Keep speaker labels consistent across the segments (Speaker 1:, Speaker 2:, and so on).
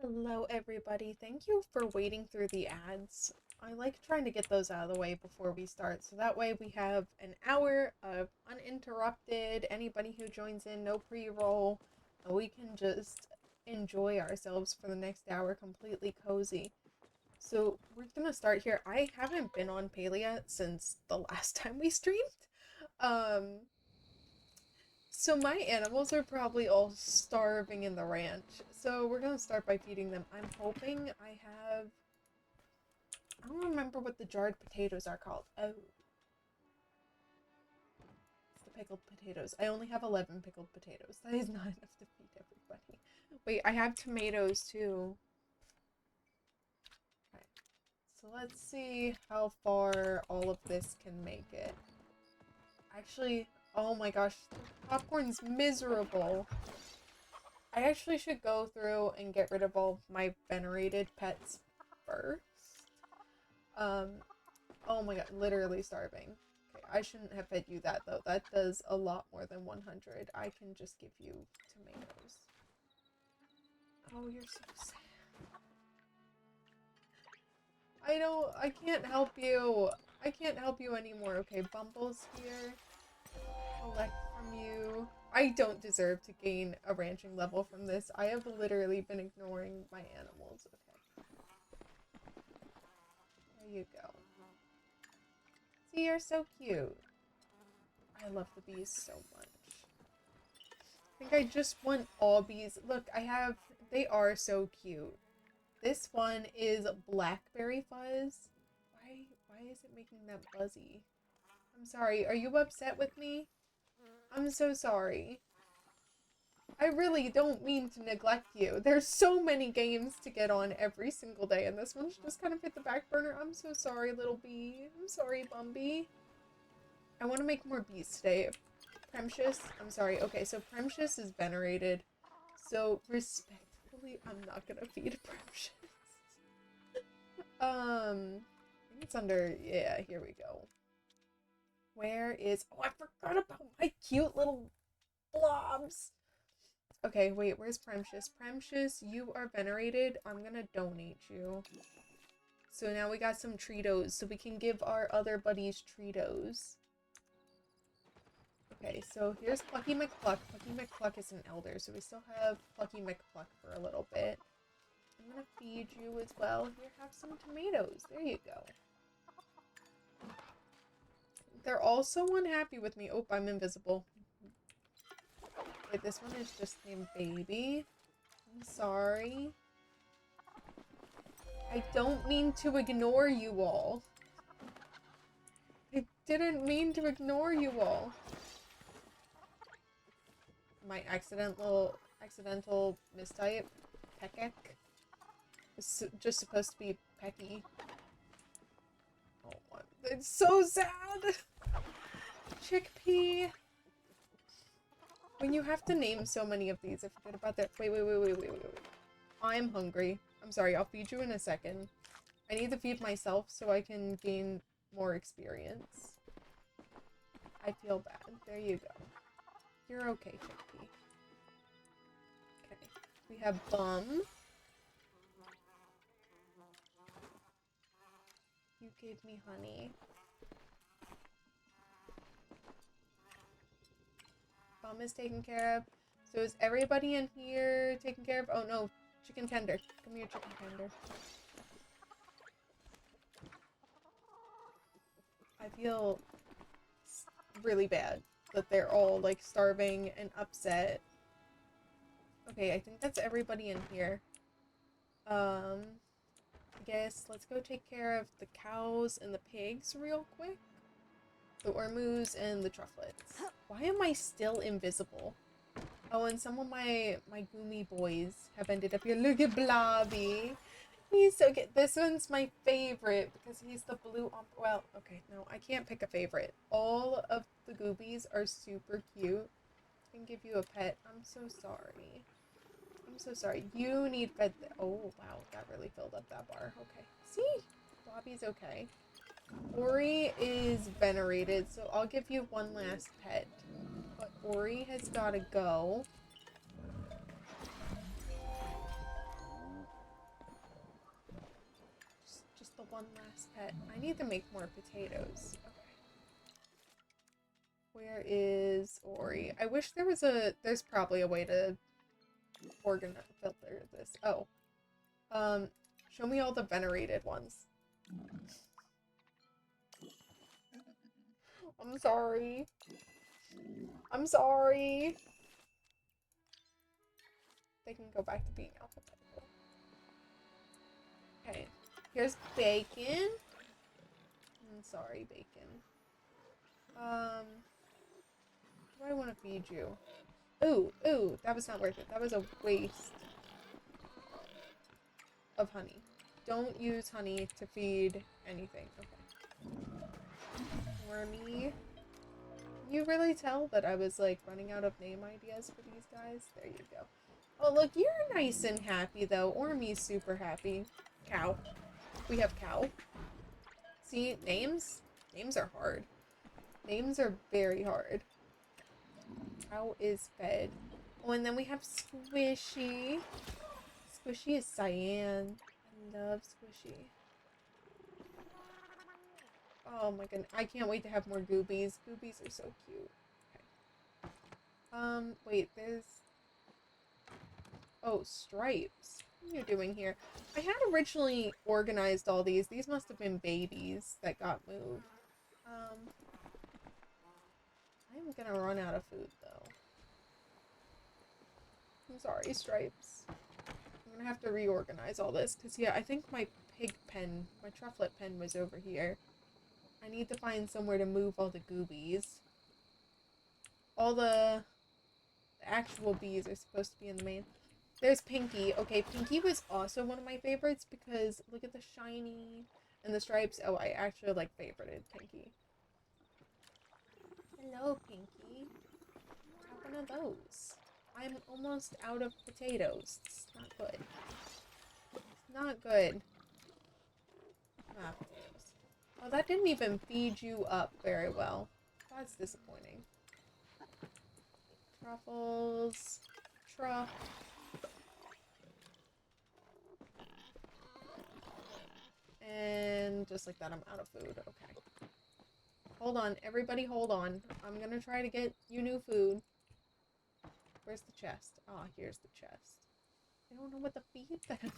Speaker 1: Hello, everybody. Thank you for waiting through the ads. I like trying to get those out of the way before we start, so that way we have an hour of uninterrupted, anybody who joins in, no pre-roll, and we can just enjoy ourselves for the next hour completely cozy. So we're gonna start here. I haven't been on Palia since the last time we streamed. Um, so my animals are probably all starving in the ranch. So we're gonna start by feeding them. I'm hoping I have... I don't remember what the jarred potatoes are called. Oh. It's the pickled potatoes. I only have 11 pickled potatoes. That is not enough to feed everybody. Wait, I have tomatoes too. Okay. So let's see how far all of this can make it. Actually, oh my gosh, popcorn's miserable. I actually should go through and get rid of all my venerated pets first. Oh my god, literally starving. Okay, I shouldn't have fed you that though. That does a lot more than 100. I can just give you tomatoes. Oh, you're so sad. I can't help you. I can't help you anymore. Okay, Bumble's here. Collect from you. I don't deserve to gain a ranching level from this. I have literally been ignoring my animals. Okay. There you go. See, you're so cute. I love the bees so much. I think I just want all bees. Look, they are so cute. This one is blackberry fuzz. Why is it making that buzzy? I'm sorry, are you upset with me? I'm so sorry. I really don't mean to neglect you. There's so many games to get on every single day, and this one's just kind of hit the back burner. I'm so sorry, little bee. I'm sorry, Bumby. I want to make more bees today. Precious, I'm sorry. Okay, so Precious is venerated. So, respectfully, I'm not gonna feed Precious. I think it's under, yeah, here we go. Where is, oh, I forgot about my cute little blobs. Okay, wait, where's Precious? Precious, you are venerated. I'm gonna donate you. So now we got some Treatos, so we can give our other buddies Treatos. Okay, so here's Plucky McPluck. Plucky McPluck is an elder, so we still have Plucky McPluck for a little bit. I'm gonna feed you as well. Here, have some tomatoes. There you go. They're all so unhappy with me. Oh, I'm invisible. Wait, this one is just named Baby. I'm sorry. I don't mean to ignore you all. I didn't mean to ignore you all. My accidental mistype. Pekek. It's just supposed to be Pecky. Oh, it's so sad! Chickpea! When you have to name so many of these, I forget about that. Wait. I'm hungry. I'm sorry, I'll feed you in a second. I need to feed myself so I can gain more experience. I feel bad. There you go. You're okay, Chickpea. Okay. We have Bum. You gave me honey. Bum is taken care of. So is everybody in here taken care of? Oh no, chicken tender. Come here, chicken tender. I feel really bad that they're all like starving and upset. Okay, I think that's everybody in here. I guess let's go take care of the cows and the pigs real quick. The ormus and the trufflets. Why am I still invisible? Oh, and some of my Goomy boys have ended up here. Look at Blobby. He's so good. This one's my favorite because he's the blue. Well, okay, no, I can't pick a favorite. All of the Goobies are super cute. I can give you a pet. I'm so sorry. I'm so sorry. You need fed. Oh, wow, that really filled up that bar. Okay. See? Blobby's okay. Ori is venerated, so I'll give you one last pet. But Ori has gotta go. one last pet. I need to make more potatoes. Okay. Where is Ori? I wish there was there's probably a way to filter this. Oh. Show me all the venerated ones. I'm sorry. I'm sorry. They can go back to being alphabetical. Okay. Here's bacon. I'm sorry, bacon. Do I want to feed you? Ooh, that was not worth it. That was a waste of honey. Don't use honey to feed anything. Okay. Wormy. Can you really tell that I was like running out of name ideas for these guys? There you go. Oh, look, you're nice and happy though. Ormy's super happy. Cow. We have cow. See, names? Names are hard. Names are very hard. Cow is fed. Oh, and then we have Squishy. Squishy is cyan. I love Squishy. Oh my goodness. I can't wait to have more goobies. Goobies are so cute. Okay. Wait, there's... Oh, stripes. What are you doing here? I had originally organized all these. These must have been babies that got moved. I'm gonna run out of food, though. I'm sorry, Stripes. I'm gonna have to reorganize all this, because, yeah, I think my pig pen, my trufflet pen was over here. I need to find somewhere to move all the goobies. All the actual bees are supposed to be in the main. There's Pinky. Okay, Pinky was also one of my favorites, because look at the shiny and the stripes. Oh, I actually, like, favorited Pinky. Hello, Pinky. Have one of those. I'm almost out of potatoes. It's not good. It's not good. Ah, potatoes. Oh, that didn't even feed you up very well. That's disappointing. Truffles. Truff. And just like that, I'm out of food. Okay. Hold on. Everybody hold on. I'm gonna try to get you new food. Where's the chest? Ah, here's the chest. I don't know what to feed them.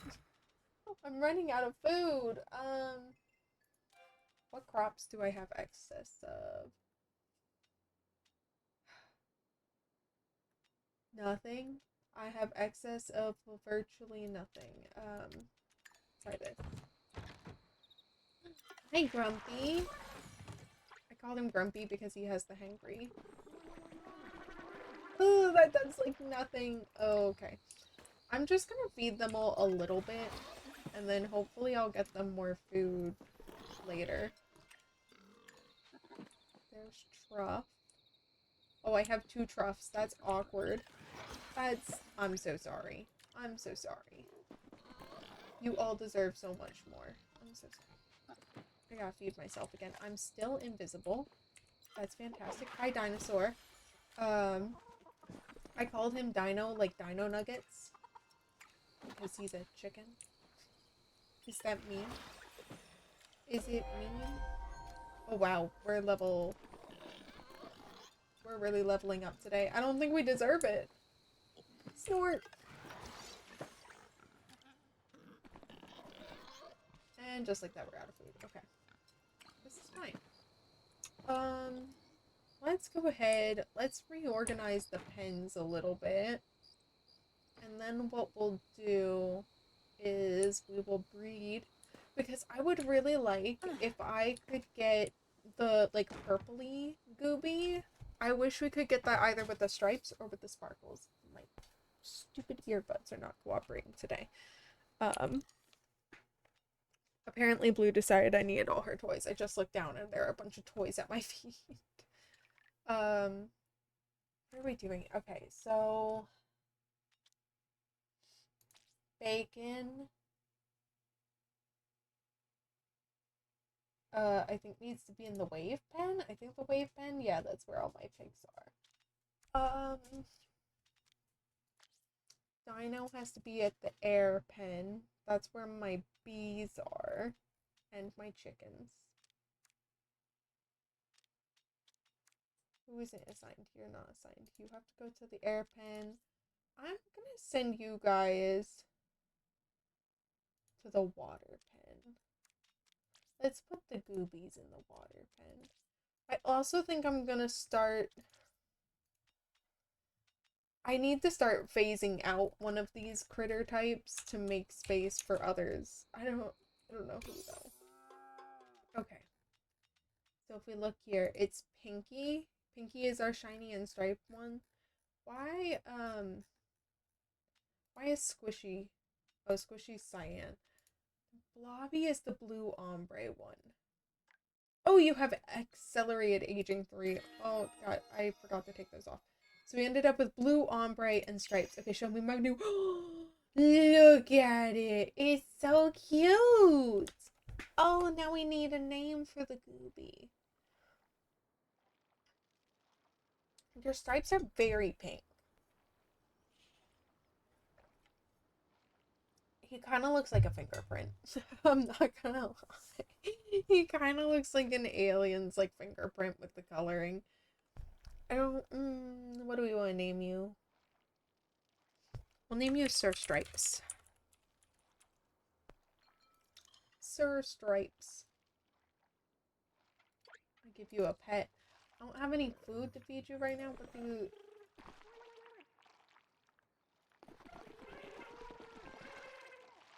Speaker 1: I'm running out of food. What crops do I have excess of? Nothing. I have excess of virtually nothing. Try this. Hey, Grumpy. I called him Grumpy because he has the hangry. Oh, that does like nothing. Oh, okay. I'm just gonna feed them all a little bit, and then hopefully I'll get them more food later. There's Truff. Oh, I have 2 Truffs. That's awkward. I'm so sorry. I'm so sorry. You all deserve so much more. I'm so sorry. I gotta feed myself again. I'm still invisible. That's fantastic. Hi, Dinosaur. I called him Dino, like Dino Nuggets. Because he's a chicken. Is that mean? Is it mean? Oh wow, we're really leveling up today. I don't think we deserve it. Snort! And just like that, we're out of food. Okay. This is fine. Let's go ahead. Let's reorganize the pens a little bit. And then what we'll do is we will breed. Because I would really like if I could get the, like, purpley gooby. I wish we could get that either with the stripes or with the sparkles. My stupid earbuds are not cooperating today. Apparently Blue decided I needed all her toys. I just looked down and there are a bunch of toys at my feet. What are we doing? Okay, so bacon. I think needs to be in the wave pen. I think the wave pen, yeah, that's where all my pigs are. Dino has to be at the air pen. That's where my bees are. And my chickens. Who isn't assigned? You're not assigned. You have to go to the air pen. I'm gonna send you guys to the water pen. Let's put the goobies in the water pen. I also think I'm gonna start... I need to start phasing out one of these critter types to make space for others. I don't know who though. Okay. So if we look here, it's Pinky. Pinky is our shiny and striped one. Why is Squishy? Oh, Squishy's cyan. Blobby is the blue ombre one. Oh, you have accelerated aging 3. Oh god, I forgot to take those off. So we ended up with blue ombre and stripes. Okay, show me my new... Look at it. It's so cute. Oh, now we need a name for the Gooby. Your stripes are very pink. He kind of looks like a fingerprint. I'm not gonna lie. He kind of looks like an alien's like fingerprint with the coloring. I don't... what do we want to name you? We'll name you Sir Stripes. Sir Stripes. I'll give you a pet. I don't have any food to feed you right now, but do...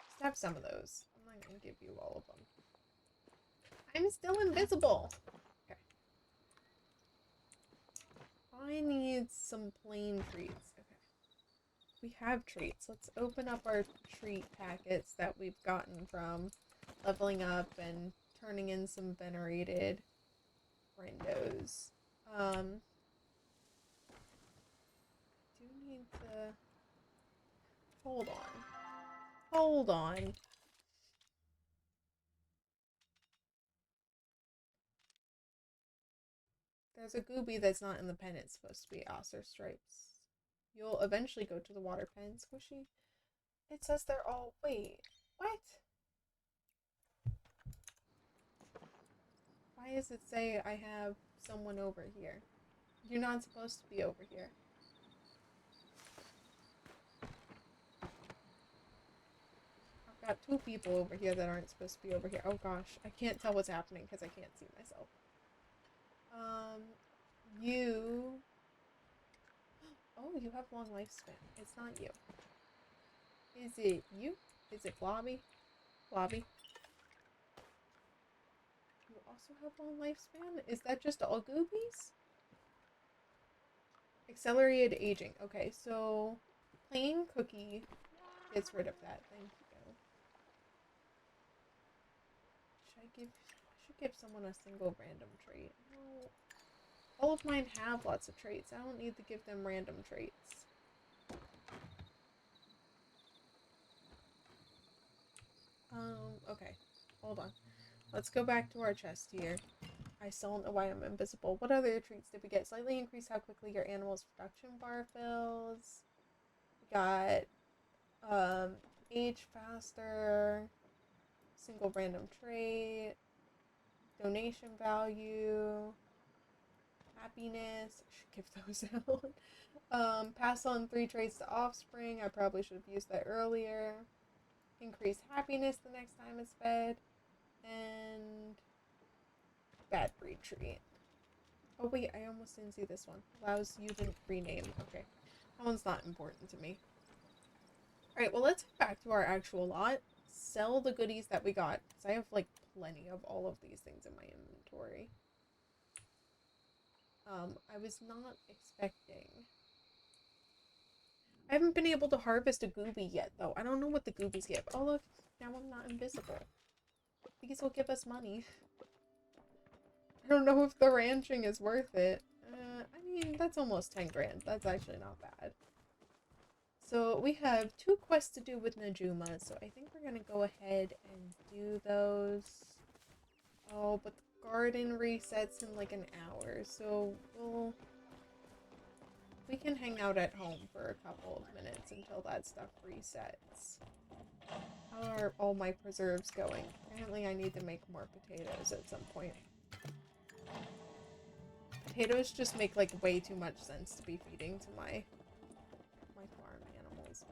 Speaker 1: Just have some of those. I'm not gonna give you all of them. I'm still invisible! Okay. I need some plain treats. Okay. We have treats. Let's open up our treat packets that we've gotten from leveling up and turning in some venerated friendos. I do need to... Hold on. Hold on. There's a Gooby that's not in the pen. It's supposed to be Oster Stripes. You'll eventually go to the water pen, Squishy. It says they're all... Wait. What? Why does it say I have someone over here? You're not supposed to be over here. I've got 2 people over here that aren't supposed to be over here. Oh gosh, I can't tell what's happening because I can't see myself. You... Oh, you have long lifespan. It's not you. Is it you? Is it Blobby? Blobby? You also have long lifespan? Is that just all Goobies? Accelerated aging. Okay, so plain cookie gets rid of that. Thank you. I should give someone a single random trait. No. All of mine have lots of traits. I don't need to give them random traits. Okay. Hold on. Let's go back to our chest here. I still don't know why I'm invisible. What other treats did we get? Slightly increase how quickly your animal's production bar fills. We got, age faster. Single random trait. Donation value. Happiness. I should give those out. Pass on 3 traits to offspring. I probably should have used that earlier. Increase happiness the next time it's fed. And bad breed treat. Oh wait, I almost didn't see this one. Allows you to rename. Okay. That one's not important to me. Alright, well let's get back to our actual lot. Sell the goodies that we got. Because I have like plenty of all of these things in my inventory. I was not expecting... I haven't been able to harvest a Gooby yet, though. I don't know what the Goobies give. Oh, look. Now I'm not invisible. These will give us money. I don't know if the ranching is worth it. I mean, that's almost 10 grand. That's actually not bad. So we have 2 quests to do with Najuma, so I think we're going to go ahead and do those. Oh, but the garden resets in like an hour, so we can hang out at home for a couple of minutes until that stuff resets. How are all my preserves going? Apparently I need to make more potatoes at some point. Potatoes just make like way too much sense to be feeding to my farm animals.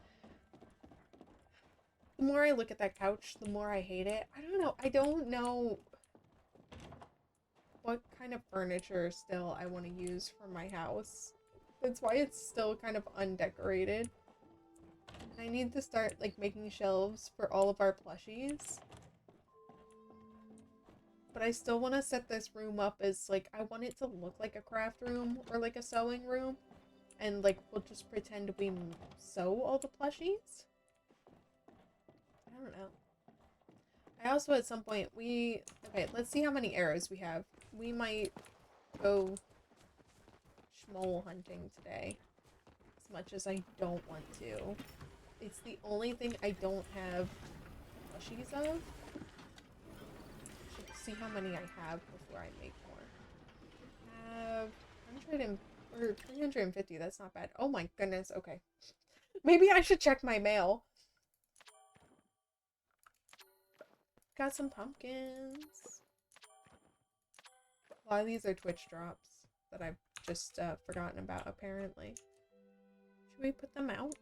Speaker 1: The more I look at that couch, the more I hate it. I don't know. I don't know what kind of furniture still I want to use for my house. That's why it's still kind of undecorated. I need to start like making shelves for all of our plushies. But I still want to set this room up as like, I want it to look like a craft room or like a sewing room. And like, we'll just pretend we sew all the plushies. I don't know. I also at some point, okay, let's see how many arrows we have. We might go shmole hunting today. As much as I don't want to. It's the only thing I don't have plushies of. Should see how many I have before I make more. I have 350, that's not bad. Oh my goodness, okay. Maybe I should check my mail. Got some pumpkins. A lot of these are Twitch drops that I've just forgotten about, apparently. Should we put them out?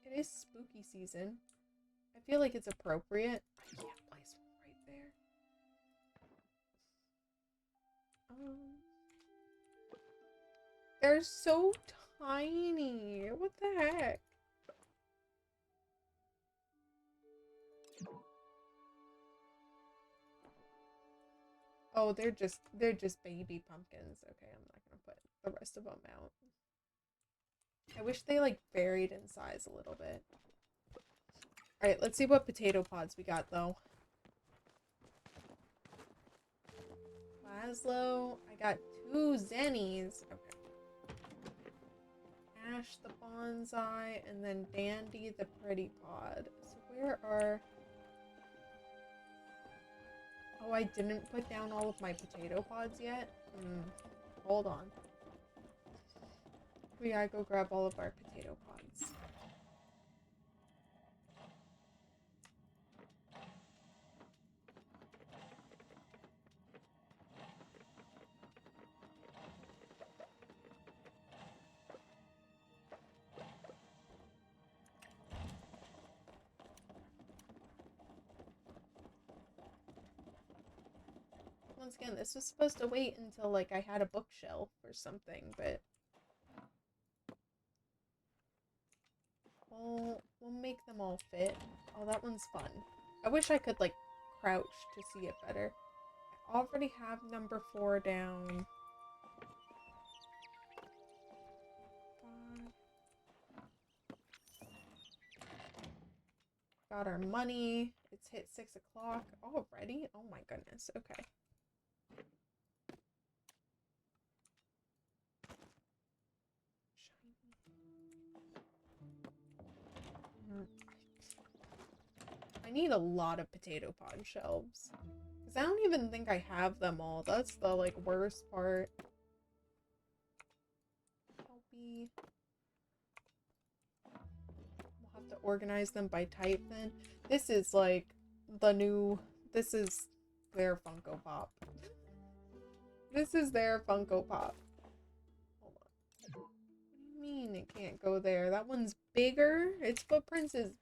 Speaker 1: It is spooky season. I feel like it's appropriate. I can't place one right there. They're so tiny. What the heck? Oh, they're just baby pumpkins. Okay, I'm not gonna put the rest of them out. I wish they like varied in size a little bit. Alright, let's see what potato pods we got though. Laszlo, I got 2 zennies. Okay. Ash the bonsai, and then Dandy the pretty pod. So where are... Oh, I didn't put down all of my potato pods yet? Hold on. We gotta go grab all of our potato pods. Once again, this was supposed to wait until, like, I had a bookshelf or something, but... We'll make them all fit. Oh, that one's fun. I wish I could, like, crouch to see it better. I already have number 4 down. Got our money. It's hit 6 o'clock already? Oh my goodness. Okay. I need a lot of potato pod shelves. Because I don't even think I have them all. That's the, like, worst part. We'll have to organize them by type then. This is, like, the new... This is their Funko Pop. This is their Funko Pop. Hold on. What do you mean it can't go there? That one's bigger? Its footprints is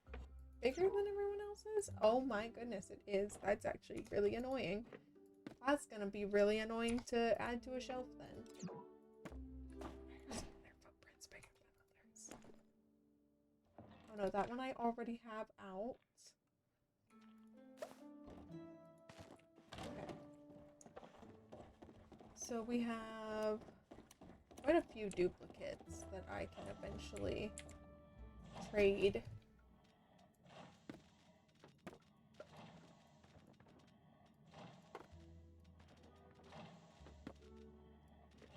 Speaker 1: bigger than everyone else's? Oh my goodness, it is. That's actually really annoying. That's gonna be really annoying to add to a shelf then. Their footprints bigger than others. Oh no, that one I already have out. Okay. So we have quite a few duplicates that I can eventually trade.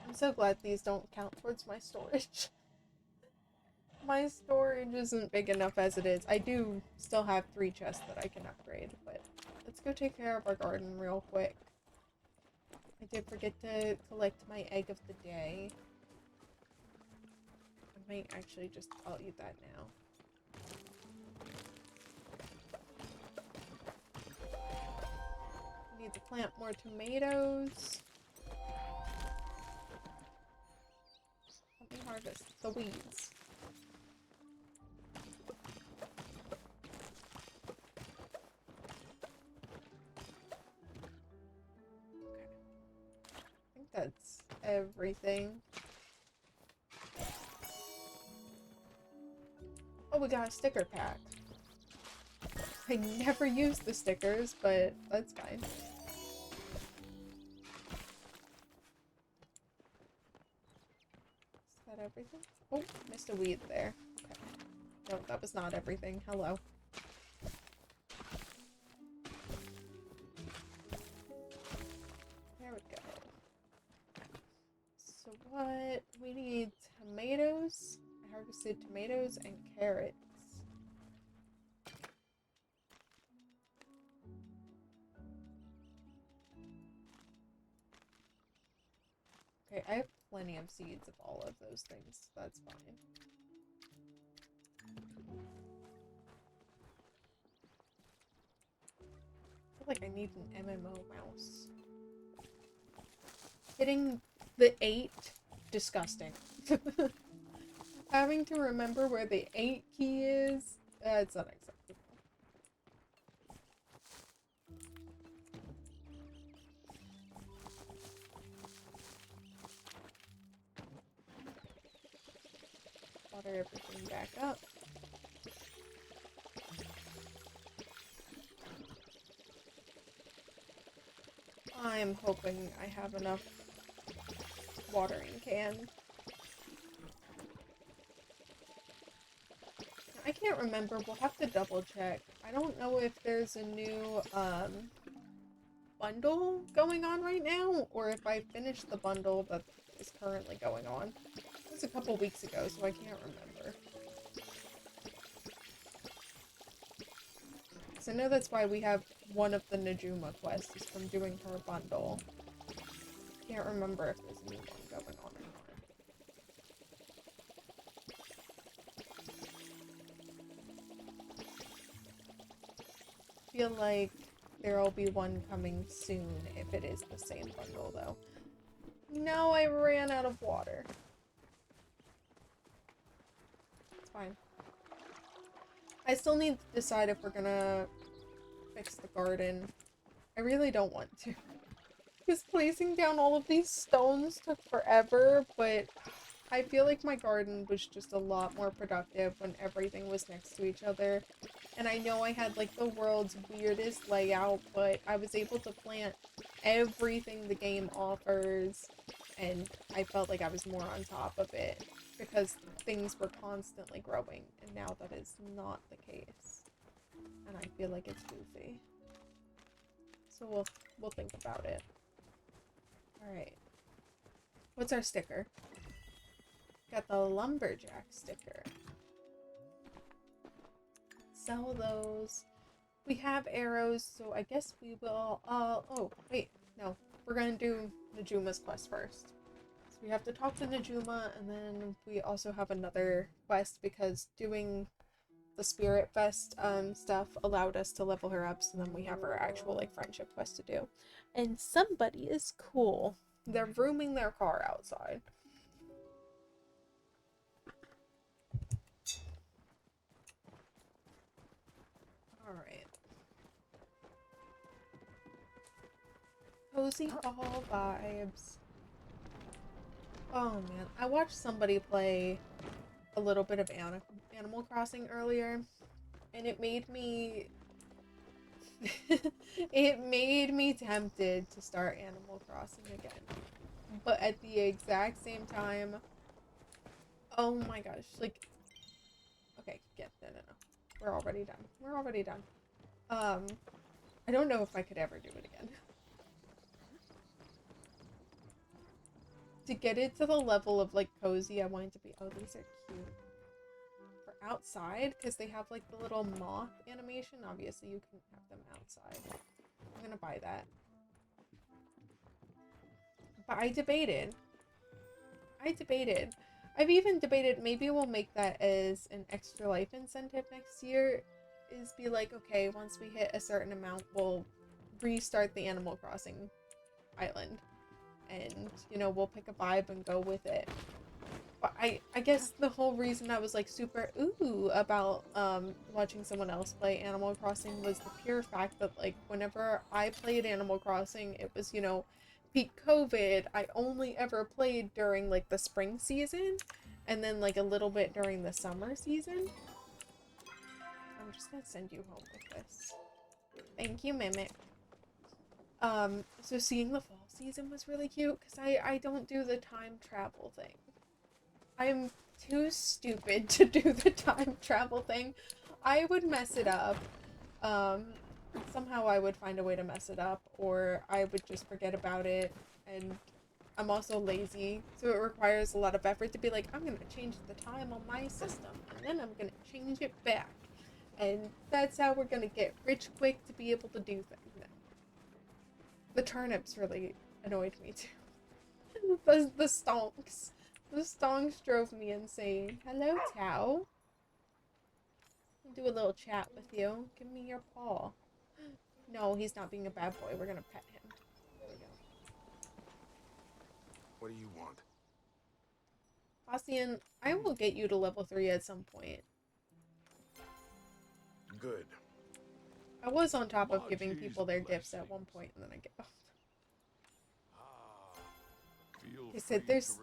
Speaker 1: I'm so glad these don't count towards my storage. My storage isn't big enough as it is. I do still have 3 chests that I can upgrade, but let's go take care of our garden real quick. I did forget to collect my egg of the day. I might actually just, I'll eat that now. Need to plant more tomatoes. Let me harvest the weeds. Okay. I think that's everything. Oh, we got a sticker pack. I never use the stickers, but that's fine. Is that everything? Oh, missed a weed there. Okay. No, that was not everything. Hello. There we go. So what? We need tomatoes. I harvested tomatoes and carrots. Okay, I have plenty of seeds of all of those things. So that's fine. I feel like I need an MMO mouse. Hitting the 8, disgusting. Having to remember where the 8 key is, it's unacceptable. Water everything back up. I'm hoping I have enough watering can. I can't remember. We'll have to double check. I don't know if there's a new bundle going on right now, or if I finished the bundle that is currently going on. It was a couple weeks ago, so I can't remember. So I know that's why we have one of the Najuma quests is from doing her bundle. Can't remember if there's a new one going on or not. I feel like there'll be one coming soon if it is the same bundle, though. No, I ran out of water. It's fine. I still need to decide if we're gonna fix the garden. I really don't want to. Because placing down all of these stones took forever, but I feel like my garden was just a lot more productive when everything was next to each other. And I know I had like the world's weirdest layout, but I was able to plant everything the game offers, and I felt like I was more on top of it because things were constantly growing, and now that is not the case. And I feel like it's goofy. So we'll think about it. Alright. What's our sticker? Got the lumberjack sticker. Sell those. We have arrows, so I guess we will, oh, wait, no. We're gonna do Najuma's quest first. So we have to talk to Najuma, and then we also have another quest because doing the Spirit Fest stuff allowed us to level her up, so then we have our actual, like, friendship quest to do. And somebody is cool. They're rooming their car outside. Alright. Cozy fall vibes. Oh man, I watched somebody play a little bit of Animal Crossing earlier, and it made me it made me tempted to start Animal Crossing again. But at the exact same time, oh my gosh, like, okay, yeah, no. We're already done. We're already done. I don't know if I could ever do it again. To get it to the level of, like, cozy, I want it to be, oh, these are cute. For outside, because they have, like, the little moth animation. Obviously, you can have them outside. I'm gonna buy that. But I debated. I've even debated, maybe we'll make that as an extra life incentive next year. Is be like, okay, once we hit a certain amount, we'll restart the Animal Crossing island. And, you know, we'll pick a vibe and go with it. But I guess the whole reason I was like super ooh about watching someone else play Animal Crossing was the pure fact that like whenever I played Animal Crossing, it was, you know, peak COVID. I only ever played during like the spring season and then like a little bit during the summer season. I'm just gonna send you home with this. Thank you, Mimic. So seeing the fall season was really cute because I don't do the time travel thing. I'm too stupid to do the time travel thing. I would mess it up. Somehow I would find a way to mess it up, or I would just forget about it, and I'm also lazy, so it requires a lot of effort to be like, I'm gonna change the time on my system, and then I'm gonna change it back. And that's how we're gonna get rich quick to be able to do things. The turnips really annoyed me too. The stonks. The stonks drove me insane. Hello, Tao. I'll do a little chat with you. Give me your paw. No, he's not being a bad boy. We're gonna pet him. There we go.
Speaker 2: What do you want?
Speaker 1: Ossian, I will get you to level 3 at some point.
Speaker 2: Good.
Speaker 1: I was on top of giving people their gifts at one point, and then I get off. They said there's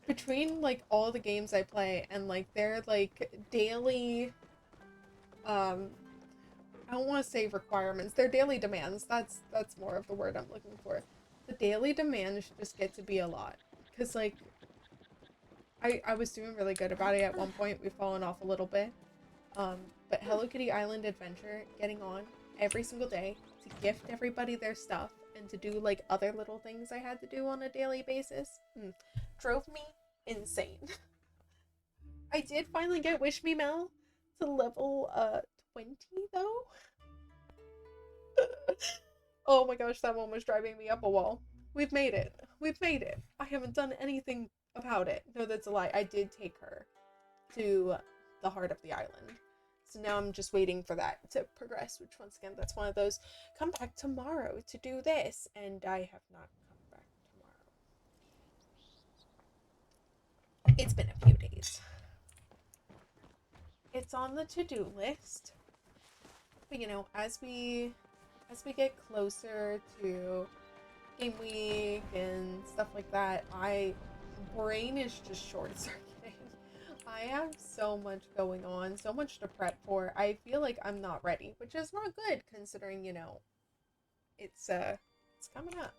Speaker 1: between like all the games I play and like their like daily I don't want to say requirements, their daily demands. That's more of the word I'm looking for. The daily demands just get to be a lot, because like I was doing really good about it at one point. We've fallen off a little bit. But Hello Kitty Island Adventure, getting on every single day to gift everybody their stuff and to do like other little things I had to do on a daily basis, drove me insane. I did finally get Wish Me Mel to level 20 though. Oh my gosh, that one was driving me up a wall. We've made it. We've made it. I haven't done anything about it. No, that's a lie. I did take her to the heart of the island. So now I'm just waiting for that to progress, which once again, that's one of those, come back tomorrow to do this, and I have not come back tomorrow. It's been a few days. It's on the to-do list. But you know, as we get closer to game week and stuff like that, my brain is just short-circuiting. I have so much going on, so much to prep for. I feel like I'm not ready, which is not good considering, you know, it's coming up.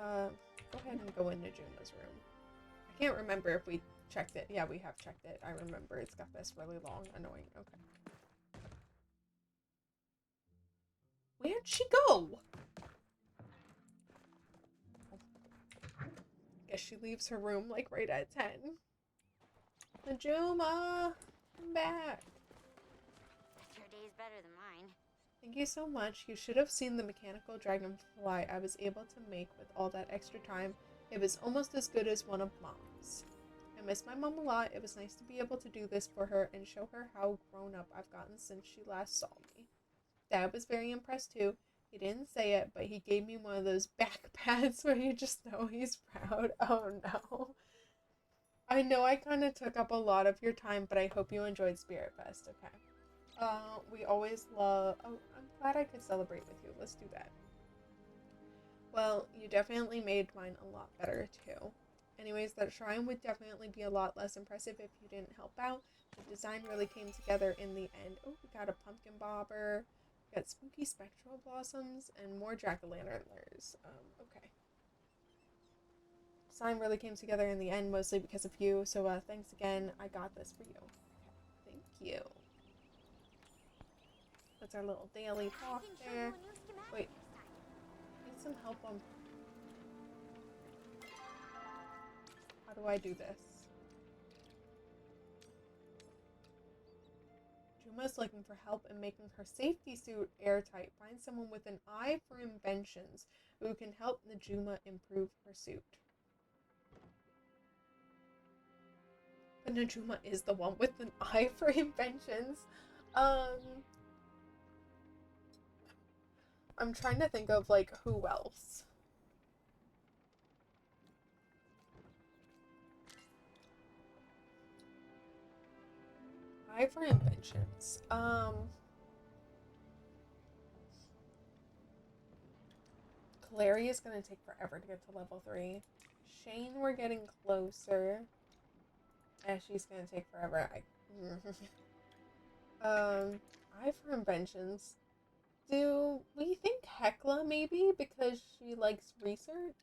Speaker 1: Go ahead and go into Juma's room. I can't remember if we checked it. Yeah, we have checked it. I remember it's got this really long, annoying. Okay. Where'd she go? Guess she leaves her room like right at 10. Najuma, come back.
Speaker 3: Your day's better than mine.
Speaker 1: Thank you so much. You should have seen the mechanical dragonfly I was able to make with all that extra time. It was almost as good as one of Mom's. I miss my mom a lot. It was nice to be able to do this for her and show her how grown up I've gotten since she last saw me. Dad was very impressed too. He didn't say it, but he gave me one of those back pats where you just know he's proud. Oh no. I know I kind of took up a lot of your time, but I hope you enjoyed Spirit Fest, okay? We always love... Oh, I'm glad I could celebrate with you. Let's do that. Well, you definitely made mine a lot better, too. Anyways, that shrine would definitely be a lot less impressive if you didn't help out. The design really came together in the end. Oh, we got a pumpkin bobber. We got spooky spectral blossoms and more jack-o'-lanterners. Okay. Design really came together in the end, mostly because of you, so thanks again. I got this for you. Okay, thank you. That's our little daily talk there. Wait, need some help on... How do I do this? Juma's looking for help in making her safety suit airtight. Find someone with an eye for inventions who can help Najuma improve her suit. But Najuma is the one with an eye for inventions. I'm trying to think of, like, who else. I for inventions. Clary is gonna take forever to get to level 3. Shane, we're getting closer. Ashley's gonna take forever. I for inventions. Do we think Hecla maybe because she likes research?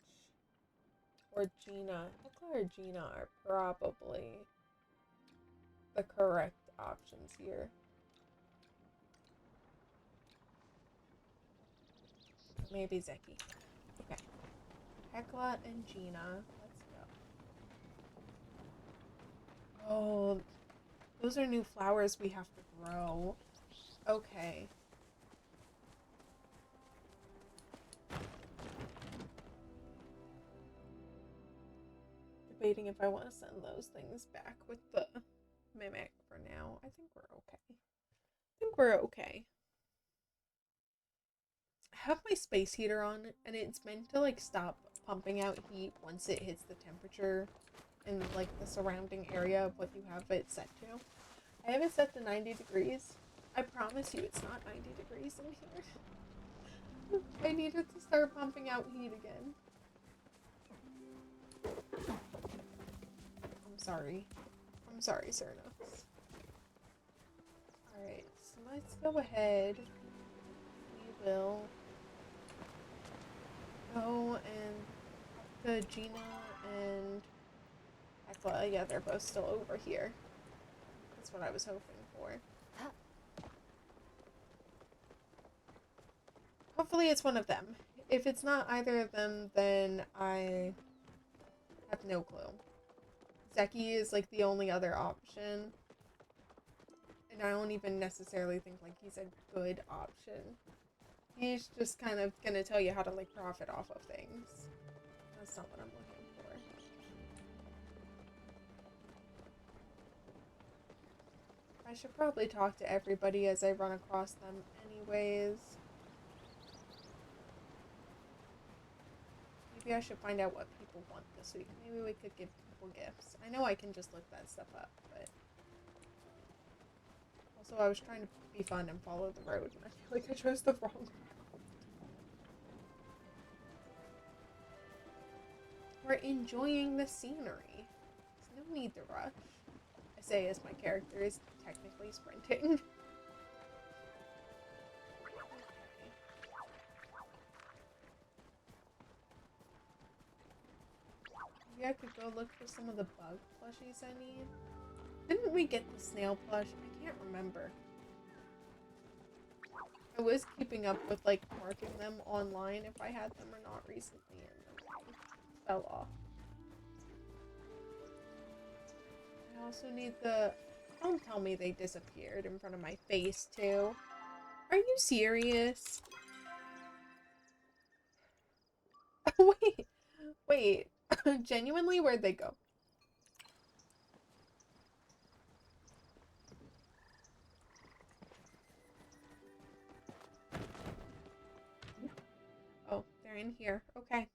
Speaker 1: Or Gina? Hecla or Gina are probably the correct options here. Maybe Zeki. Okay. Hecla and Gina. Let's go. Oh, those are new flowers we have to grow. Okay. Debating if I want to send those things back with the mimic for now. I think we're okay. I have my space heater on, and it's meant to, like, stop pumping out heat once it hits the temperature in, like, the surrounding area of what you have it set to. I have it set to 90 degrees. I promise you it's not 90 degrees in here. I need it to start pumping out heat again. I'm sorry, Cernos. Alright, so let's go ahead. We will go and talk to Gina and Hecla. Yeah, they're both still over here. That's what I was hoping for. Hopefully it's one of them. If it's not either of them, then I have no clue. Zeki is, like, the only other option. And I don't even necessarily think, like, he's a good option. He's just kind of gonna tell you how to, like, profit off of things. That's not what I'm looking for. I should probably talk to everybody as I run across them anyways. Maybe I should find out what people want this week. Maybe we could give people gifts. I know I can just look that stuff up, but... Also, I was trying to be fun and follow the road, and I feel like I chose the wrong road. We're enjoying the scenery. There's no need to rush. I say as my character is technically sprinting. Maybe I could go look for some of the bug plushies I need. Didn't we get the snail plush? I can't remember. I was keeping up with, like, marking them online if I had them or not recently, and then they fell off. I also need the... Don't tell me they disappeared in front of my face, too. Are you serious? Wait. Genuinely, where'd they go? Oh, they're in here. Okay.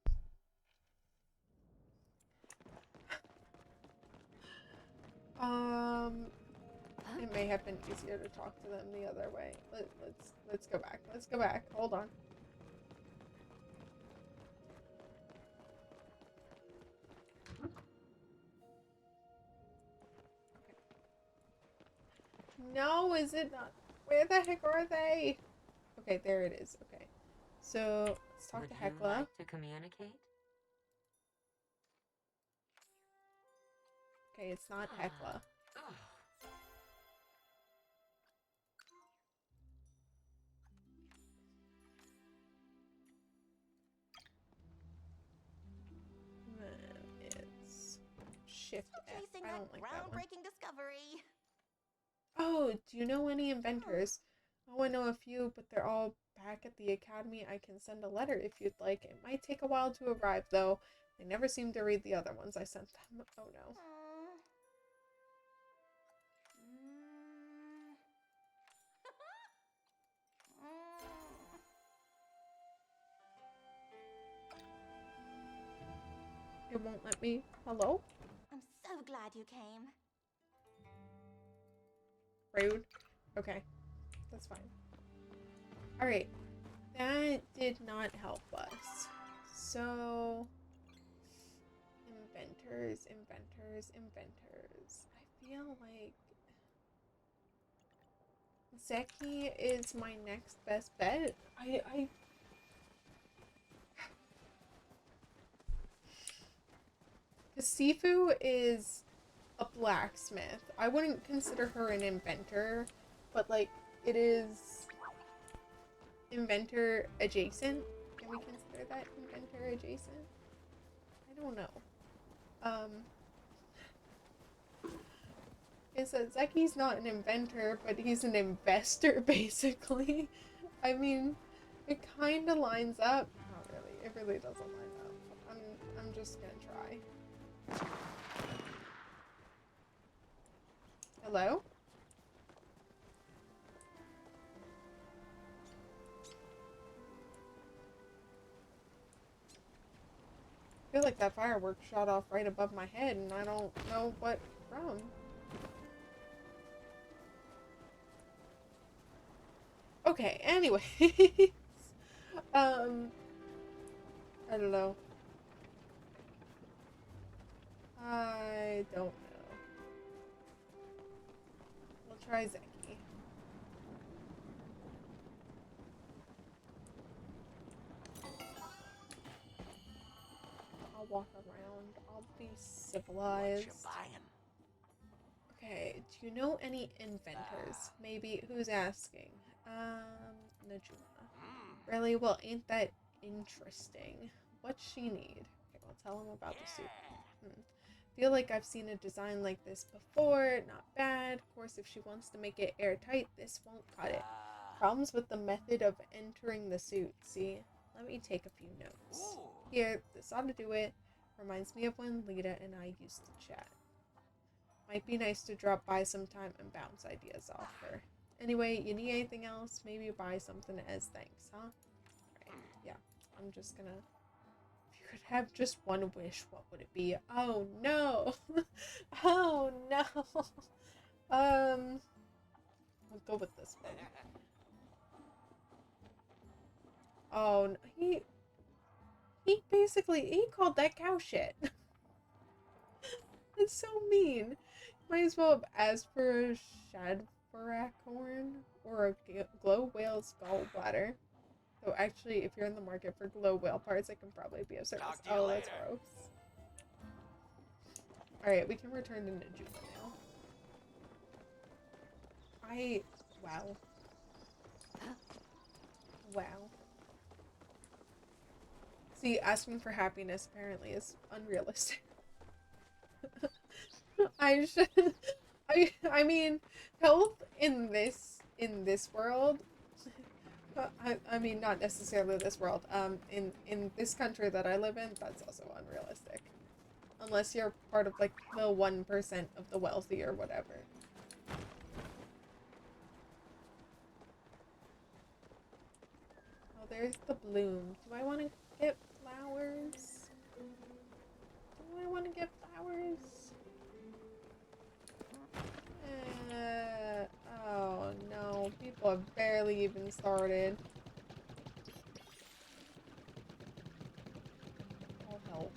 Speaker 1: It may have been easier to talk to them the other way. Let's go back. Let's go back. Hold on. No, is it not? Where the heck are they? Okay, there it is. Okay. So, let's talk to Hecla.
Speaker 2: Would you like to communicate?
Speaker 1: Okay, it's not Hecla. Then it's Shift F. I don't like that one.
Speaker 3: Groundbreaking discovery.
Speaker 1: Oh, do you know any inventors? Oh, I know a few, but they're all back at the academy. I can send a letter if you'd like. It might take a while to arrive, though. They never seem to read the other ones I sent them. Oh, no. You won't let me. Hello?
Speaker 3: I'm so glad you came.
Speaker 1: Rude. Okay. That's fine. Alright. That did not help us. So... Inventors. I feel like... Zeki is my next best bet. Because Sifu is a blacksmith. I wouldn't consider her an inventor, but like, it is inventor adjacent. Can we consider that inventor adjacent? I don't know. It says Zeki's not an inventor, but he's an investor, basically. I mean, it kind of lines up. Not really. It really doesn't line up. I'm just gonna try. Hello? I feel like that firework shot off right above my head, and I don't know what from. Okay, anyway. I don't know. I don't know. We'll try Zeki. I'll walk around. I'll be civilized.
Speaker 2: What you buying?
Speaker 1: Okay, do you know any inventors? Maybe, who's asking? Najuma. Really? Well, ain't that interesting? What's she need? Okay, well, tell him about the suit. Feel like I've seen a design like this before. Not bad. Of course, if she wants to make it airtight, this won't cut it. Problems with the method of entering the suit. See? Let me take a few notes. Here, this ought to do it. Reminds me of when Lita and I used to chat. Might be nice to drop by sometime and bounce ideas off her. Anyway, you need anything else? Maybe buy something as thanks, huh? Right, yeah. I'm just gonna... If you could have just one wish, what would it be? Oh, no! Oh, no! I'll go with this one. Oh, no. He basically, he called that cow shit. It's so mean. Might as well have asked for a Shadbarak horn or a glow whale's gallbladder. Though actually, if you're in the market for glow whale parts, it can probably be of service. Oh, that's gross. Alright, we can return to Najuma now. Wow. Wow. See, asking for happiness apparently is unrealistic. I mean, health in this world, I mean, not necessarily this world, in this country that I live in, that's also unrealistic. Unless you're part of, like, the 1% of the wealthy or whatever. Oh, there's the bloom. Do I want to get flowers? Do I want to get flowers? Oh no, people have barely even started. Oh help.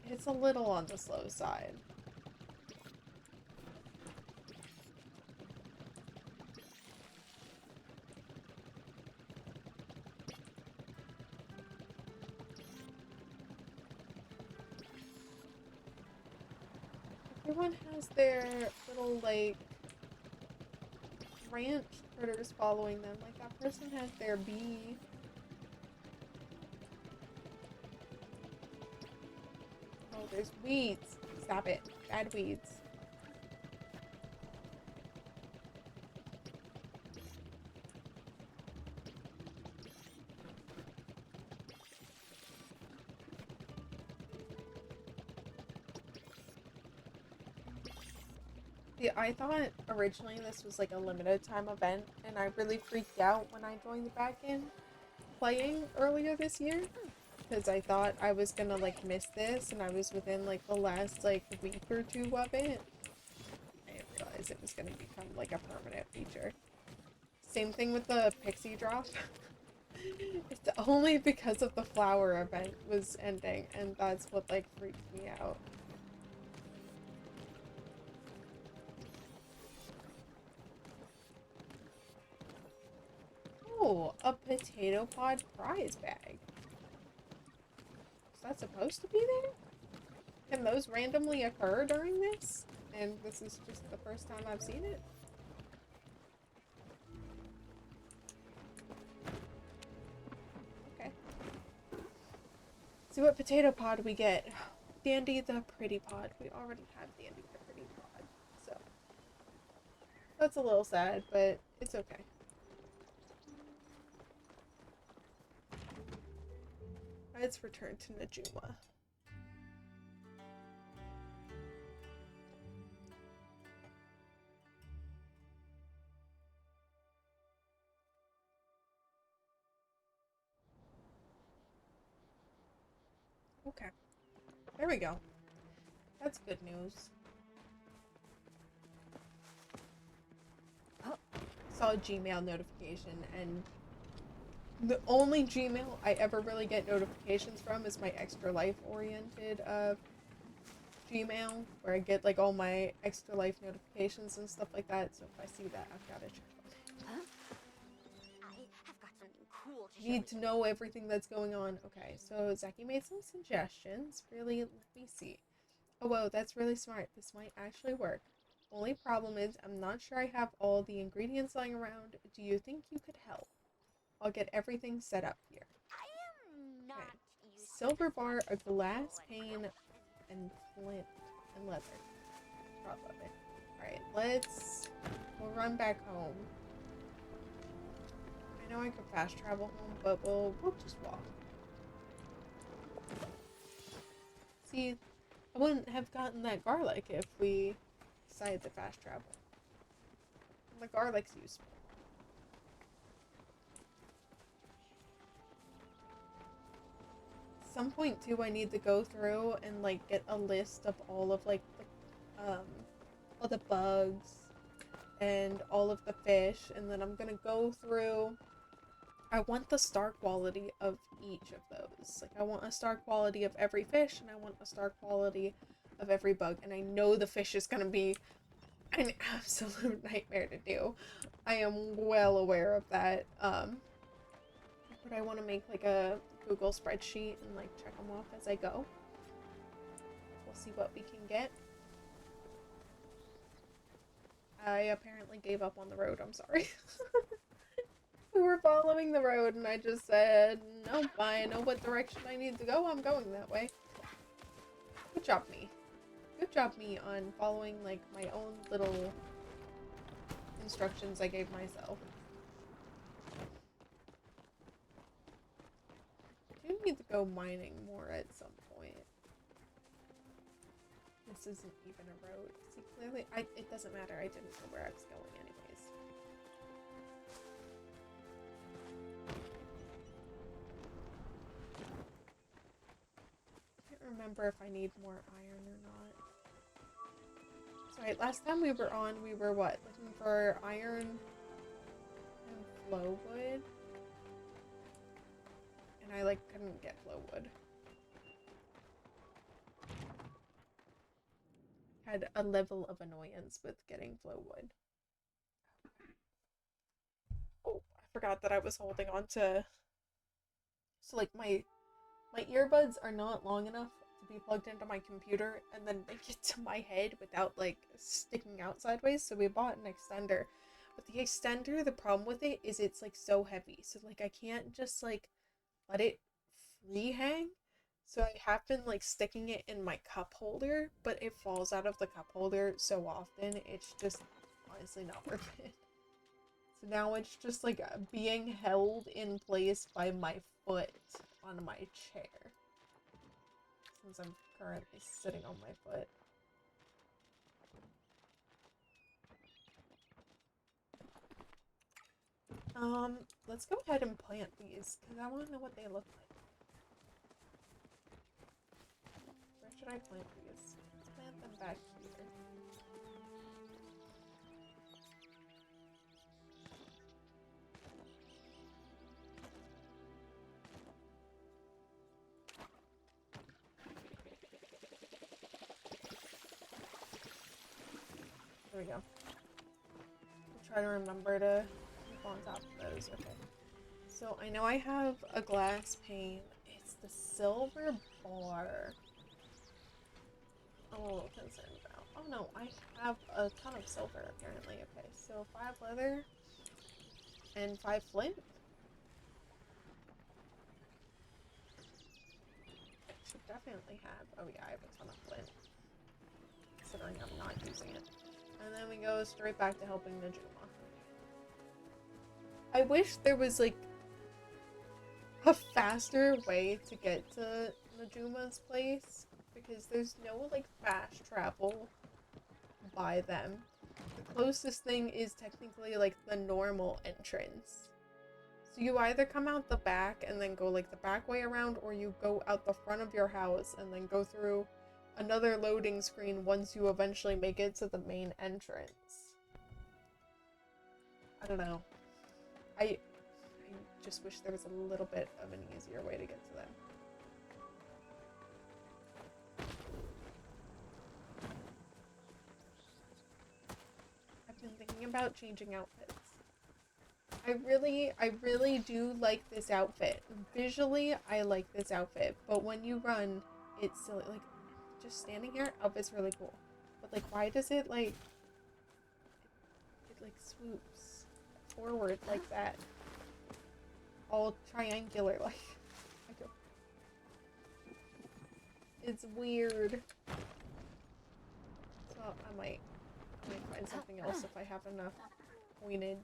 Speaker 1: It's a little on the slow side. Everyone has their little, like, ranch critters following them. Like, that person has their bee. Oh, there's weeds. Stop it. Bad weeds. See, I thought originally this was like a limited time event, and I really freaked out when I joined back in playing earlier this year. because I thought I was gonna like miss this, and I was within like the last like week or two of it. I didn't realize it was gonna become like a permanent feature. Same thing with the pixie drop. It's only because of the flower event was ending, and that's what like freaked me out. Oh, a potato pod prize bag. Is that supposed to be there? Can those randomly occur during this? And this is just the first time I've seen it? Okay. See what potato pod we get. Dandy the pretty pod. We already have Dandy the pretty pod. So that's a little sad, but it's okay. Let's return to Najuma. Okay. There we go. That's good news. Oh, saw a Gmail notification, and the only Gmail I ever really get notifications from is my extra life oriented Gmail, where I get like all my extra life notifications and stuff like that. So if I see that, I've got to check on it.
Speaker 3: Huh? I have got something cool to show
Speaker 1: Need
Speaker 3: you.
Speaker 1: to know everything that's going on. Okay, so Zeki made some suggestions. Really, let me see. Oh, whoa, that's really smart. This might actually work. Only problem is, I'm not sure I have all the ingredients lying around. Do you think you could help? I'll get everything set up here.
Speaker 3: I am not
Speaker 1: Okay.
Speaker 3: used
Speaker 1: Silver
Speaker 3: to
Speaker 1: bar, a
Speaker 3: such
Speaker 1: glass
Speaker 3: slow
Speaker 1: pane, and flint, and leather. Drop of it. Alright, we'll run back home. I know I could fast travel home, but we'll just walk. See, I wouldn't have gotten that garlic if we decided to fast travel. And the garlic's useful. At some point too, I need to go through and like get a list of all of like the all the bugs and all of the fish, and then I'm gonna go through. I want the star quality of each of those. Like, I want a star quality of every fish, and I want a star quality of every bug. And I know the fish is gonna be an absolute nightmare to do. I am well aware of that. But I want to make like a Google spreadsheet and like check them off as I go. We'll see what we can get. I apparently gave up on the road. I'm sorry. We were following the road, and I just said, nope, I know what direction I need to go. I'm going that way. Good job, me. Good job, me, on following, like, my own little instructions I gave myself. I do need to go mining more at some point. This isn't even a road. See, clearly, it doesn't matter. I didn't know where I was going anyways. Remember if I need more iron or not. Sorry, last time we were on, we were what? Looking for iron and flow wood? And I like couldn't get flow wood. Had a level of annoyance with getting flow wood. Oh, I forgot that I was holding on to. So like my earbuds are not long enough to be plugged into my computer, and then they get to my head without like sticking out sideways, so we bought an extender. But the extender, the problem with it is it's like so heavy, so like I can't just like let it free hang, so I have been like sticking it in my cup holder, but it falls out of the cup holder so often, it's just honestly not worth it. So now it's just like being held in place by my foot on my chair, since I'm currently sitting on my foot. Let's go ahead and plant these, because I want to know what they look like. should I plant these? Let's plant them back here. There we go. I'll try to remember to keep on top of those. Okay. So I know I have a glass pane. It's the silver bar I'm a little concerned about. Oh no, I have a ton of silver apparently. Okay, so 5 leather and 5 flint. I should definitely have. Oh yeah, I have a ton of flint. Considering I'm not using it. And then we go straight back to helping Najuma. I wish there was like a faster way to get to Najuma's place, because there's no like fast travel by them. The closest thing is technically like the normal entrance. So you either come out the back and then go like the back way around, or you go out the front of your house and then go through another loading screen once you eventually make it to the main entrance. I don't know. I just wish there was a little bit of an easier way to get to them. I've been thinking about changing outfits. I really do like this outfit. Visually, I like this outfit, but when you run, it's silly. Like, just standing here, outfit's really cool. But like, why does it like, it like swoops forward like that? All triangular, like, I don't. It's weird. So I might find something else if I have enough coinage.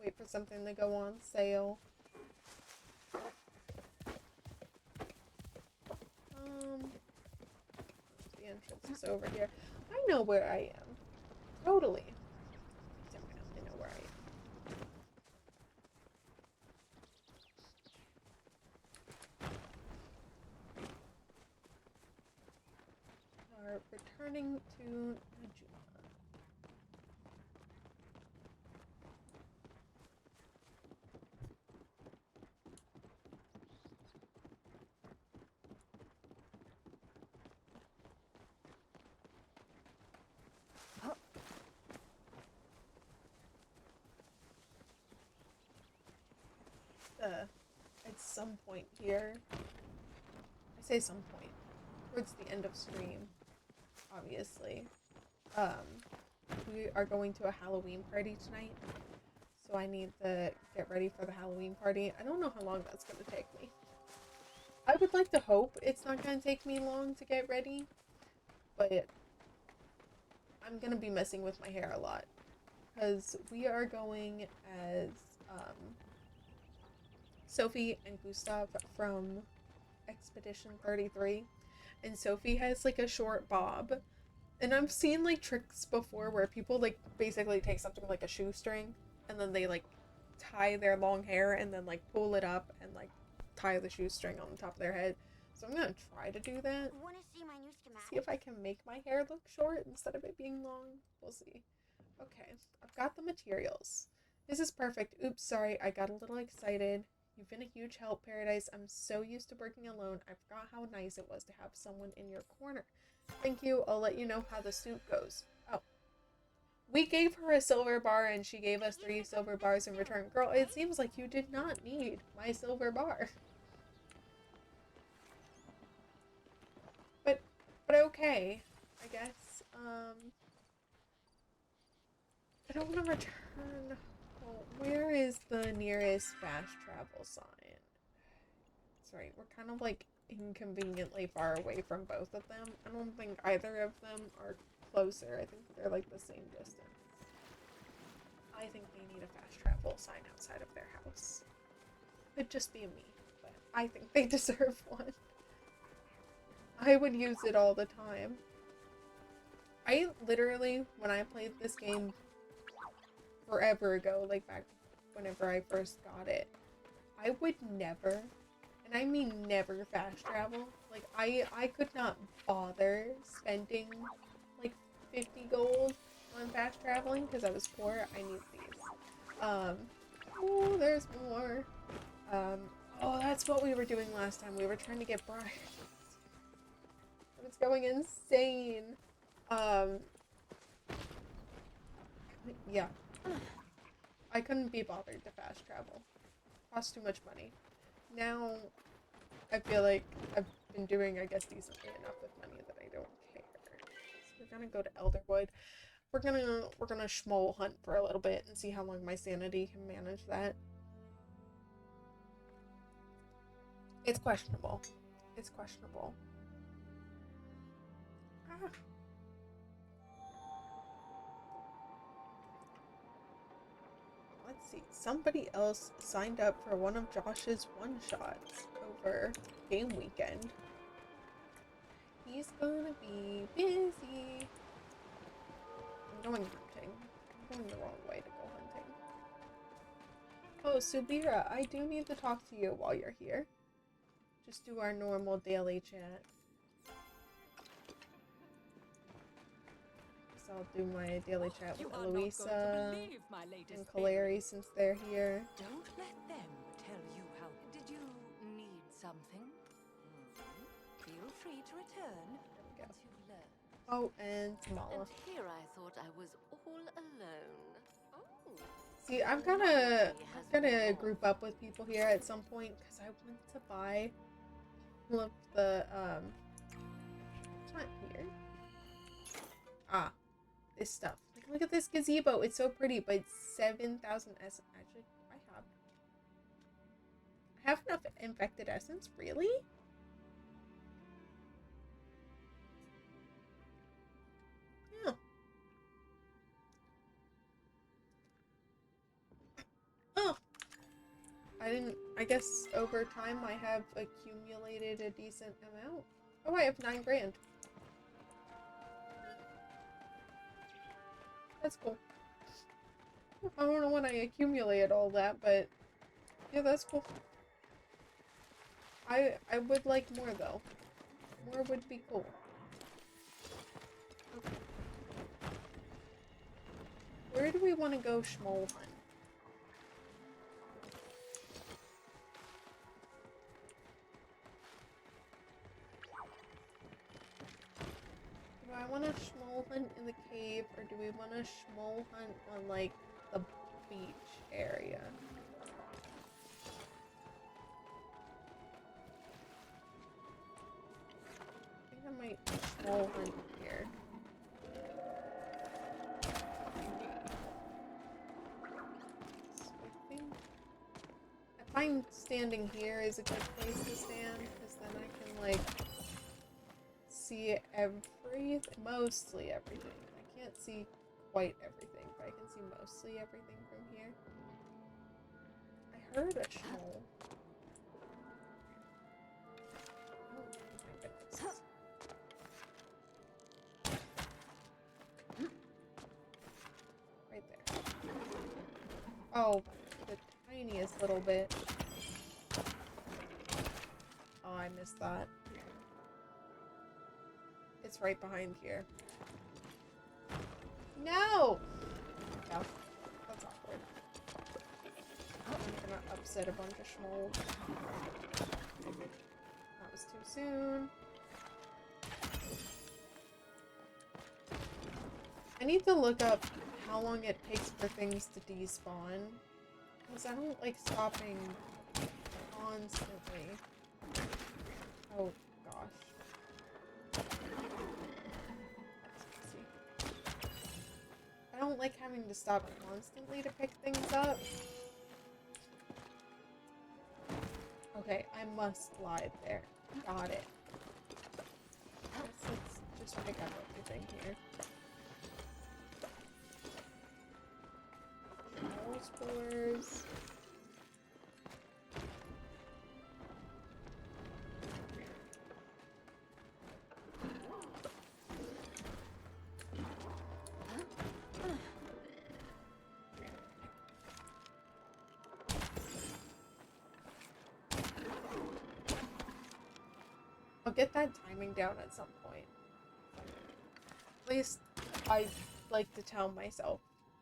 Speaker 1: Wait for something to go on sale. The entrance is over here. I know where I am. Totally. Definitely know where I am. Are returning to Najuma. At some point here, I say some point, towards the end of stream, obviously, we are going to a Halloween party tonight, so I need to get ready for the Halloween party. I don't know how long that's going to take me. I would like to hope it's not going to take me long to get ready, but I'm going to be messing with my hair a lot, because we are going as, Sophie and Gustav from Expedition 33, and Sophie has like a short bob, and I've seen like tricks before where people like basically take something like a shoestring and then they like tie their long hair and then like pull it up and like tie the shoestring on the top of their head. So I'm gonna try to do that.
Speaker 3: Wanna see my new schematic?
Speaker 1: See if I can make my hair look short instead of it being long. We'll see. Okay, I've got the materials. This is perfect. Oops, sorry, I got a little excited. You've been a huge help, Paradise. I'm so used to working alone. I forgot how nice it was to have someone in your corner. Thank you. I'll let you know how the suit goes. Oh. We gave her a silver bar and she gave us 3 silver bars in return. Girl, it seems like you did not need my silver bar. But okay, I guess. I don't want to return. Well, where is the nearest fast travel sign? Sorry, we're kind of like inconveniently far away from both of them. I don't think either of them are closer. I think they're like the same distance. I think they need a fast travel sign outside of their house. Could just be me, but I think they deserve one. I would use it all the time. I literally, when I played this game forever ago, like back whenever I first got it, I would never and I mean never fast travel. Like, I could not bother spending, like, 50 gold on fast traveling because I was poor. I need these. Oh, there's more. Um, oh, that's what we were doing last time. We were trying to get bribes. I was going insane. Yeah. I couldn't be bothered to fast travel. Cost too much money. Now, I feel like I've been doing, I guess, decently enough with money that I don't care. So we're gonna go to Elderwood. We're gonna shmole hunt for a little bit and see how long my sanity can manage that. It's questionable. It's questionable. Ah. Let's see. Somebody else signed up for one of Josh's one-shots over game weekend. He's gonna be busy. I'm going hunting. I'm going the wrong way to go hunting. Oh, Subira, I do need to talk to you while you're here. Just do our normal daily chat. So I'll do my daily chat with Eloisa and Kaleri since they're here.
Speaker 2: Don't let them tell you how. Did you need something? Feel free to return once you've learned.
Speaker 1: Oh, and Tamala.
Speaker 3: And here I thought I was all alone. Oh.
Speaker 1: See, I've gotta group up with people here at some point because I want to buy all of the it's not here. Ah, this stuff. Like, look at this gazebo. It's so pretty, but it's 7,000 essence. Actually, I have enough infected essence. Really? Yeah. Oh. I guess over time I have accumulated a decent amount. Oh, I have 9 grand. That's cool. I don't know when I accumulated all that, but yeah, that's cool. I would like more though. More would be cool. Okay. Where do we want to go shmole hunt? Do I want to shmole hunt in the cave, or do we want to shmole hunt on, like, the beach area? I think I might shmole hunt here. So I find standing here is a good place to stand, because then I can, like, see everything, mostly everything. I can't see quite everything, but I can see mostly everything from here. I heard a shmole. Oh my goodness. Right there. Oh, the tiniest little bit. Oh, I missed that. It's right behind here. No! Yeah, that's awkward. I'm gonna upset a bunch of shmoles. That was too soon. I need to look up how long it takes for things to despawn. Because I don't like stopping constantly. Oh, gosh. I don't like having to stop constantly to pick things up. Okay, I must slide there. Got it. Let's just pick up everything here. Shmoll spores. get that timing down at some point. At least I like to tell myself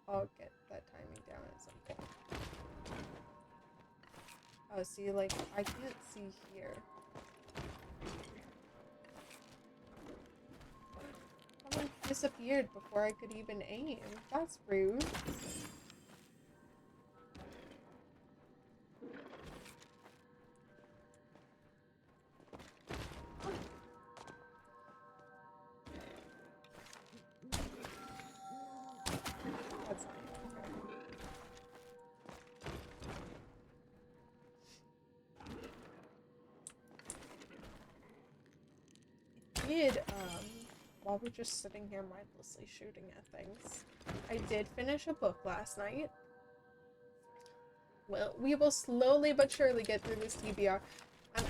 Speaker 1: I'll get that timing down at some point. Oh, see, like, I can't see here. Someone disappeared before I could even aim. That's rude. That's not okay. Did, while we're just sitting here mindlessly shooting at things, I did finish a book last night. Well, we will slowly but surely get through this TBR. I'm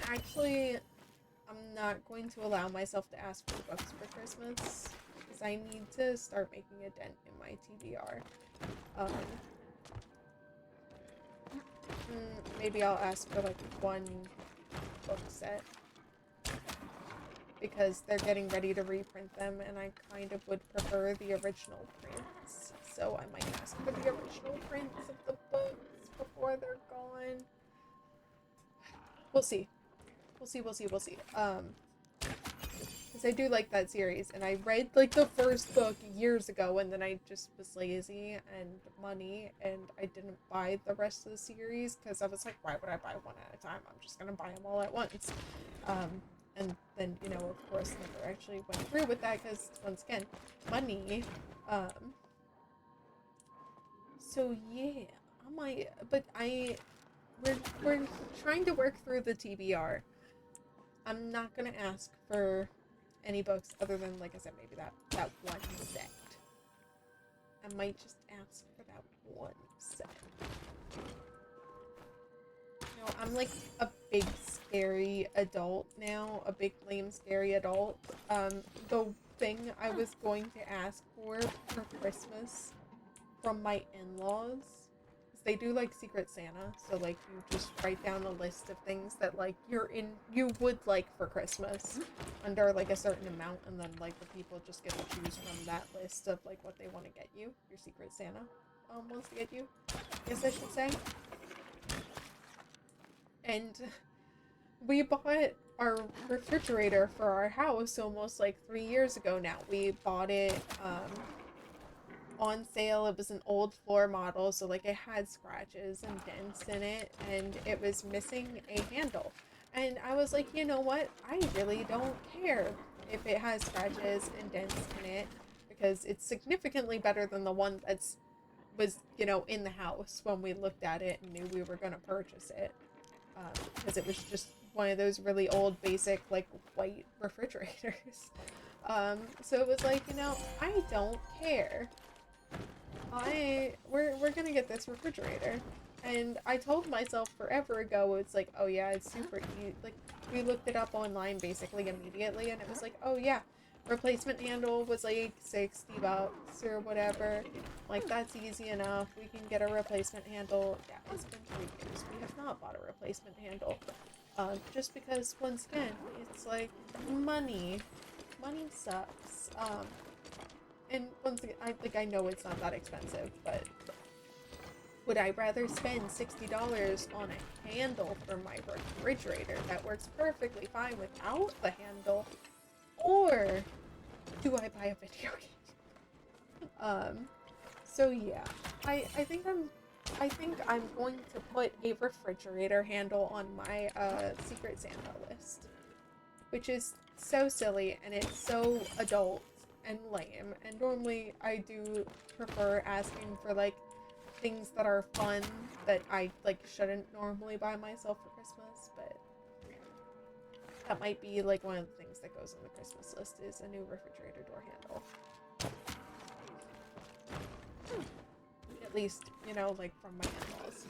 Speaker 1: not going to allow myself to ask for books for Christmas, because I need to start making a dent in my TBR. Maybe I'll ask for, like, one book set, because they're getting ready to reprint them, and I kind of would prefer the original prints. So I might ask for the original prints of the books before they're gone. We'll see. We'll see. Because I do like that series, and I read, like, the first book years ago, and then I just was lazy and money, and I didn't buy the rest of the series, because I was like, why would I buy one at a time? I'm just gonna buy them all at once. And then, you know, of course, never actually went through with that, because, once again, money. So, yeah, we're trying to work through the TBR. I'm not gonna ask for any books other than, like I said, maybe that one set. I might just ask for that one set. You know, I'm like a big scary adult now, a big lame scary adult. The thing I was going to ask for Christmas from my in-laws, they do like Secret Santa, so like you just write down a list of things that like you would like for Christmas under like a certain amount, and then like the people just get to choose from that list of like what they want to get you. Your Secret Santa wants to get you, I guess I should say. And we bought our refrigerator for our house almost like 3 years ago now. We bought it on sale. It was an old floor model, so like it had scratches and dents in it, and it was missing a handle. And I was like, you know what? I really don't care if it has scratches and dents in it, because it's significantly better than the one was, you know, in the house when we looked at it and knew we were going to purchase it. Because it was just one of those really old, basic, like, white refrigerators. So it was like, you know, I don't care. We're gonna get this refrigerator. And I told myself forever ago, it's like, oh yeah, it's super easy. Like, we looked it up online basically immediately, and it was like, oh yeah, replacement handle was like $60 or whatever. Like, that's easy enough. We can get a replacement handle. Yeah, it's been 3 years. We have not bought a replacement handle. Just because, once again, it's like, money. Money sucks. And once again, I know it's not that expensive, but would I rather spend $60 on a handle for my refrigerator that works perfectly fine without the handle, or do I buy a video game? So yeah, I think I'm going to put a refrigerator handle on my Secret Santa list, which is so silly and it's so adult and lame, and normally I do prefer asking for like things that are fun that I like shouldn't normally buy myself for Christmas, but that might be like one of the things that goes on the Christmas list is a new refrigerator door handle. At least, you know, like from my in-laws.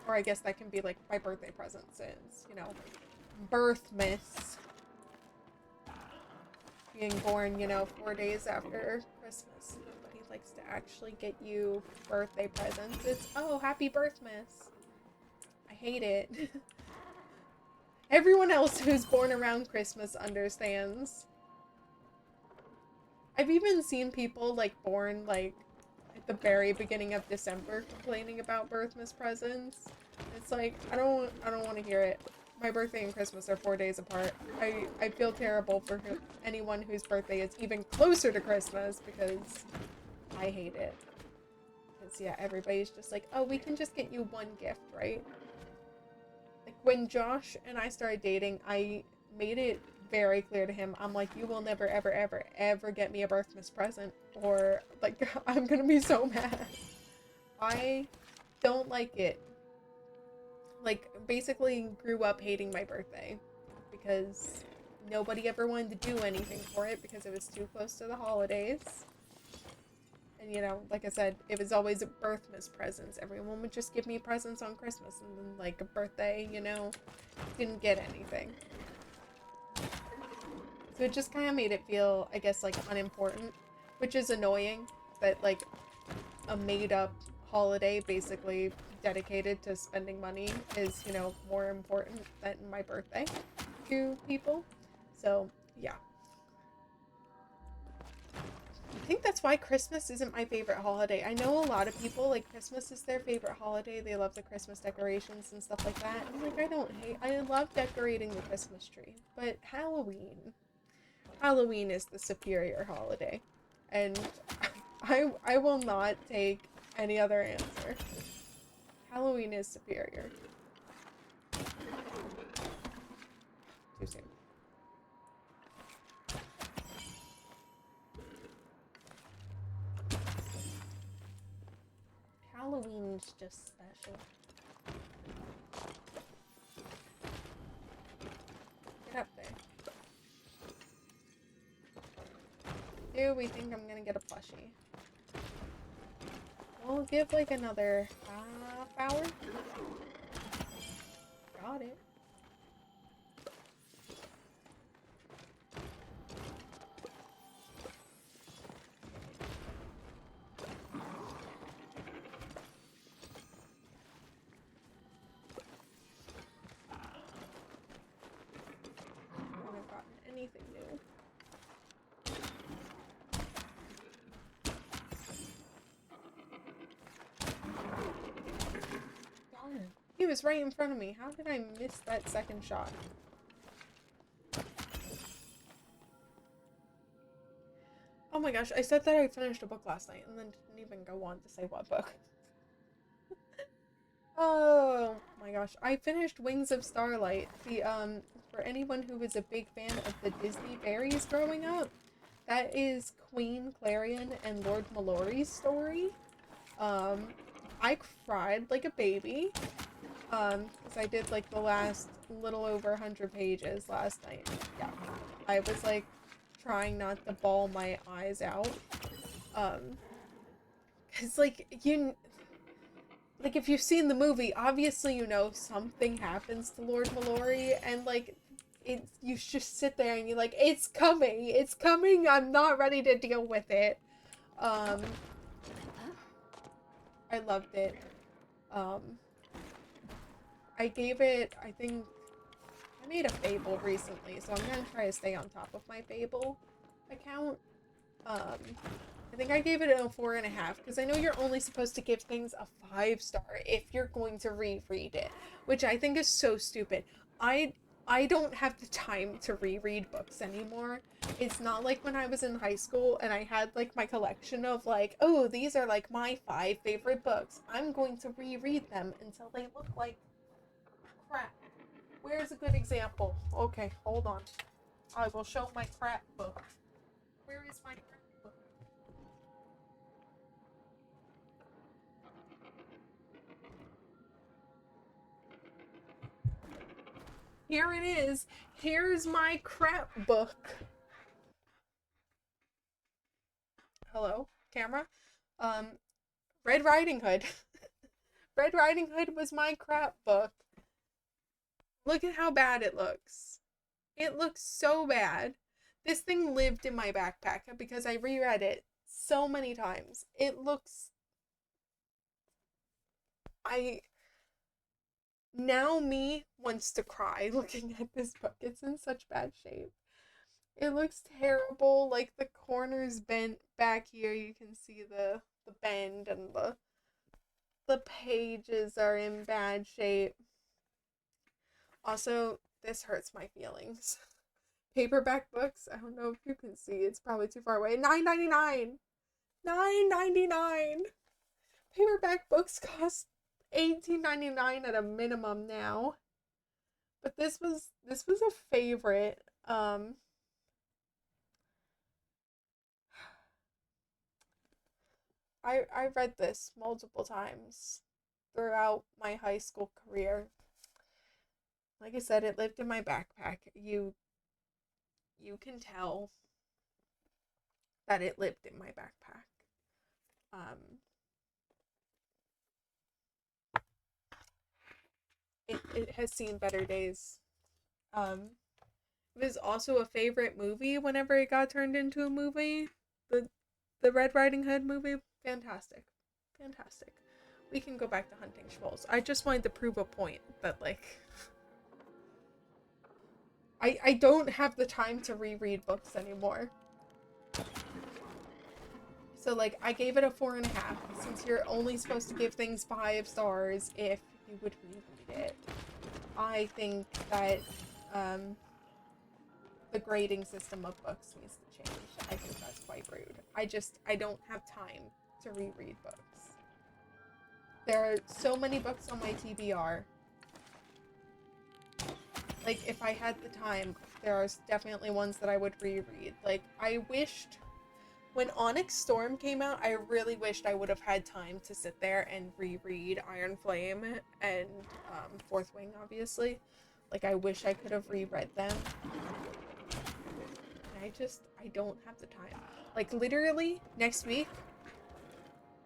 Speaker 1: Or I guess that can be like my birthday present, since, you know, Birthmas. Being born, you know, 4 days after Christmas. Nobody likes to actually get you birthday presents. It's, oh, happy Birthmas. I hate it. Everyone else who's born around Christmas understands. I've even seen people, like, born, like, at the very beginning of December complaining about birthmas presents. It's like, I don't want to hear it. My birthday and Christmas are 4 days apart. I feel terrible for anyone whose birthday is even closer to Christmas because I hate it. Because, yeah, everybody's just like, oh, we can just get you one gift, right? Like, when Josh and I started dating, I made it very clear to him, I'm like, you will never, ever, ever, ever get me a birthmas present, or, like, I'm gonna be so mad. I don't like it. Like, basically grew up hating my birthday because nobody ever wanted to do anything for it because it was too close to the holidays. And, you know, like I said, it was always a birthmas presents. Everyone would just give me presents on Christmas, and then, like, a birthday, you know, didn't get anything. So it just kind of made it feel, I guess, like, unimportant, which is annoying that, like, a made-up holiday basically dedicated to spending money is, you know, more important than my birthday to people. So, yeah. I think that's why Christmas isn't my favorite holiday. I know a lot of people, like, Christmas is their favorite holiday. They love the Christmas decorations and stuff like that. And, like, I love decorating the Christmas tree. But Halloween is the superior holiday. And I will not take any other answer. Halloween is superior. Too soon. Halloween's just special. Get up there. Do we think I'm gonna get a plushie? We'll give like another half hour. Got it. I haven't gotten anything new. He was right in front of me. How did I miss that second shot? Oh my gosh, I said that I finished a book last night and then didn't even go on to say what book. Oh my gosh, I finished Wings of Starlight. For anyone who was a big fan of the Disney fairies growing up, that is Queen Clarion and Lord Mallory's story. I cried like a baby. Because I did like the last little over 100 pages last night. Yeah. I was like trying not to bawl my eyes out. Because like if you've seen the movie, obviously you know something happens to Lord Mallory, and like you just sit there and you're like, it's coming, I'm not ready to deal with it. I loved it. I gave it, I think, I made a Fable recently, so I'm gonna try to stay on top of my Fable account. I think I gave it a 4.5, because I know you're only supposed to give things a 5-star if you're going to reread it, which I think is so stupid. I don't have the time to reread books anymore. It's not like when I was in high school and I had like my collection of like, oh, these are like my 5 favorite books. I'm going to reread them until they look like crap. Where's a good example? Okay, hold on. I will show my crap book. Where is my crap book? Here it is. Here's my crap book. Hello, camera? Red Riding Hood. Red Riding Hood was my crap book. Look at how bad it looks. It looks so bad. This thing lived in my backpack because I reread it so many times. It looks... now me wants to cry looking at this book. It's in such bad shape. It looks terrible. Like the corners bent back here. You can see the bend, and the pages are in bad shape. Also, this hurts my feelings. Paperback books, I don't know if you can see. It's probably too far away. $9.99. $9.99. Paperback books cost $18.99 at a minimum now. But this was a favorite. I read this multiple times throughout my high school career. Like I said, it lived in my backpack. You can tell that it lived in my backpack. It has seen better days. It was also a favorite movie whenever it got turned into a movie. The Red Riding Hood movie, fantastic. Fantastic. We can go back to hunting shmoles. I just wanted to prove a point that, like, I don't have the time to reread books anymore. So, like, I gave it a 4.5, since you're only supposed to give things 5 stars if you would reread it. I think that, the grading system of books needs to change. I think that's quite rude. I don't have time to reread books. There are so many books on my TBR. Like, if I had the time, there are definitely ones that I would reread. Like, I wished, when Onyx Storm came out, I really wished I would have had time to sit there and reread Iron Flame and Fourth Wing, obviously. Like, I wish I could have reread them. I don't have the time. Like, literally, next week?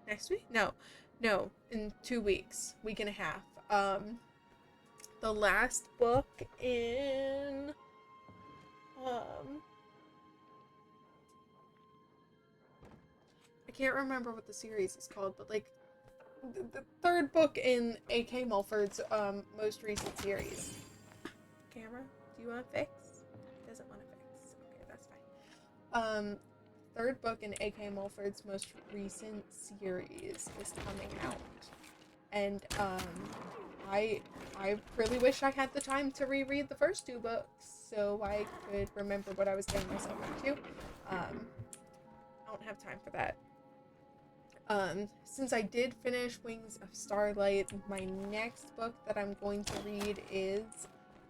Speaker 1: Next week? No, in 2 weeks. Week and a half. The last book in, I can't remember what the series is called, but, like, the third book in A.K. Mulford's, most recent series. Camera, do you want to fix? Doesn't want to fix. Okay, that's fine. Third book in A.K. Mulford's most recent series is coming out. And, I really wish I had the time to reread the first 2 books so I could remember what I was getting myself into. I don't have time for that. Since I did finish Wings of Starlight, my next book that I'm going to read is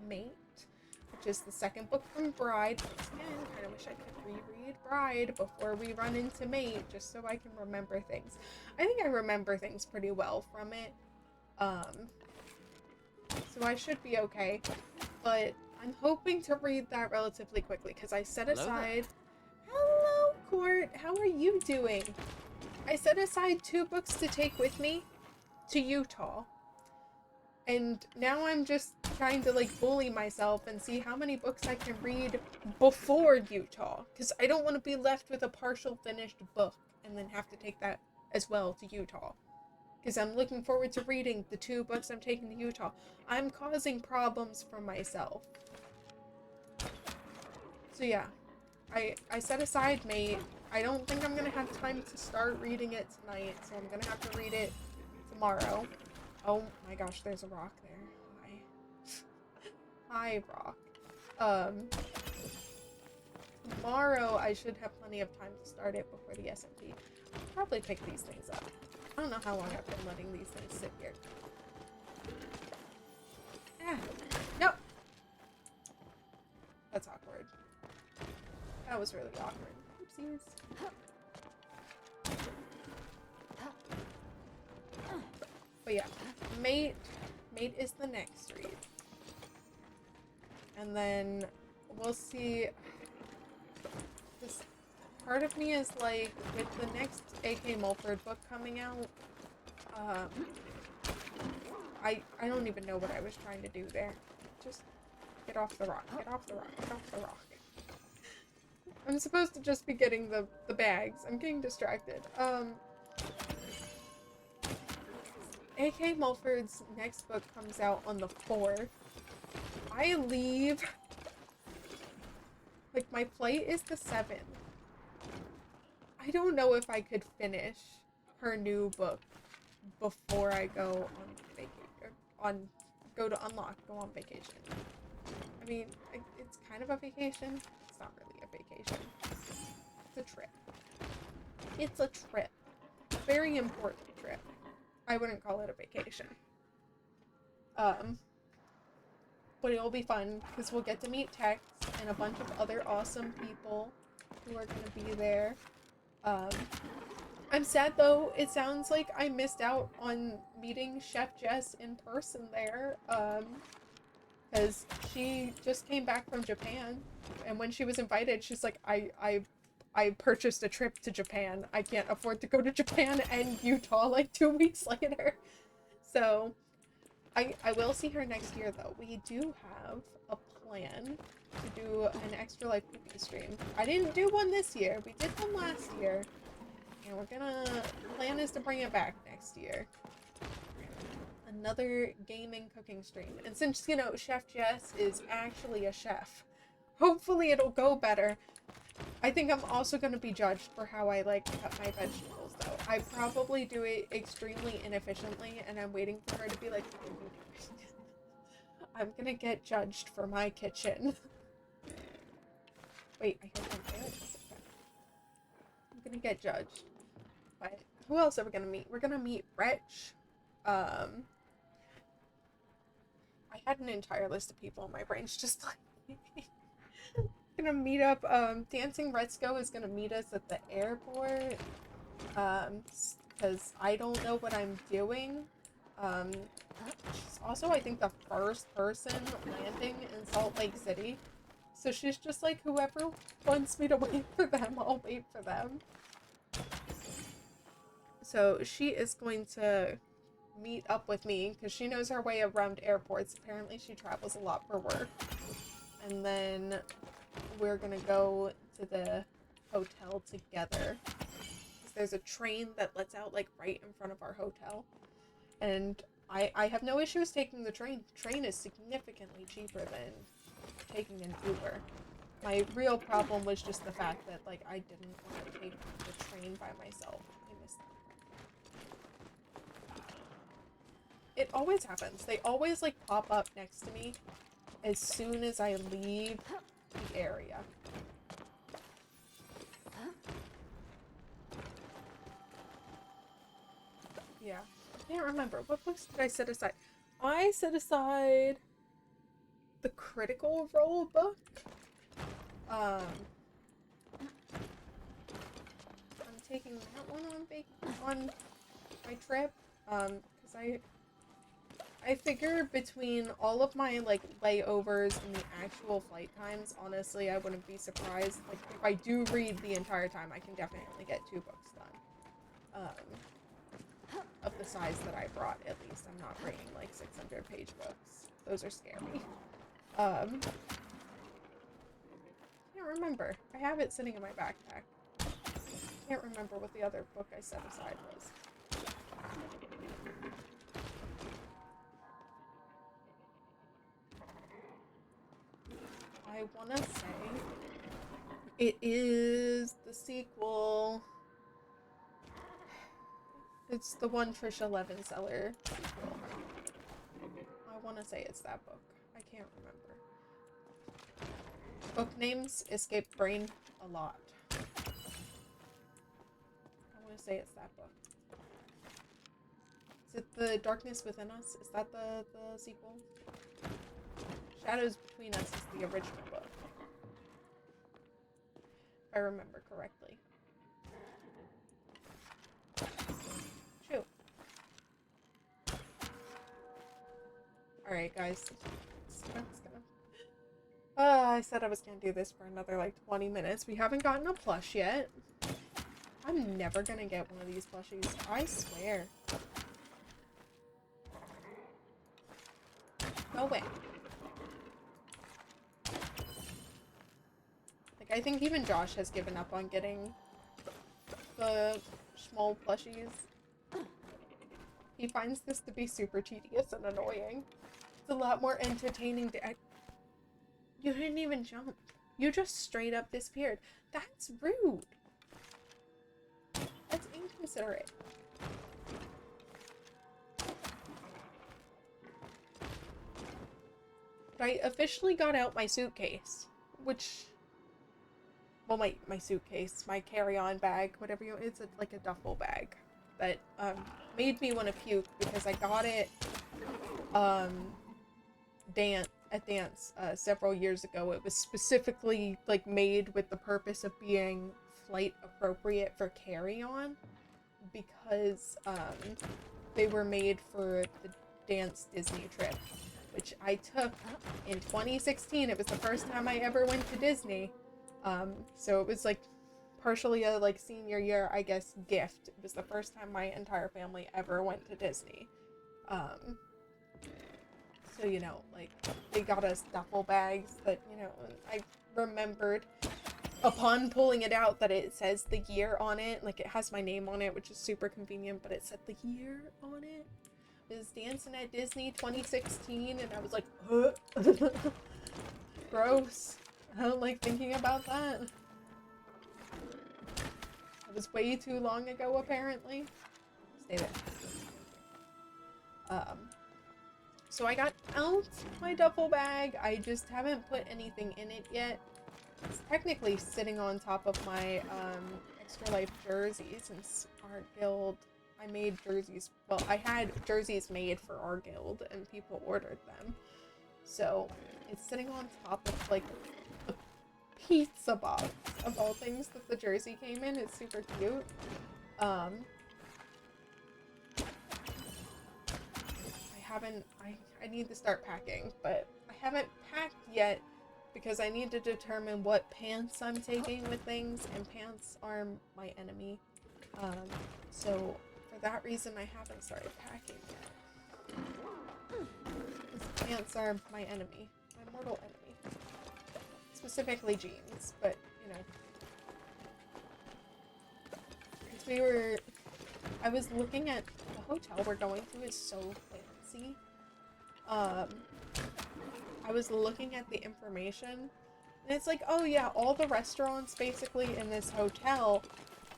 Speaker 1: Mate, which is the second book from Bride. Again, kind of wish I could reread Bride before we run into Mate, just so I can remember things. I think I remember things pretty well from it. So I should be okay. But I'm hoping to read that relatively quickly, because I set aside... Hello, Court! How are you doing? I set aside 2 books to take with me to Utah. And now I'm just trying to, like, bully myself and see how many books I can read before Utah. Because I don't want to be left with a partial finished book and then have to take that as well to Utah. Because I'm looking forward to reading the 2 books I'm taking to Utah. I'm causing problems for myself. So yeah, I set aside Mate. I don't think I'm going to have time to start reading it tonight, so I'm going to have to read it tomorrow. Oh my gosh, there's a rock there. Hi, rock. Tomorrow I should have plenty of time to start it before the SMP. I'll probably pick these things up. I don't know how long I've been letting these things sit here. Ah, no! That's awkward. That was really awkward. Oopsies. But yeah, Mate is the next read. And then we'll see. This part of me is like, with the next A.K. Mulford book coming out, I don't even know what I was trying to do there. Just get off the rock, get off the rock, get off the rock. I'm supposed to just be getting the bags. I'm getting distracted. A.K. Mulford's next book comes out on the 4th. I leave... Like, my flight is the 7th. I don't know if I could finish her new book before I go on vacation. Go on vacation. I mean, it's kind of a vacation. It's not really a vacation. It's a trip. It's a trip. A very important trip. I wouldn't call it a vacation. But it'll be fun because we'll get to meet Tex and a bunch of other awesome people who are gonna be there. I'm sad though, it sounds like I missed out on meeting Chef Jess in person there, because she just came back from Japan, and when she was invited, she's like, I purchased a trip to Japan. I can't afford to go to Japan and Utah like 2 weeks later. So, I will see her next year though. We do have a plan to do an Extra Life cooking stream. I didn't do one this year. We did one last year. And we're gonna... plan is to bring it back next year. Another gaming cooking stream. And since, you know, Chef Jess is actually a chef, hopefully it'll go better. I think I'm also gonna be judged for how I, like, cut my vegetables, though. I probably do it extremely inefficiently, and I'm waiting for her to be like, I'm gonna get judged for my kitchen. Wait, I hear something. I'm gonna get judged. But who else are we gonna meet? We're gonna meet Wretch. I had an entire list of people, and my brain's just like... gonna meet up, Dancing Retzko is gonna meet us at the airport, because I don't know what I'm doing. She's also, I think, the first person landing in Salt Lake City, so she's just like, whoever wants me to wait for them, I'll wait for them. So she is going to meet up with me, because she knows her way around airports. Apparently she travels a lot for work. And then we're gonna go to the hotel together. There's a train that lets out, like, right in front of our hotel. And I have no issues taking the train. The train is significantly cheaper than taking an Uber. My real problem was just the fact that, like, I didn't want to take the train by myself. I missed that. It always happens. They always, like, pop up next to me as soon as I leave the area. Yeah. I can't remember. What books did I set aside? I set aside the Critical Role book. I'm taking that one on my trip. Because I figure between all of my, like, layovers and the actual flight times, honestly, I wouldn't be surprised. Like, if I do read the entire time, I can definitely get 2 books done. Of the size that I brought, at least. I'm not reading, like, 600-page books. Those are scary. I can't remember. I have it sitting in my backpack. I can't remember what the other book I set aside was. I wanna say it is the sequel. It's the one Trisha Levenseller sequel. I wanna say it's that book. I can't remember. Book names escape brain a lot. I wanna say it's that book. Is it The Darkness Within Us? Is that the sequel? Shadows Between Us is the original book. If I remember correctly. Shoot. Alright, guys. I said I was gonna do this for another, like, 20 minutes. We haven't gotten a plush yet. I'm never gonna get one of these plushies. I swear. No way. Like, I think even Josh has given up on getting the shmole plushies. He finds this to be super tedious and annoying. It's a lot more entertaining to... You didn't even jump. You just straight up disappeared. That's rude. That's inconsiderate. But I officially got out my suitcase, which... Well, my suitcase, my carry-on bag, whatever you... It's like a duffel bag. That, made me want to puke because I got it, at dance, several years ago. It was specifically, like, made with the purpose of being flight appropriate for carry-on because, they were made for the dance Disney trip, which I took in 2016. It was the first time I ever went to Disney. So it was, like, partially a, like, senior year, I guess, gift. It was the first time my entire family ever went to Disney. So, you know, like, they got us duffel bags that, you know, I remembered upon pulling it out that it says the year on it. Like, it has my name on it, which is super convenient, but it said the year on it. It was Dancing at Disney 2016, and I was like, gross. I don't like thinking about that. It was way too long ago, apparently. Stay there. So I got out my duffel bag. I just haven't put anything in it yet. It's technically sitting on top of my Extra Life jersey since our guild... I made jerseys. Well, I had jerseys made for our guild and people ordered them. So it's sitting on top of, like, the pizza box of all things that the jersey came in. It's super cute. I need to start packing, but I haven't packed yet because I need to determine what pants I'm taking with things, and pants are my enemy. So for that reason, I haven't started packing yet. Because pants are my enemy, my mortal enemy. Specifically jeans, but, you know. Because I was looking at, the hotel we're going to is so fancy. I was looking at the information, and it's like, oh yeah, all the restaurants basically in this hotel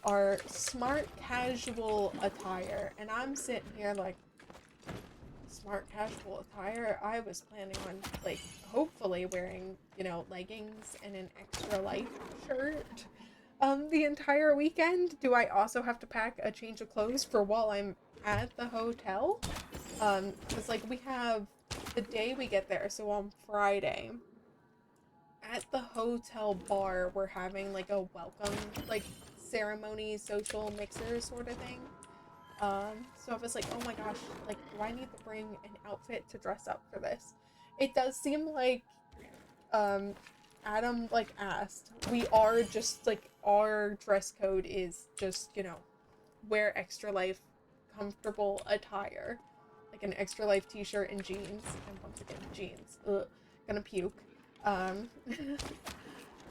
Speaker 1: are smart casual attire, and I'm sitting here like, smart casual attire? I was planning on, like, hopefully wearing, you know, leggings and an Extra Life shirt the entire weekend. Do I also have to pack a change of clothes for while I'm at the hotel? Because, like, we have the day we get there, so on Friday, at the hotel bar, we're having, like, a welcome, like, ceremony, social mixer sort of thing. So I was like, oh my gosh, like, do I need to bring an outfit to dress up for this? It does seem like, Adam, like, asked. We are just, like, our dress code is just, you know, wear Extra Life comfortable attire. Like an Extra Life t-shirt and jeans. And once again, jeans. Ugh. Gonna puke.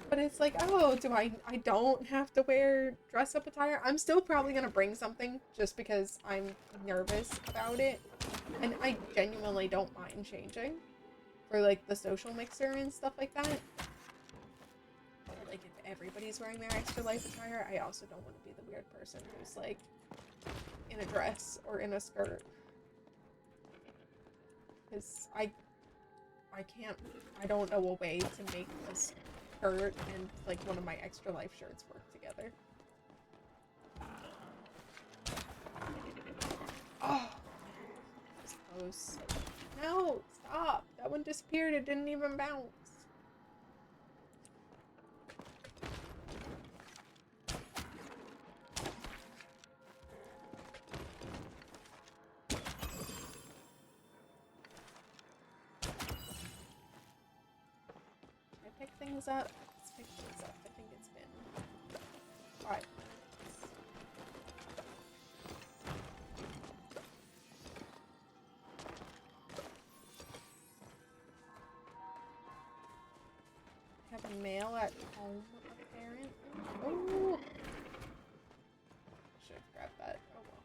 Speaker 1: But it's like, oh, I don't have to wear dress-up attire? I'm still probably gonna bring something just because I'm nervous about it. And I genuinely don't mind changing for, like, the social mixer and stuff like that. But, like, if everybody's wearing their Extra Life attire, I also don't want to be the weird person who's, like, in a dress or in a skirt. Because I don't know a way to make this skirt and, like, one of my Extra Life shirts work together. Oh, that was close. No, stop. That one disappeared. It didn't even bounce. Pick things up. Let's pick things up. I think it's been 5 minutes. I have a mail at home, apparently. Oh! Should have grabbed that. Oh well.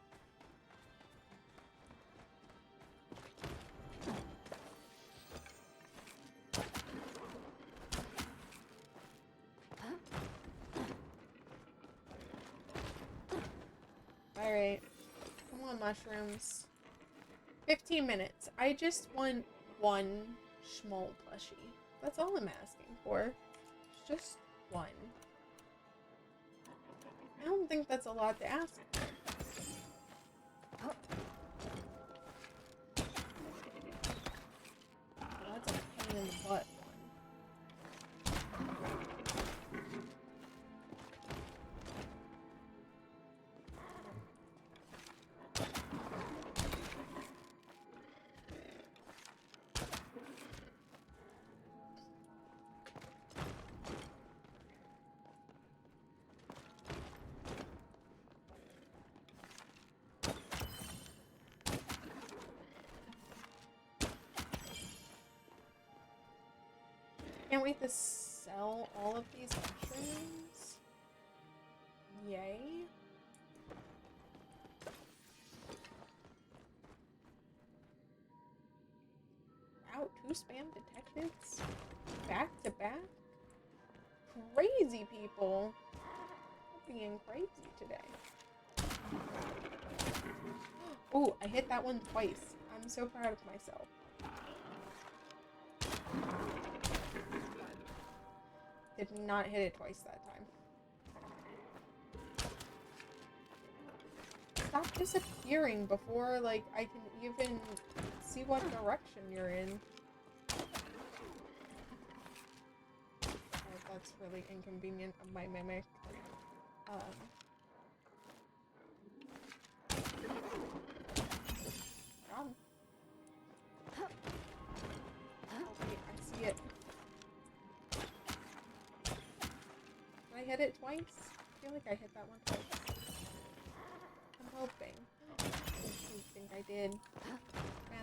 Speaker 1: Alright. Come on, mushrooms. 15 minutes. I just want one shmole plushie. That's all I'm asking for. Just one. I don't think that's a lot to ask for. Oh. Well, that's a pain in the butt one. Can't wait to sell all of these mushrooms. Yay. Wow, 2 spam detectives? Back to back? Crazy people. They're being crazy today. Oh, I hit that one twice. I'm so proud of myself. Did not hit it twice that time. Stop disappearing before, like, I can even see what direction you're in. Oh, that's really inconvenient of my mimic. God. Oh, wait, I see it. Did I hit it twice? I feel like I hit that one twice. I'm hoping. I think I did.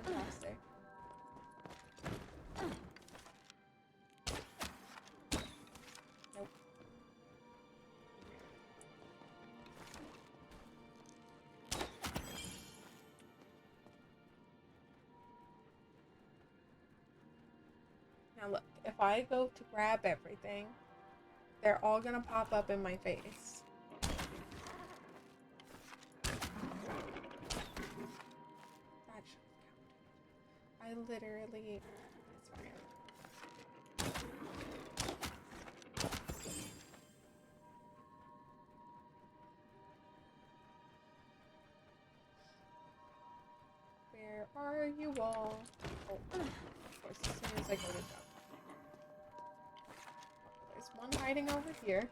Speaker 1: Fantastic. Nope. Now look, if I go to grab everything, they're all gonna pop up in my face. That should have counted. I literally... It's fine. Where are you all? Oh, of course, as soon as I go to jump. There's one hiding over here.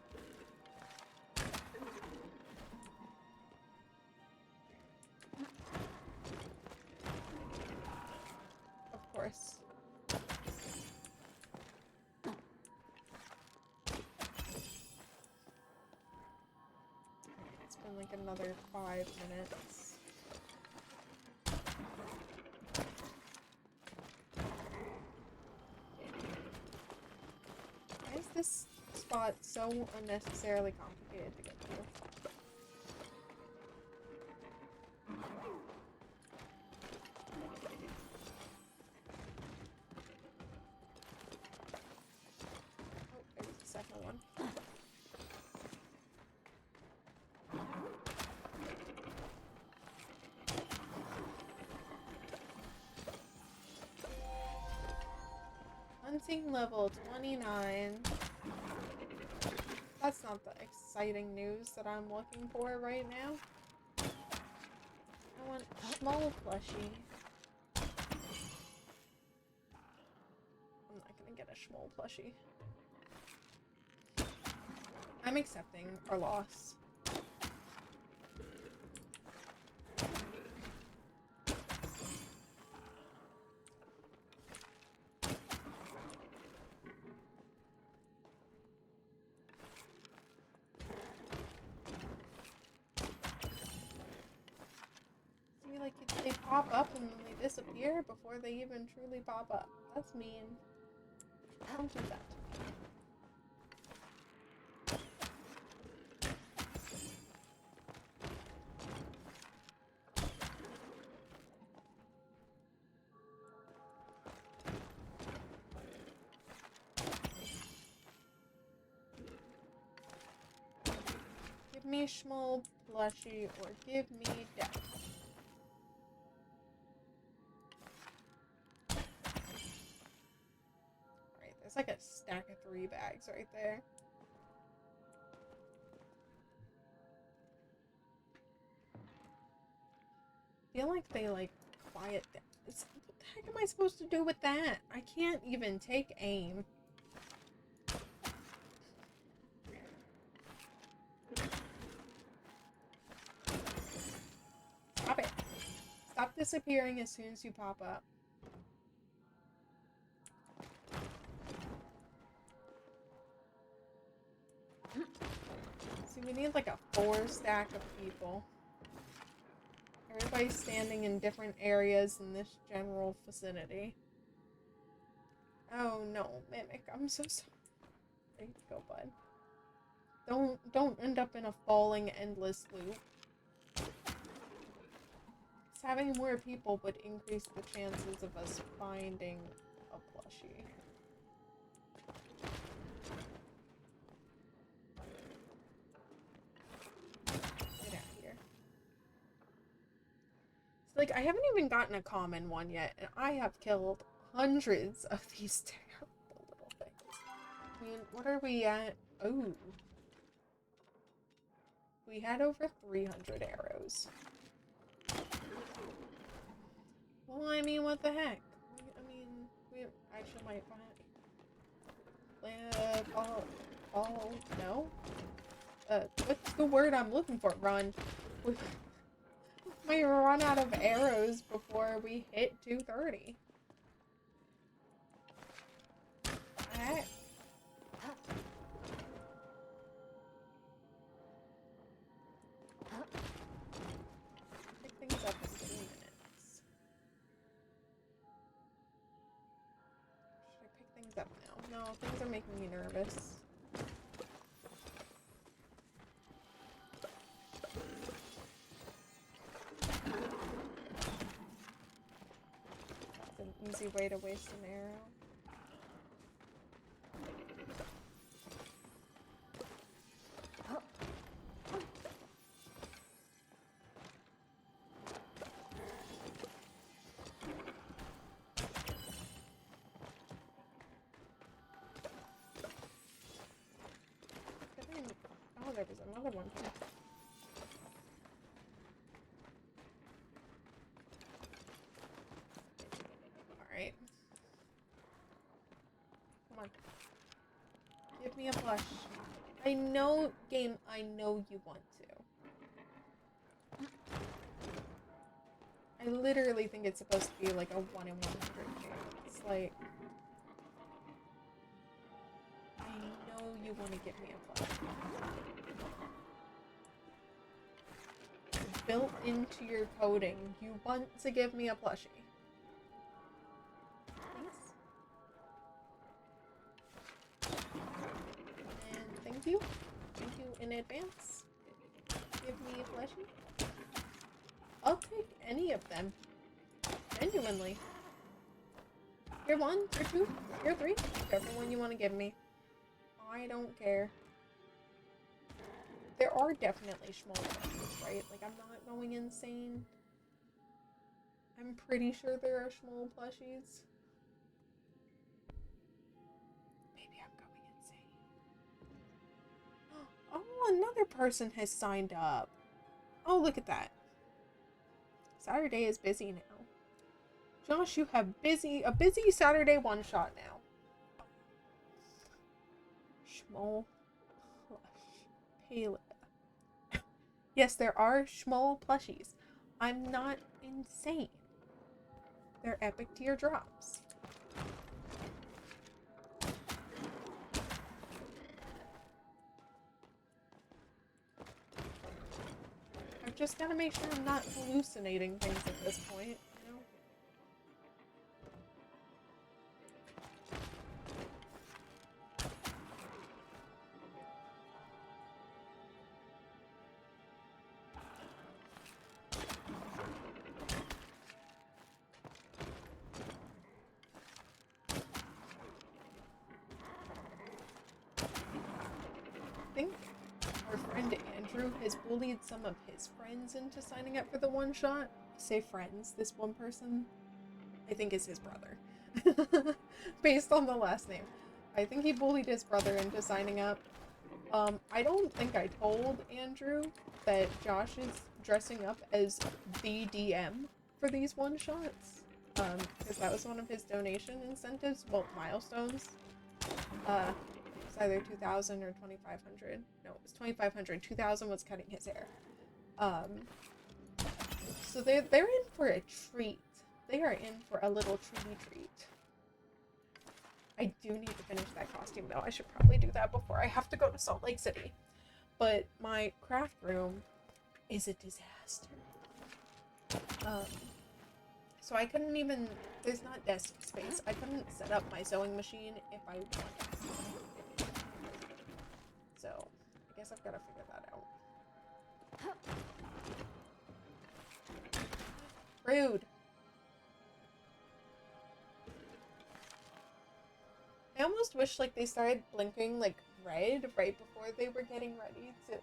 Speaker 1: Of course. It's been like another 5 minutes. Why is this spot so unnecessarily complicated to get through? Oh, there's the second one. Hunting level 29. That's not the exciting news that I'm looking for right now. I want a small plushie. I'm not gonna get a small plushie. I'm accepting our loss. See, like, they pop up and then they disappear before they even truly pop up. That's mean. Don't do that to me. Give me shmole plushie or give me death. Alright, there's like a stack of 3 bags right there. I feel like they like quiet down. What the heck am I supposed to do with that? I can't even take aim. Stop it. Stop disappearing as soon as you pop up. See, we need like a 4 stack of people. Everybody's standing in different areas in this general vicinity. Oh no, Mimic, I'm so sorry. There you go, bud. Don't end up in a falling endless loop. Just having more people would increase the chances of us finding a plushie. Get out of here. So, like, I haven't even gotten a common one yet, and I have killed hundreds of these terrible little things. I mean, what are we at? Oh. We had over 300 arrows. Well, I mean, what the heck? We actually might find... no? What's the word I'm looking for? Run. We might run out of arrows before we hit 230. Heck? Pick things up in 2 minutes. Should I pick things up now? No, things are making me nervous. That's an easy way to waste an arrow. Oh, there was another one too. Alright. Come on. Give me a plush. I know, game, I know you want to. I literally think it's supposed to be like a 1 in 100 chance. Like, I know you want to give me a plush. It's built into your coding. You want to give me a plushie. And thank you. Thank you in advance. Give me a plushie. I'll take any of them. Genuinely. You're 1, you're 2, you're 3. Whichever one you want to give me. I don't care. There are definitely shmoles plushies, right? Like, I'm not going insane. I'm pretty sure there are shmole plushies. Maybe I'm going insane. Oh, another person has signed up. Oh, look at that. Saturday is busy now. Josh, you have a busy Saturday one-shot now. Shmole plush. Paleo. Yes, there are shmole plushies. I'm not insane. They're epic tier drops. I've just gotta make sure I'm not hallucinating things at this point, you know? I think our friend Andrew has bullied some of his friends into signing up for the one-shot. Say friends, this one person, I think is his brother. Based on the last name. I think he bullied his brother into signing up. I don't think I told Andrew that Josh is dressing up as the DM for these one-shots. Because that was one of his donation incentives, well, milestones. It's either 2,000 or 2,500. No, it was 2,500. 2,000 was cutting his hair. So they're in for a treat. They are in for a little treat. I do need to finish that costume though. I should probably do that before I have to go to Salt Lake City. But my craft room is a disaster. So I couldn't even, there's not desk space. I couldn't set up my sewing machine if I wanted. So I guess I've got to figure that out. Rude. I almost wish like they started blinking like red right before they were getting ready to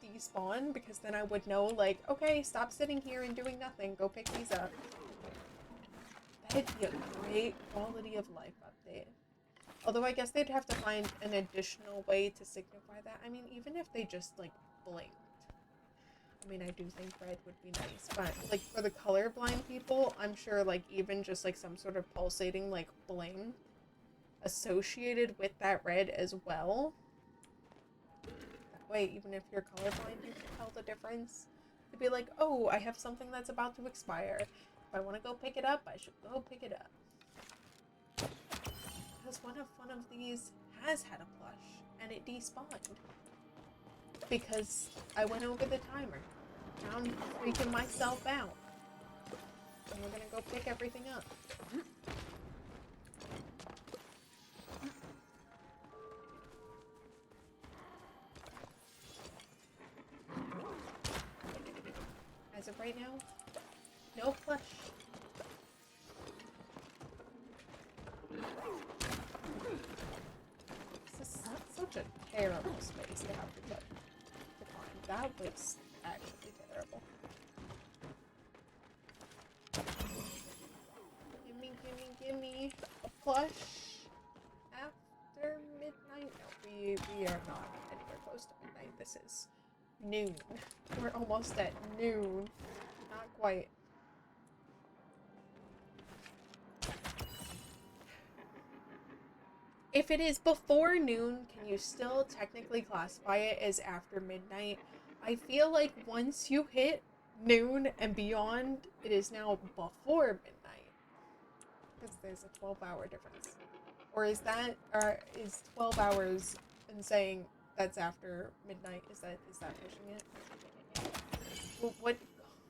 Speaker 1: despawn, because then I would know like, okay, stop sitting here and doing nothing, go pick these up. That'd be a great quality of life update. Although I guess they'd have to find an additional way to signify that. I mean, even if they just like blinked. I mean, I do think red would be nice, but like for the colorblind people, I'm sure like even just like some sort of pulsating like bling associated with that red as well. That way, even if you're colorblind, you can tell the difference. To be like, oh, I have something that's about to expire. If I want to go pick it up, I should go pick it up. Because one of these has had a plush, and it despawned. Because I went over the timer. Now I'm freaking myself out. And we're gonna go pick everything up. As of right now, no plush. This is such a terrible space to have to climb. That was actually terrible. Gimme a plush after midnight. No, we are not anywhere close to midnight. This is noon. We're almost at noon. Not quite. If it is before noon, can you still technically classify it as after midnight? I feel like once you hit noon and beyond, it is now before midnight. Because there's a 12-hour difference. Or is that, or is 12 hours and saying that's after midnight, is that pushing it? Well, what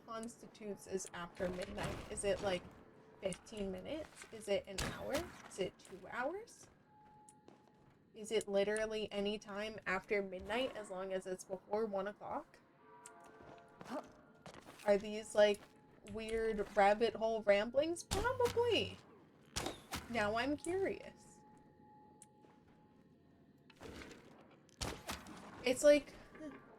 Speaker 1: constitutes as after midnight? Is it like 15 minutes? Is it an hour? Is it 2 hours? Is it literally any time after midnight as long as it's before 1 o'clock? Are these like weird rabbit hole ramblings? Probably. Now I'm curious. It's like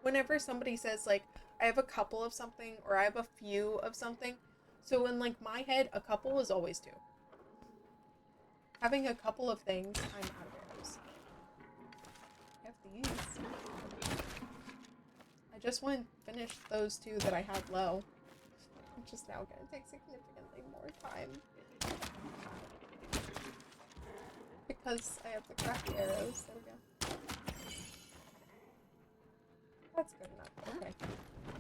Speaker 1: whenever somebody says like, I have a couple of something or I have a few of something. So in like my head, a couple is always 2. Having a couple of things, I'm out of arrows. I have these. I just want to finish those 2 that I had low. Which is now going to take significantly more time. Because I have the crafty arrows. There we go. That's good enough. Okay.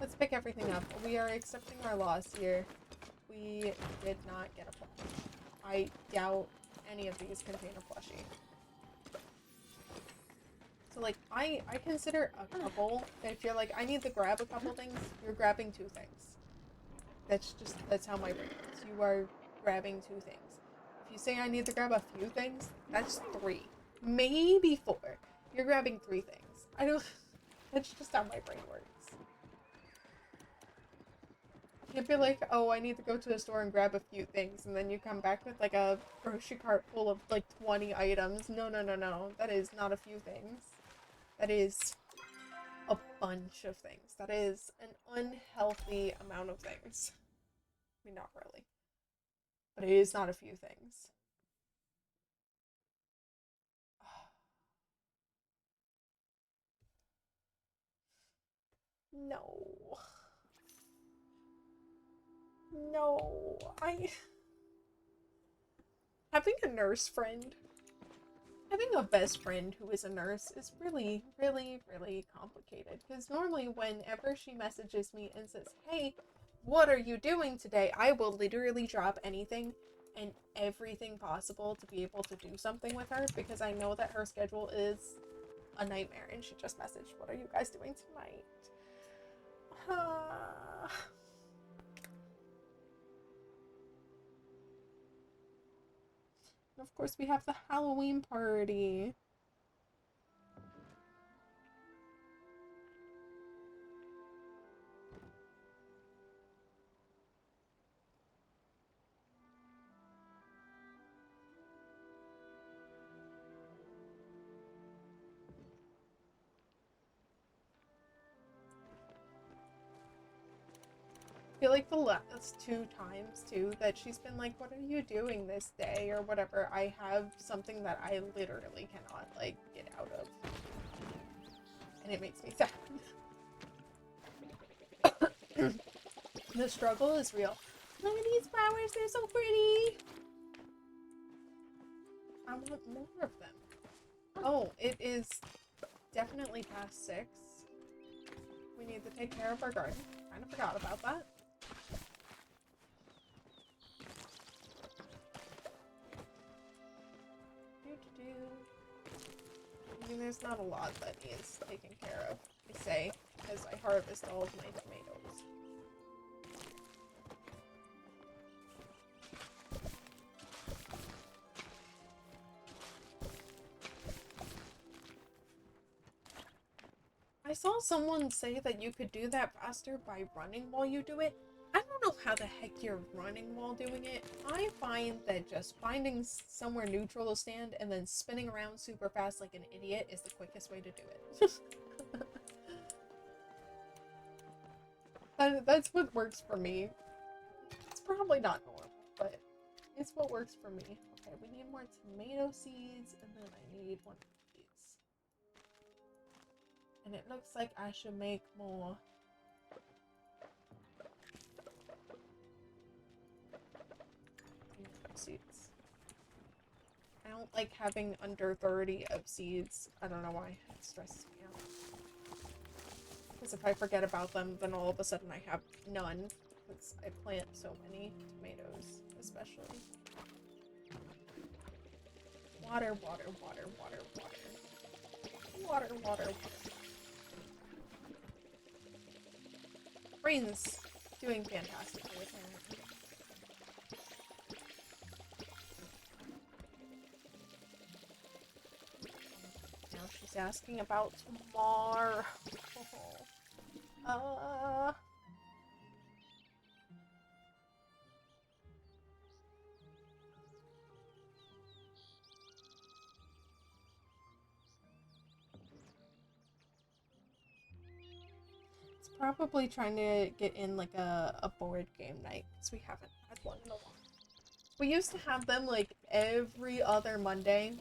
Speaker 1: Let's pick everything up. We are accepting our loss here. We did not get a plush. I doubt any of these contain a plushie. So like, I consider a couple, if you're like, I need to grab a couple things, you're grabbing 2 things. That's how my brain works. You are grabbing 2 things. If you say I need to grab a few things, that's 3. Maybe 4. You're grabbing 3 things. That's just how my brain works. You can't be like, oh, I need to go to the store and grab a few things, and then you come back with like a grocery cart full of like 20 items. No. That is not a few things. That is a bunch of things. That is an unhealthy amount of things. I mean, not really. But it is not a few things. No. No. Having a nurse friend, having a best friend who is a nurse is really, really, really complicated. Because normally whenever she messages me and says, hey, what are you doing today? I will literally drop anything and everything possible to be able to do something with her, because I know that her schedule is a nightmare. And she just messaged, what are you guys doing tonight? And of course we have the Halloween party. I feel like the last 2 times too that she's been like, what are you doing this day or whatever, I have something that I literally cannot like get out of, and it makes me sad. The struggle is real. Look at these flowers, they're so pretty. I want more of them. Oh, it is definitely past 6. We need to take care of our garden. Kind of forgot about that. I mean, there's not a lot that needs taken care of, I say, as I harvest all of my tomatoes. I saw someone say that you could do that faster by running while you do it. I don't know how the heck you're running while doing it. I find that just finding somewhere neutral to stand and then spinning around super fast like an idiot is the quickest way to do it. That's what works for me. It's probably not normal, but it's what works for me. Okay, we need more tomato seeds, and then I need one of these. And it looks like I should make more. Seeds. I don't like having under 30 of seeds. I don't know why. It stresses me out. Because if I forget about them, then all of a sudden I have none. Because I plant so many tomatoes, especially. Water, water, water, water, water. Water, water, water. Brain's doing fantastically, apparently. Now she's asking about tomorrow. It's probably trying to get in like a board game night, because we haven't had one in a while. We used to have them like every other Monday,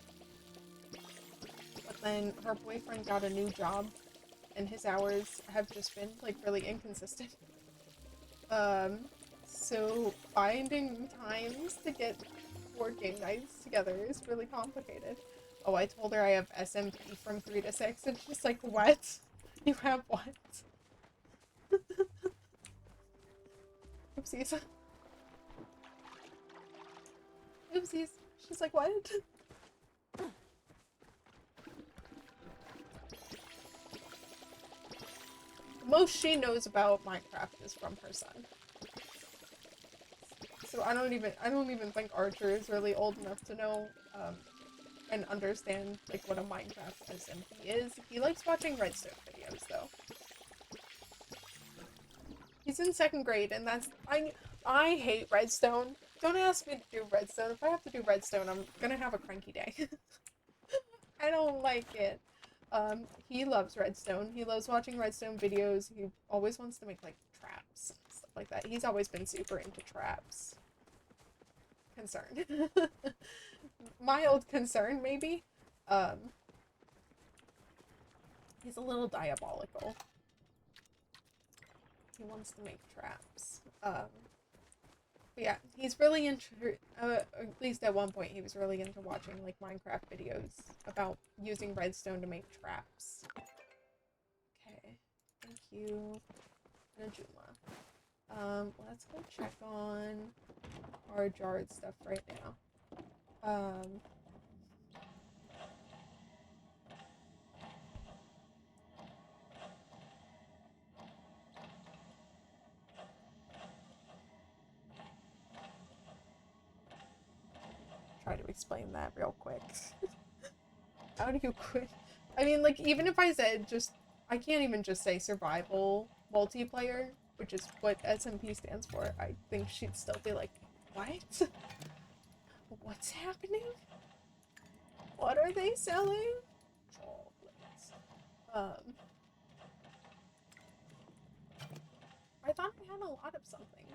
Speaker 1: but then her boyfriend got a new job and his hours have just been like really inconsistent. So finding times to get board game nights together is really complicated. Oh, I told her I have SMP from 3 to 6 and she's like, what? You have what? Oopsies. Oopsies. She's like, what? The most she knows about Minecraft is from her son. So I don't even think Archer is really old enough to know and understand like what a Minecraft SMP is. He likes watching Redstone videos though. He's in 2nd grade and that's I hate Redstone. Don't ask me to do Redstone. If I have to do Redstone, I'm gonna have a cranky day. I don't like it. He loves redstone. He loves watching redstone videos. He always wants to make, like, traps and stuff like that. He's always been super into traps. Concerned. Mild concern, maybe. He's a little diabolical. He wants to make traps. But yeah, he's really into, at least at one point, he was really into watching, like, Minecraft videos about using redstone to make traps. Okay, thank you, Najuma. Let's go check on our jarred stuff right now. Try to explain that real quick. How do you quit? I mean, like, even if I said just, I can't even just say survival multiplayer, which is what SMP stands for. I think she'd still be like, what? What's happening? What are they selling? Chocolates. I thought I had a lot of something.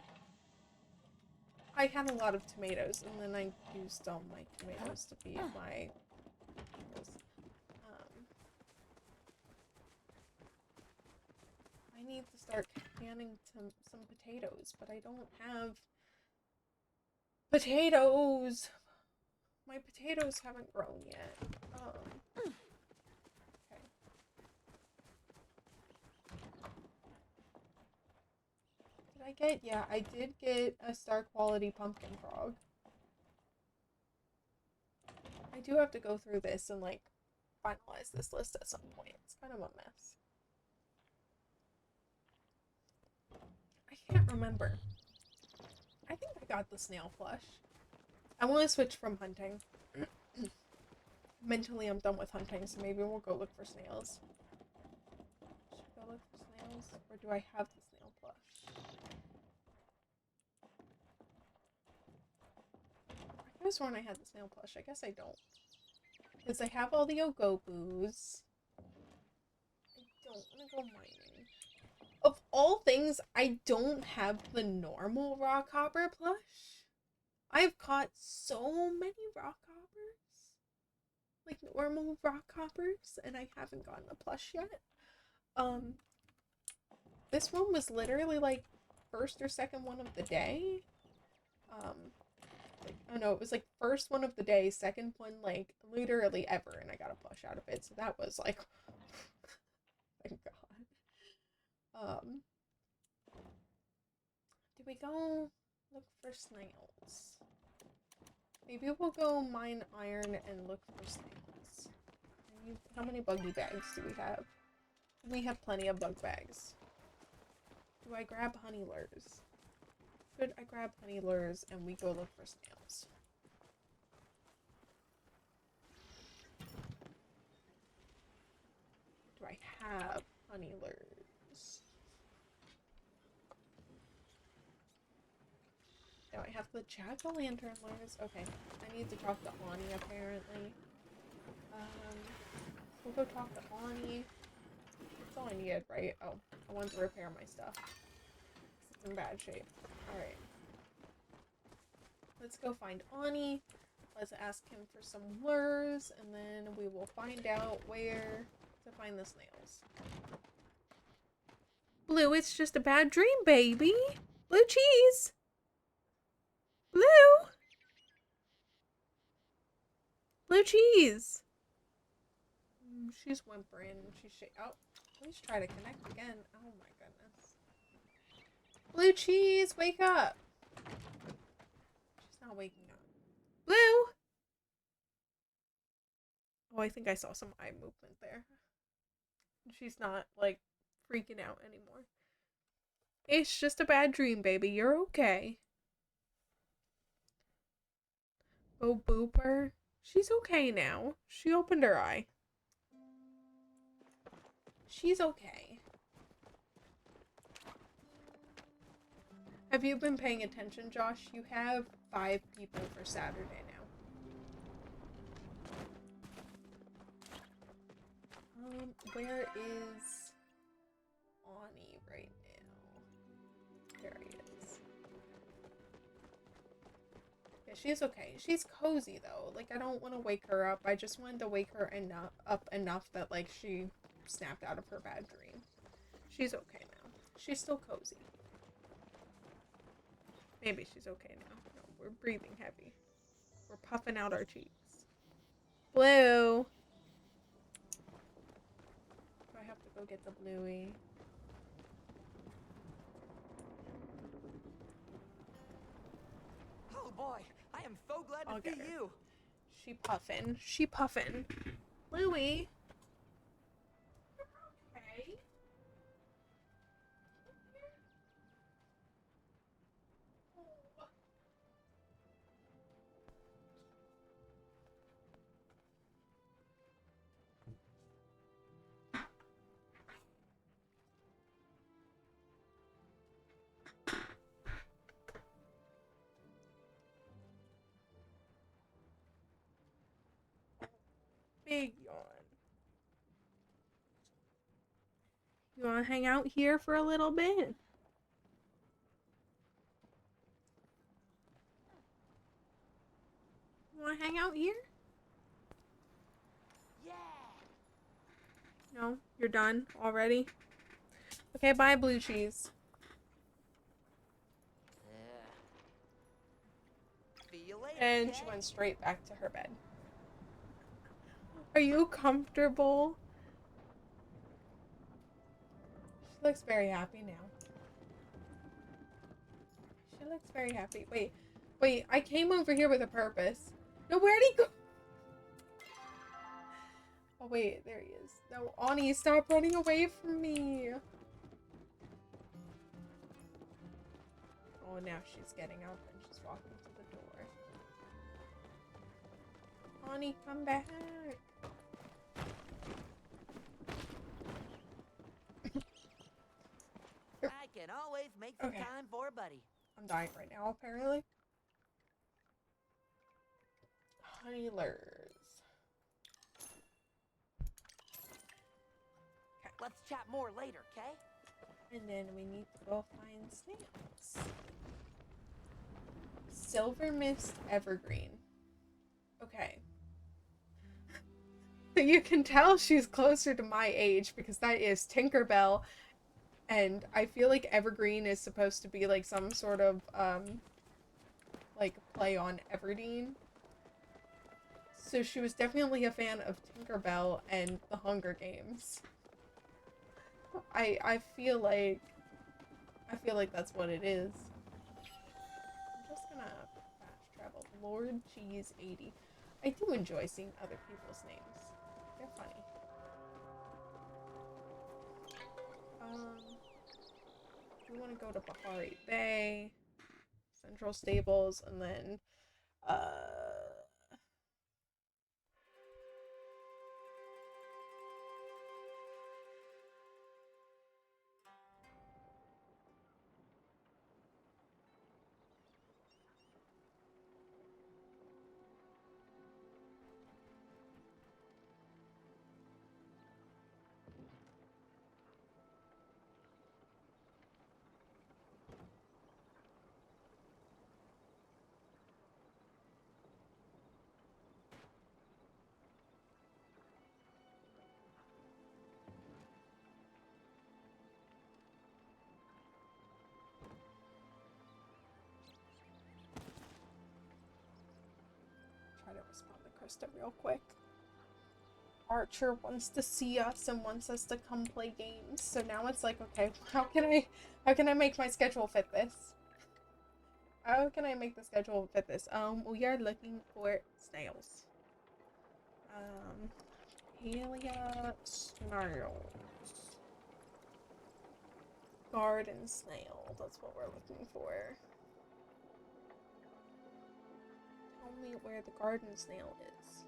Speaker 1: I had a lot of tomatoes, and then I used all my tomatoes to feed my... I need to start canning some potatoes, but I don't have potatoes! My potatoes haven't grown yet. Okay. Did I get? Yeah, I did get a star quality pumpkin frog. I do have to go through this and, like, finalize this list at some point. It's kind of a mess. I can't remember. I think I got the snail plush. I want to switch from hunting. Mentally, I'm done with hunting, so maybe we'll go look for snails. Should I go look for snails? Or do I have the snail plush? I could have sworn I had the snail plush. I guess I don't. Because I have all the Ogobus. I don't want to go mining. Of all things, I don't have the normal rock hopper plush. I've caught so many rock hoppers. Like normal rock hoppers, and I haven't gotten a plush yet. This one was literally like first or second one of the day. Like, oh no, it was like first one of the day, second one like literally ever, and I got a plush out of it. So that was like, thank God. Do we go look for snails? Maybe we'll go mine iron and look for snails. How many buggy bags do we have? We have plenty of bug bags. Do I grab honey lures? Should I grab honey lures and we go look for snails? Do I have honey lures? No, I have the jack-o'-lantern lures. Okay, I need to talk to Ani apparently. We'll go talk to Ani. That's all I needed, right? Oh, I wanted to repair my stuff. It's in bad shape. Alright. Let's go find Ani. Let's ask him for some lures, and then we will find out where to find the snails. Blue, it's just a bad dream, baby. Blue cheese. Blue. Blue cheese. She's whimpering. She's oh, please try to connect again. Oh my goodness. Blue cheese, wake up. She's not waking up. Blue. Oh, I think I saw some eye movement there. She's not, like, freaking out anymore. It's just a bad dream, baby. You're okay. Oh, Booper. She's okay now. She opened her eye. She's okay. Have you been paying attention, Josh? You have 5 people for Saturday now. Where is Ani right now? There he is. Yeah, she's okay. She's cozy though. Like, I don't want to wake her up. I just wanted to wake her up enough that like she snapped out of her bad dream. She's okay now. She's still cozy. Maybe she's okay now. No, we're breathing heavy. We're puffing out our cheeks. Blue! Do I have to go get the bluey?
Speaker 4: Oh boy, I am so glad
Speaker 1: I'll
Speaker 4: to
Speaker 1: get
Speaker 4: see
Speaker 1: her.
Speaker 4: you.
Speaker 1: She puffin'. She puffin'. Bluey! Okay. Big yawn. You wanna hang out here for a little bit? You wanna hang out here?
Speaker 4: Yeah.
Speaker 1: No? You're done already? Okay, bye, blue cheese.
Speaker 4: See you later.
Speaker 1: And she went straight back to her bed. Are you comfortable? She looks very happy now. She looks very happy. Wait, I came over here with a purpose. No, where'd he go? Oh, wait, there he is. No, Ani, stop running away from me. Oh, now she's getting up and she's walking to the door. Ani, come back.
Speaker 4: I can always make some
Speaker 1: Okay.
Speaker 4: time for a buddy.
Speaker 1: I'm dying right now, apparently. Healers.
Speaker 4: Let's chat more later, okay?
Speaker 1: And then we need to go find snails. Silver Mist Evergreen. Okay. You can tell she's closer to my age because that is Tinkerbell. And I feel like Evergreen is supposed to be like some sort of, like play on Everdeen. So she was definitely a fan of Tinkerbell and the Hunger Games. I feel like that's what it is. I'm just gonna fast travel. Lord Cheese 80. I do enjoy seeing other people's names. They're funny. We want to go to Bahari Bay, Central Stables, and then try to respond to Krista real quick. Archer wants to see us and wants us to come play games. So now it's like, okay, how can I make my schedule fit this? How can I make the schedule fit this? We are looking for snails. Helia snails. Garden snail, that's what we're looking for. Tell me where the garden snail is.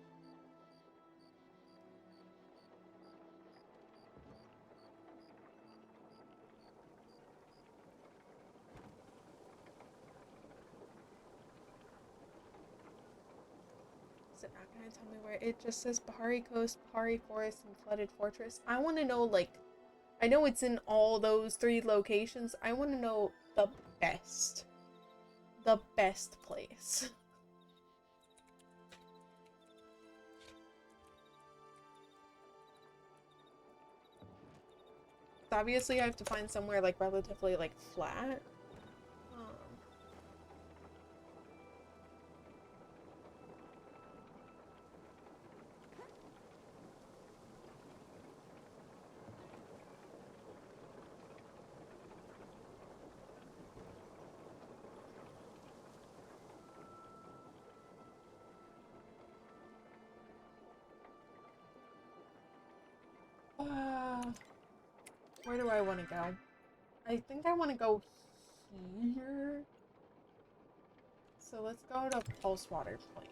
Speaker 1: Is it not gonna tell me where? It just says Bahari Coast, Bahari Forest, and Flooded Fortress. I want to know, like, I know it's in all those 3 locations. I want to know the best place. Obviously, I have to find somewhere, like, relatively, like, flat. Where do I want to go? I think I want to go here. So let's go to Pulse Water Plains.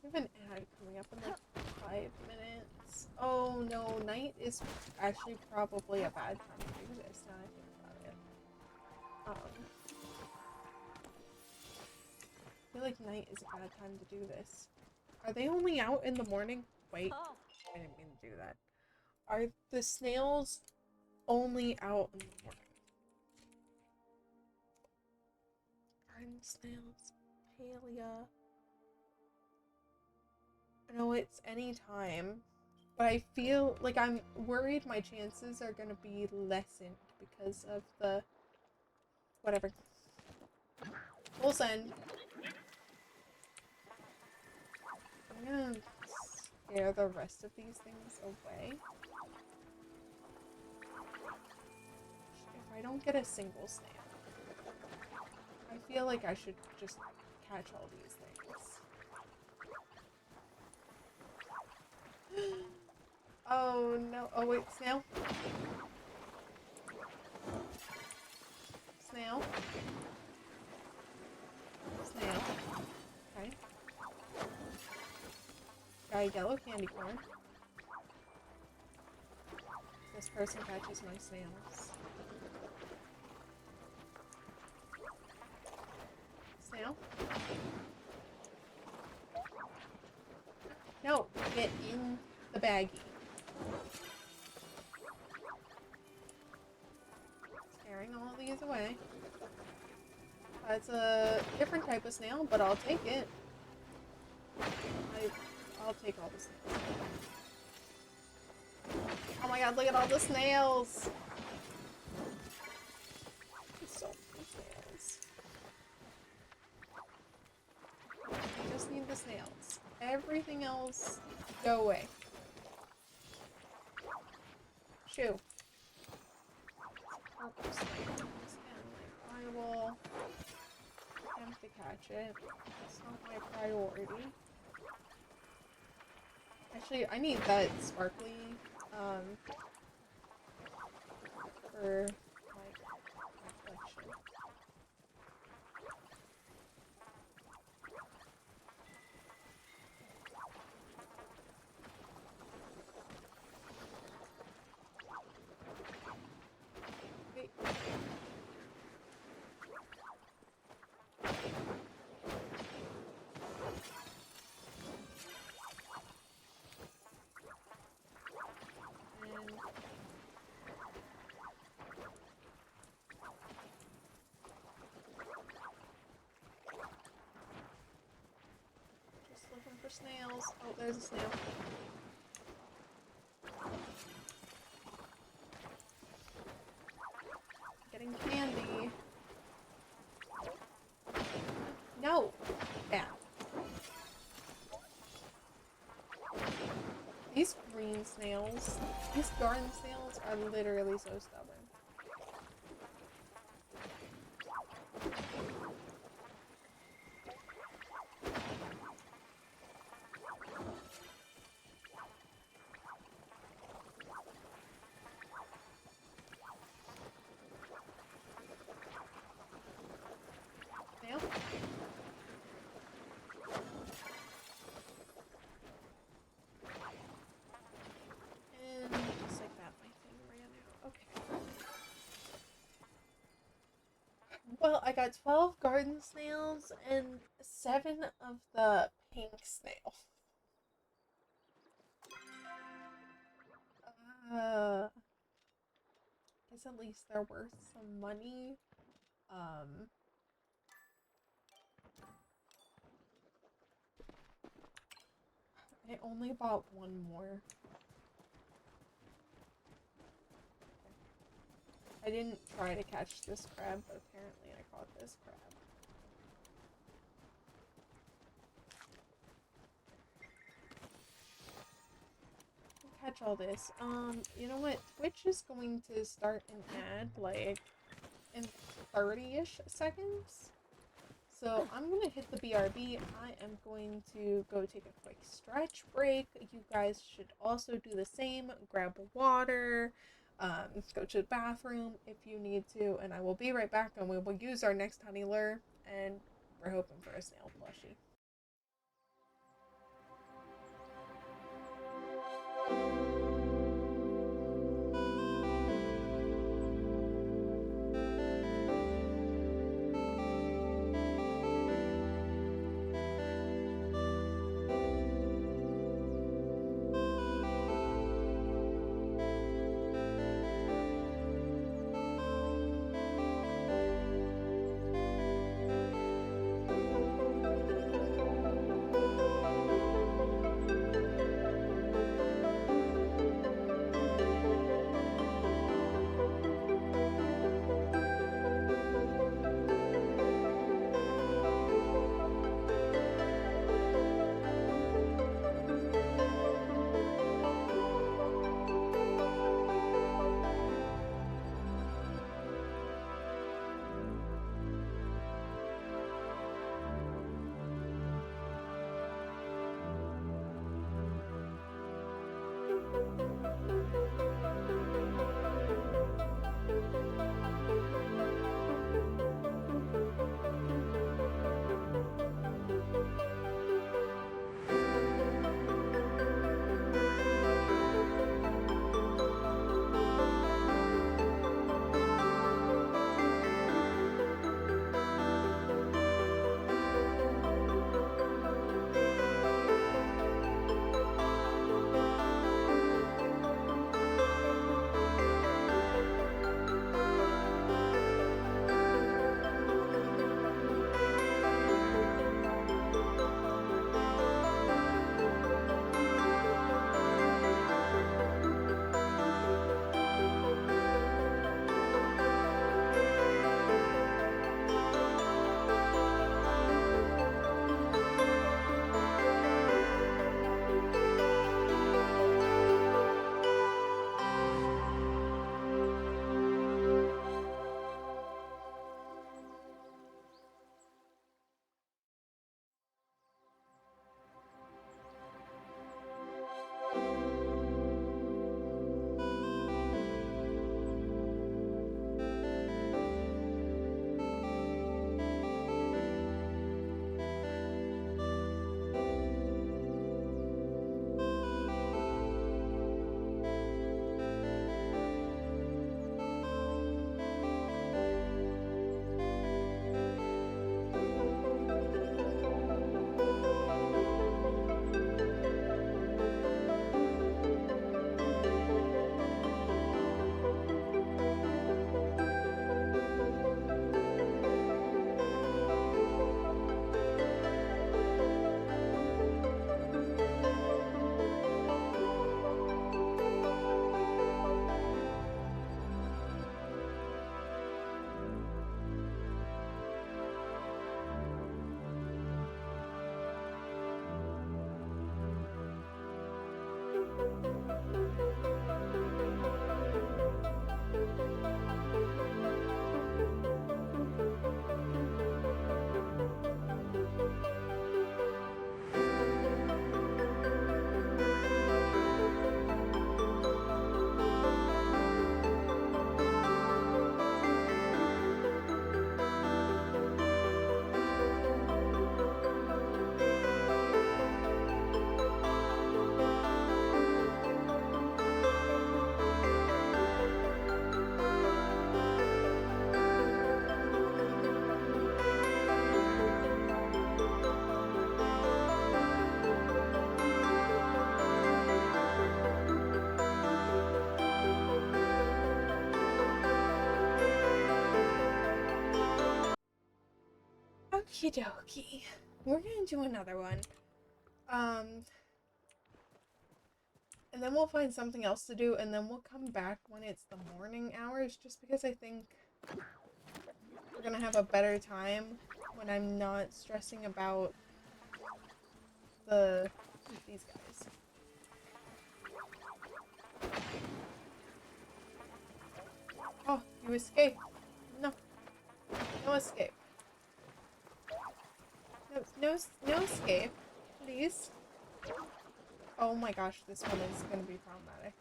Speaker 1: We have an ad coming up in like 5 minutes. Oh no, night is actually probably a bad time to do this now I think about it. I feel like night is a bad time to do this. Are they only out in the morning? Wait, I didn't mean to do that. Are the snails only out in the morning? Garden snails, Palia. No, it's any time. But I feel like I'm worried my chances are gonna be lessened because of the... whatever. We'll send. I'm gonna scare the rest of these things away. If I don't get a single snail, I feel like I should just catch all these things. Oh no. Oh wait, snail? Snail? Snail. Okay. Got a yellow candy corn. This person catches my snails. Snail? No, get in the baggie. Scaring all these away. It's a different type of snail, but I'll take it. I'll take all the snails. Oh my god, look at all the snails! So many snails. I just need the snails. Everything else, go away. Shoo. Purple snails. And I will attempt to catch it. It's not my priority. Actually, I need that sparkly, for my collection. Wait. Just looking for snails. Oh, there's a snail. Getting candy. No! Bad. These green snails, these garden snails are literally so stubborn. Well, I got 12 garden snails and 7 of the pink snail. Guess at least they're worth some money. I only bought one more. I didn't try to catch this crab, but apparently I caught this crab. Catch all this. You know what? Twitch is going to start an ad, like, in 30-ish seconds. So I'm going to hit the BRB. I am going to go take a quick stretch break. You guys should also do the same. Grab water. Go to the bathroom if you need to. And I will be right back and we will use our next honey lure. And we're hoping for a snail plushie. Okie dokie. We're gonna do another one. And then we'll find something else to do, and then we'll come back when it's the morning hours, just because I think we're gonna have a better time when I'm not stressing about these guys. Oh, you escaped. No. No escape. No escape. Please. Oh my gosh, this one is gonna be problematic.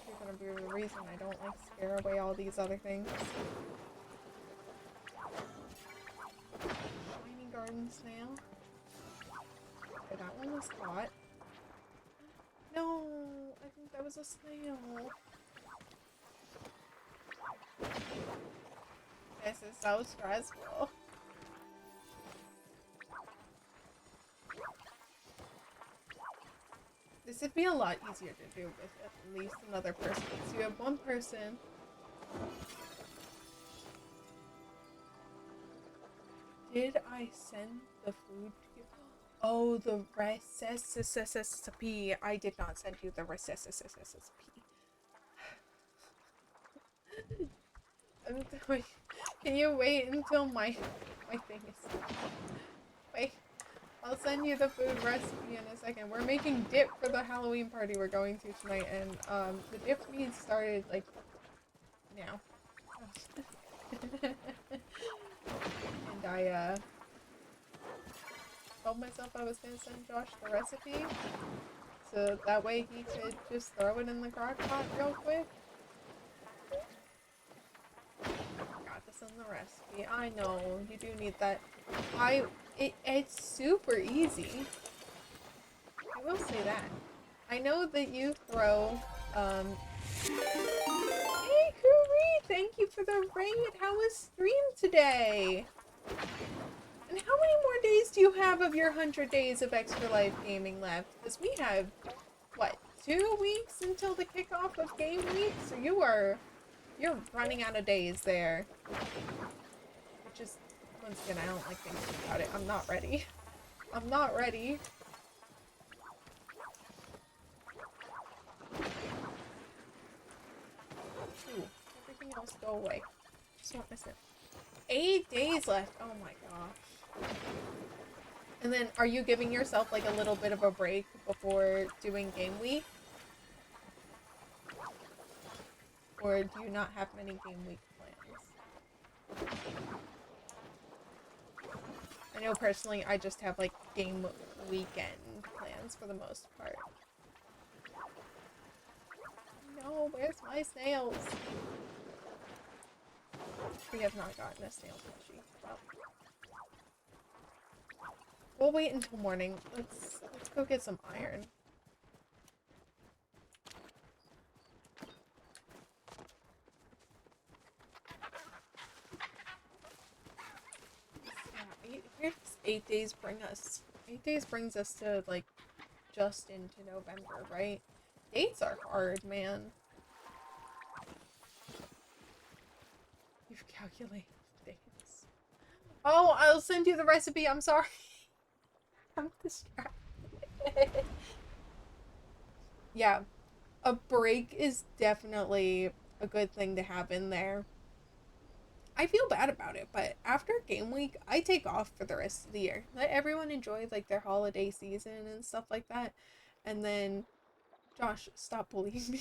Speaker 1: You're gonna be the reason I don't like scare away all these other things. Shiny garden snail. Okay, that one was caught. No, I think that was a snail. This is so stressful. This would be a lot easier to do with at least another person. So you have one person. Did I send the food to you? Oh, the recipe. I did not send you the recipe. Can you wait until my thing is... Wait. I'll send you the food recipe in a second. We're making dip for the Halloween party we're going to tonight, and the dip needs started like now. And I told myself I was gonna send Josh the recipe, so that way he could just throw it in the crock pot real quick. Got to send the recipe. I know you do need that. It's super easy. I will say that. I know that you throw, Hey, Kuri! Thank you for the raid! How was stream today? And how many more days do you have of your 100 days of Extra Life gaming left? Because we have, what, 2 weeks until the kickoff of game week? So you're running out of days there. Which is... Once again, I don't like thinking about it. I'm not ready. I'm not ready. Ooh, everything else go away. Just want my snip. 8 days left. Oh my gosh. And then, are you giving yourself like a little bit of a break before doing game week? Or do you not have many game week plans? I know personally, I just have like game weekend plans for the most part. No, where's my snails? We have not gotten a snail plushie. Well, we'll wait until morning. Let's go get some iron. Where does 8 days bring us? 8 days brings us to, like, just into November, right? Dates are hard, man. You've calculated dates. Oh, I'll send you the recipe. I'm sorry. I'm distracted. Yeah. A break is definitely a good thing to have in there. I feel bad about it, but after game week, I take off for the rest of the year. Let everyone enjoy, like, their holiday season and stuff like that. And then, Josh, stop bullying me.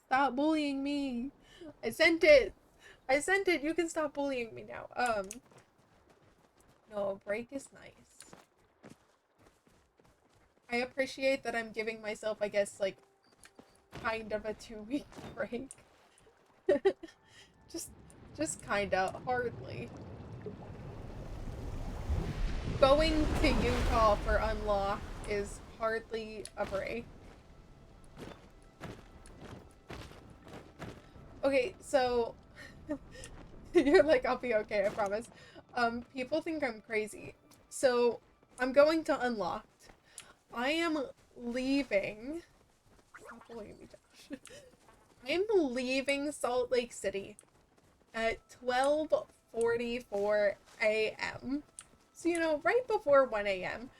Speaker 1: Stop bullying me. I sent it. I sent it. You can stop bullying me now. No, a break is nice. I appreciate that I'm giving myself, I guess, like, kind of a 2-week break. Just kinda, hardly. Going to Utah for Unlock is hardly a break. Okay, so... You're like, I'll be okay, I promise. People think I'm crazy. So, I'm going to Unlocked. I am leaving... Stop bullying me, Josh. I'm leaving Salt Lake City at 12:40 12:44 a.m. So, you know, right before 1 a.m.,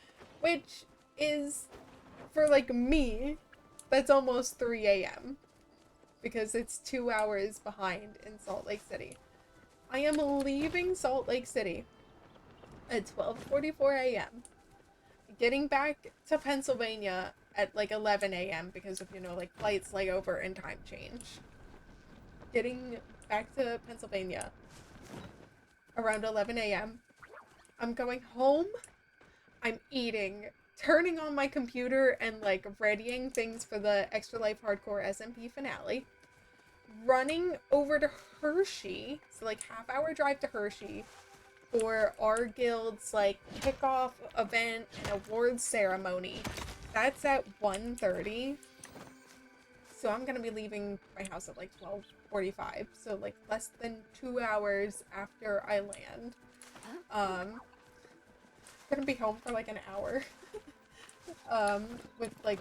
Speaker 1: which is, for like me, that's almost 3 a.m. because it's 2 hours behind in Salt Lake City. I am leaving Salt Lake City at 12:44 a.m. Getting back to Pennsylvania at like 11 a.m. because of, you know, like flights, layover, and time change. Getting back to Pennsylvania around 11 a.m. I'm going home. I'm eating, turning on my computer and like readying things for the Extra Life Hardcore SMP finale. Running over to Hershey, so like half-hour drive to Hershey for our guild's like kickoff event and awards ceremony. That's at 1:30. So I'm gonna be leaving my house at like 12:45. So like less than 2 hours after I land. Gonna be home for like an hour. With like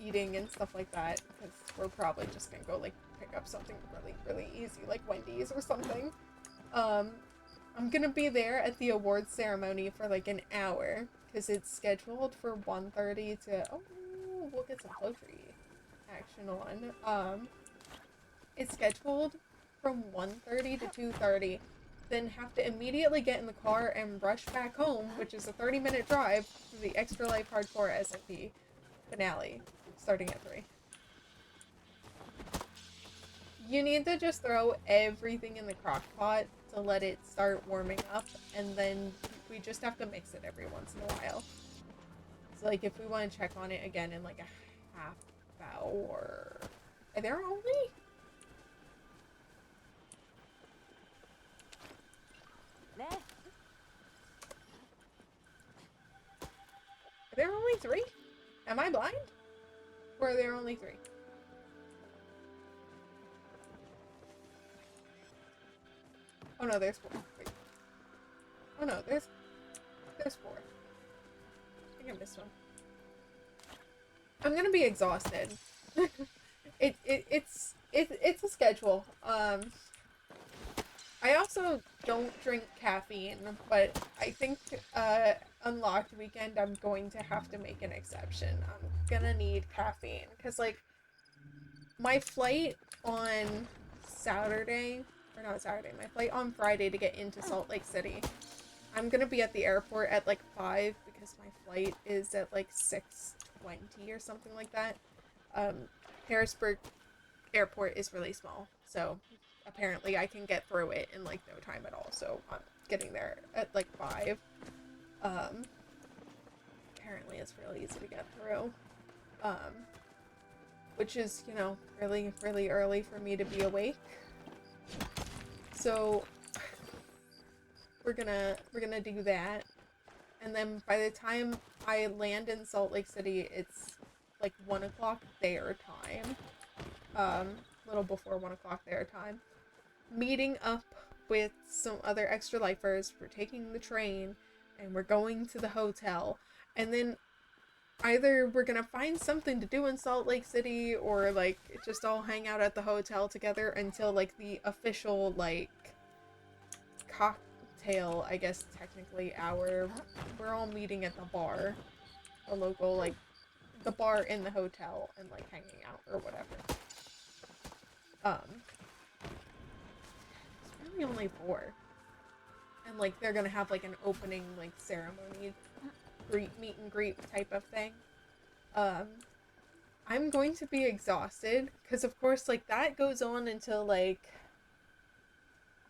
Speaker 1: eating and stuff like that. Because we're probably just gonna go like pick up something really, really easy, like Wendy's or something. I'm gonna be there at the awards ceremony for like an hour because it's scheduled for 1:30 to we'll get some poetry action on. It's scheduled from 1:30 to 2:30, then have to immediately get in the car and rush back home, which is a 30-minute drive to the Extra Life Hardcore SMP finale starting at 3. You need to just throw everything in the crock pot to let it start warming up, and then we just have to mix it every once in a while. So like if we want to check on it again in like a half hour. Are there only? Are there only 3? Am I blind? Or are there only 3? Oh no, there's 4. Wait. Oh no, there's 4. I think I missed one. I'm gonna be exhausted. It's a schedule. I also don't drink caffeine, but I think Unlocked Weekend I'm going to have to make an exception. I'm gonna need caffeine because like my flight on Saturday, or not Saturday, my flight on Friday to get into Salt Lake City. I'm gonna be at the airport at like 5 because my flight is at like 6:20 or something like that. Harrisburg Airport is really small, so apparently I can get through it in like no time at all. So I'm getting there at like 5. Apparently it's really easy to get through. Which is, you know, really, really early for me to be awake. So we're gonna do that. And then by the time I land in Salt Lake City, it's like 1 o'clock their time. A little before 1 o'clock their time. Meeting up with some other extra lifers. We're taking the train and we're going to the hotel. And then either we're gonna find something to do in Salt Lake City or like just all hang out at the hotel together until like the official like cocktail, I guess technically hour. We're all meeting at the bar, a local like the bar in the hotel and like hanging out or whatever. It's really only 4. And like they're gonna have like an opening like ceremony, meet and greet type of thing. I'm going to be exhausted because of course like that goes on until like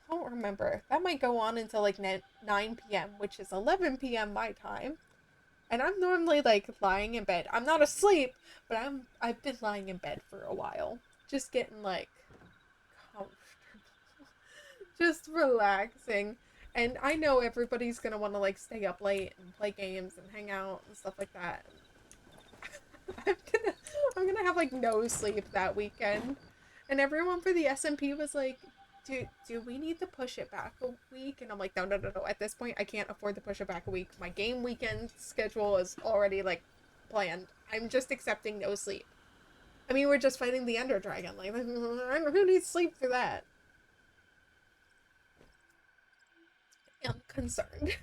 Speaker 1: I don't remember. That might go on until like 9 p.m., which is 11 p.m. my time. And I'm normally like lying in bed. I'm not asleep, but I've been lying in bed for a while, just getting like comfortable, just relaxing. And I know everybody's gonna want to like stay up late and play games and hang out and stuff like that. I'm gonna have like no sleep that weekend. And everyone for the SMP was like, do we need to push it back a week? And I'm like, no. At this point, I can't afford to push it back a week. My game weekend schedule is already like planned. I'm just accepting no sleep. I mean, we're just fighting the Ender Dragon. Like, who needs sleep for that? am concerned.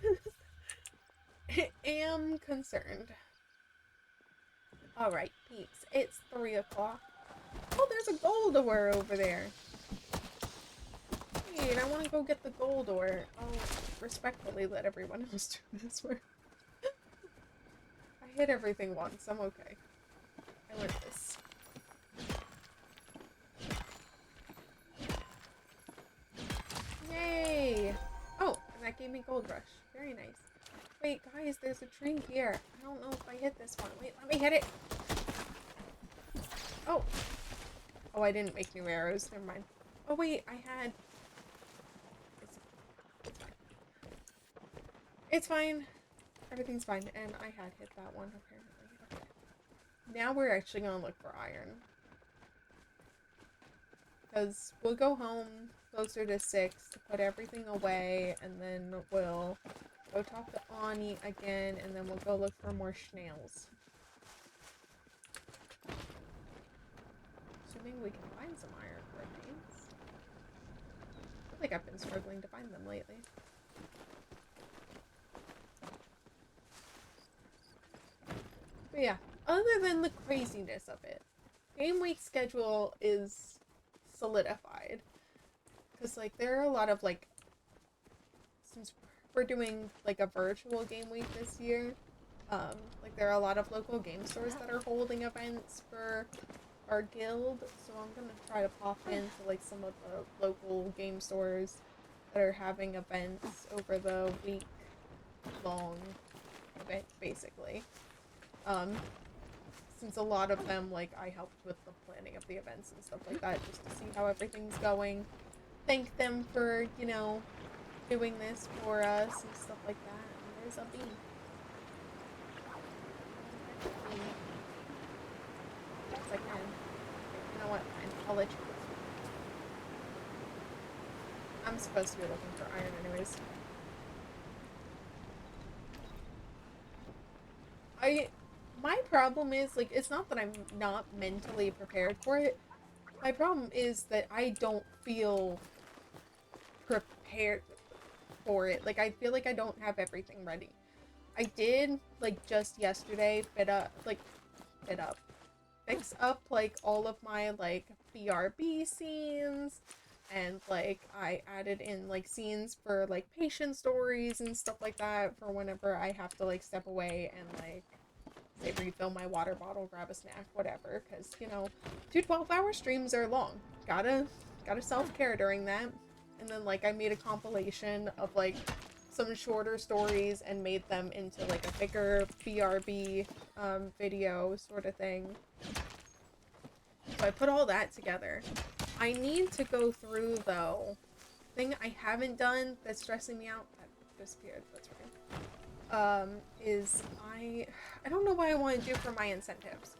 Speaker 1: I am concerned. Alright, peeps. It's 3 o'clock. Oh, there's a gold ore over there. Wait, I want to go get the gold ore. I'll respectfully let everyone else do this work. I hit everything once. I'm okay. I learned this. Yay! Oh, and that gave me gold rush. Very nice. Wait, guys, there's a tree here. I don't know if I hit this one. Wait, let me hit it. Oh. Oh, I didn't make new arrows. Never mind. Oh, wait, I had... It's fine. It's fine. Everything's fine. And I had hit that one, apparently. Okay. Now we're actually gonna look for iron. Because we'll go home closer to 6 to put everything away, and then we'll go talk to Ani again, and then we'll go look for more shmoles. Assuming we can find some iron remains. I feel like I've been struggling to find them lately. But yeah, other than the craziness of it, game week schedule is solidified. Because, like, there are a lot of, like, since we're doing, like, a virtual game week this year, like, there are a lot of local game stores that are holding events for our guild, so I'm gonna try to pop into, like, some of the local game stores that are having events over the week-long event, basically. Since a lot of them, like, I helped with the planning of the events and stuff like that, just to see how everything's going. Thank them for, you know, doing this for us and stuff like that. And there's a bee. Yes, I can. You know what? Fine. I'll let you go. I'm supposed to be looking for iron anyways. My problem is, like, it's not that I'm not mentally prepared for it. My problem is that I don't feel prepared for it. Like, I feel like I don't have everything ready. I did, like, just yesterday fix up, like, all of my, like, BRB scenes, and, like, I added in, like, scenes for, like, patient stories and stuff like that for whenever I have to, like, step away and, like, say refill my water bottle, grab a snack, whatever, because, you know, 2 12-hour streams are long. Gotta self-care during that. And then, like, I made a compilation of, like, some shorter stories and made them into, like, a bigger BRB video sort of thing. So I put all that together. I need to go through, though. Thing I haven't done that's stressing me out, that disappeared, that's right. Is I don't know what I want to do for my incentives.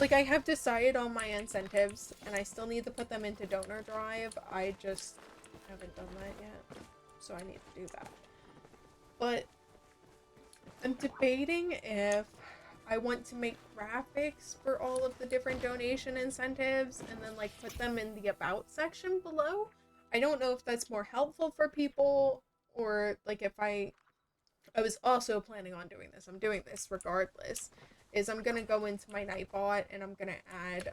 Speaker 1: Like, I have decided on my incentives, and I still need to put them into donor drive. I just haven't done that yet, so I need to do that. But I'm debating if I want to make graphics for all of the different donation incentives and then, like, put them in the about section below. I don't know if that's more helpful for people, or, like, if I was also planning on doing this. I'm doing this regardless. Is I'm gonna go into my Nightbot and I'm gonna add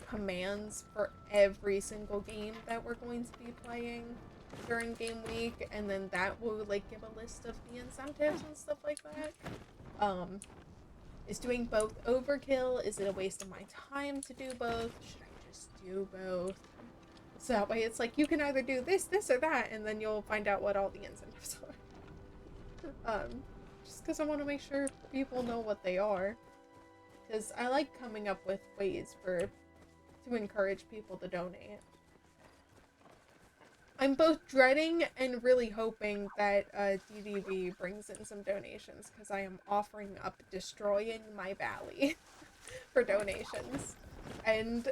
Speaker 1: commands for every single game that we're going to be playing during game week, and then that will, like, give a list of the incentives and stuff like that. Is doing both overkill? Is it a waste of my time to do both? Should I just do both? So that way it's like, you can either do this, this, or that, and then you'll find out what all the incentives are. Just because I want to make sure people know what they are. Because I like coming up with ways to encourage people to donate. I'm both dreading and really hoping that DDV brings in some donations, because I am offering up destroying my valley for donations. And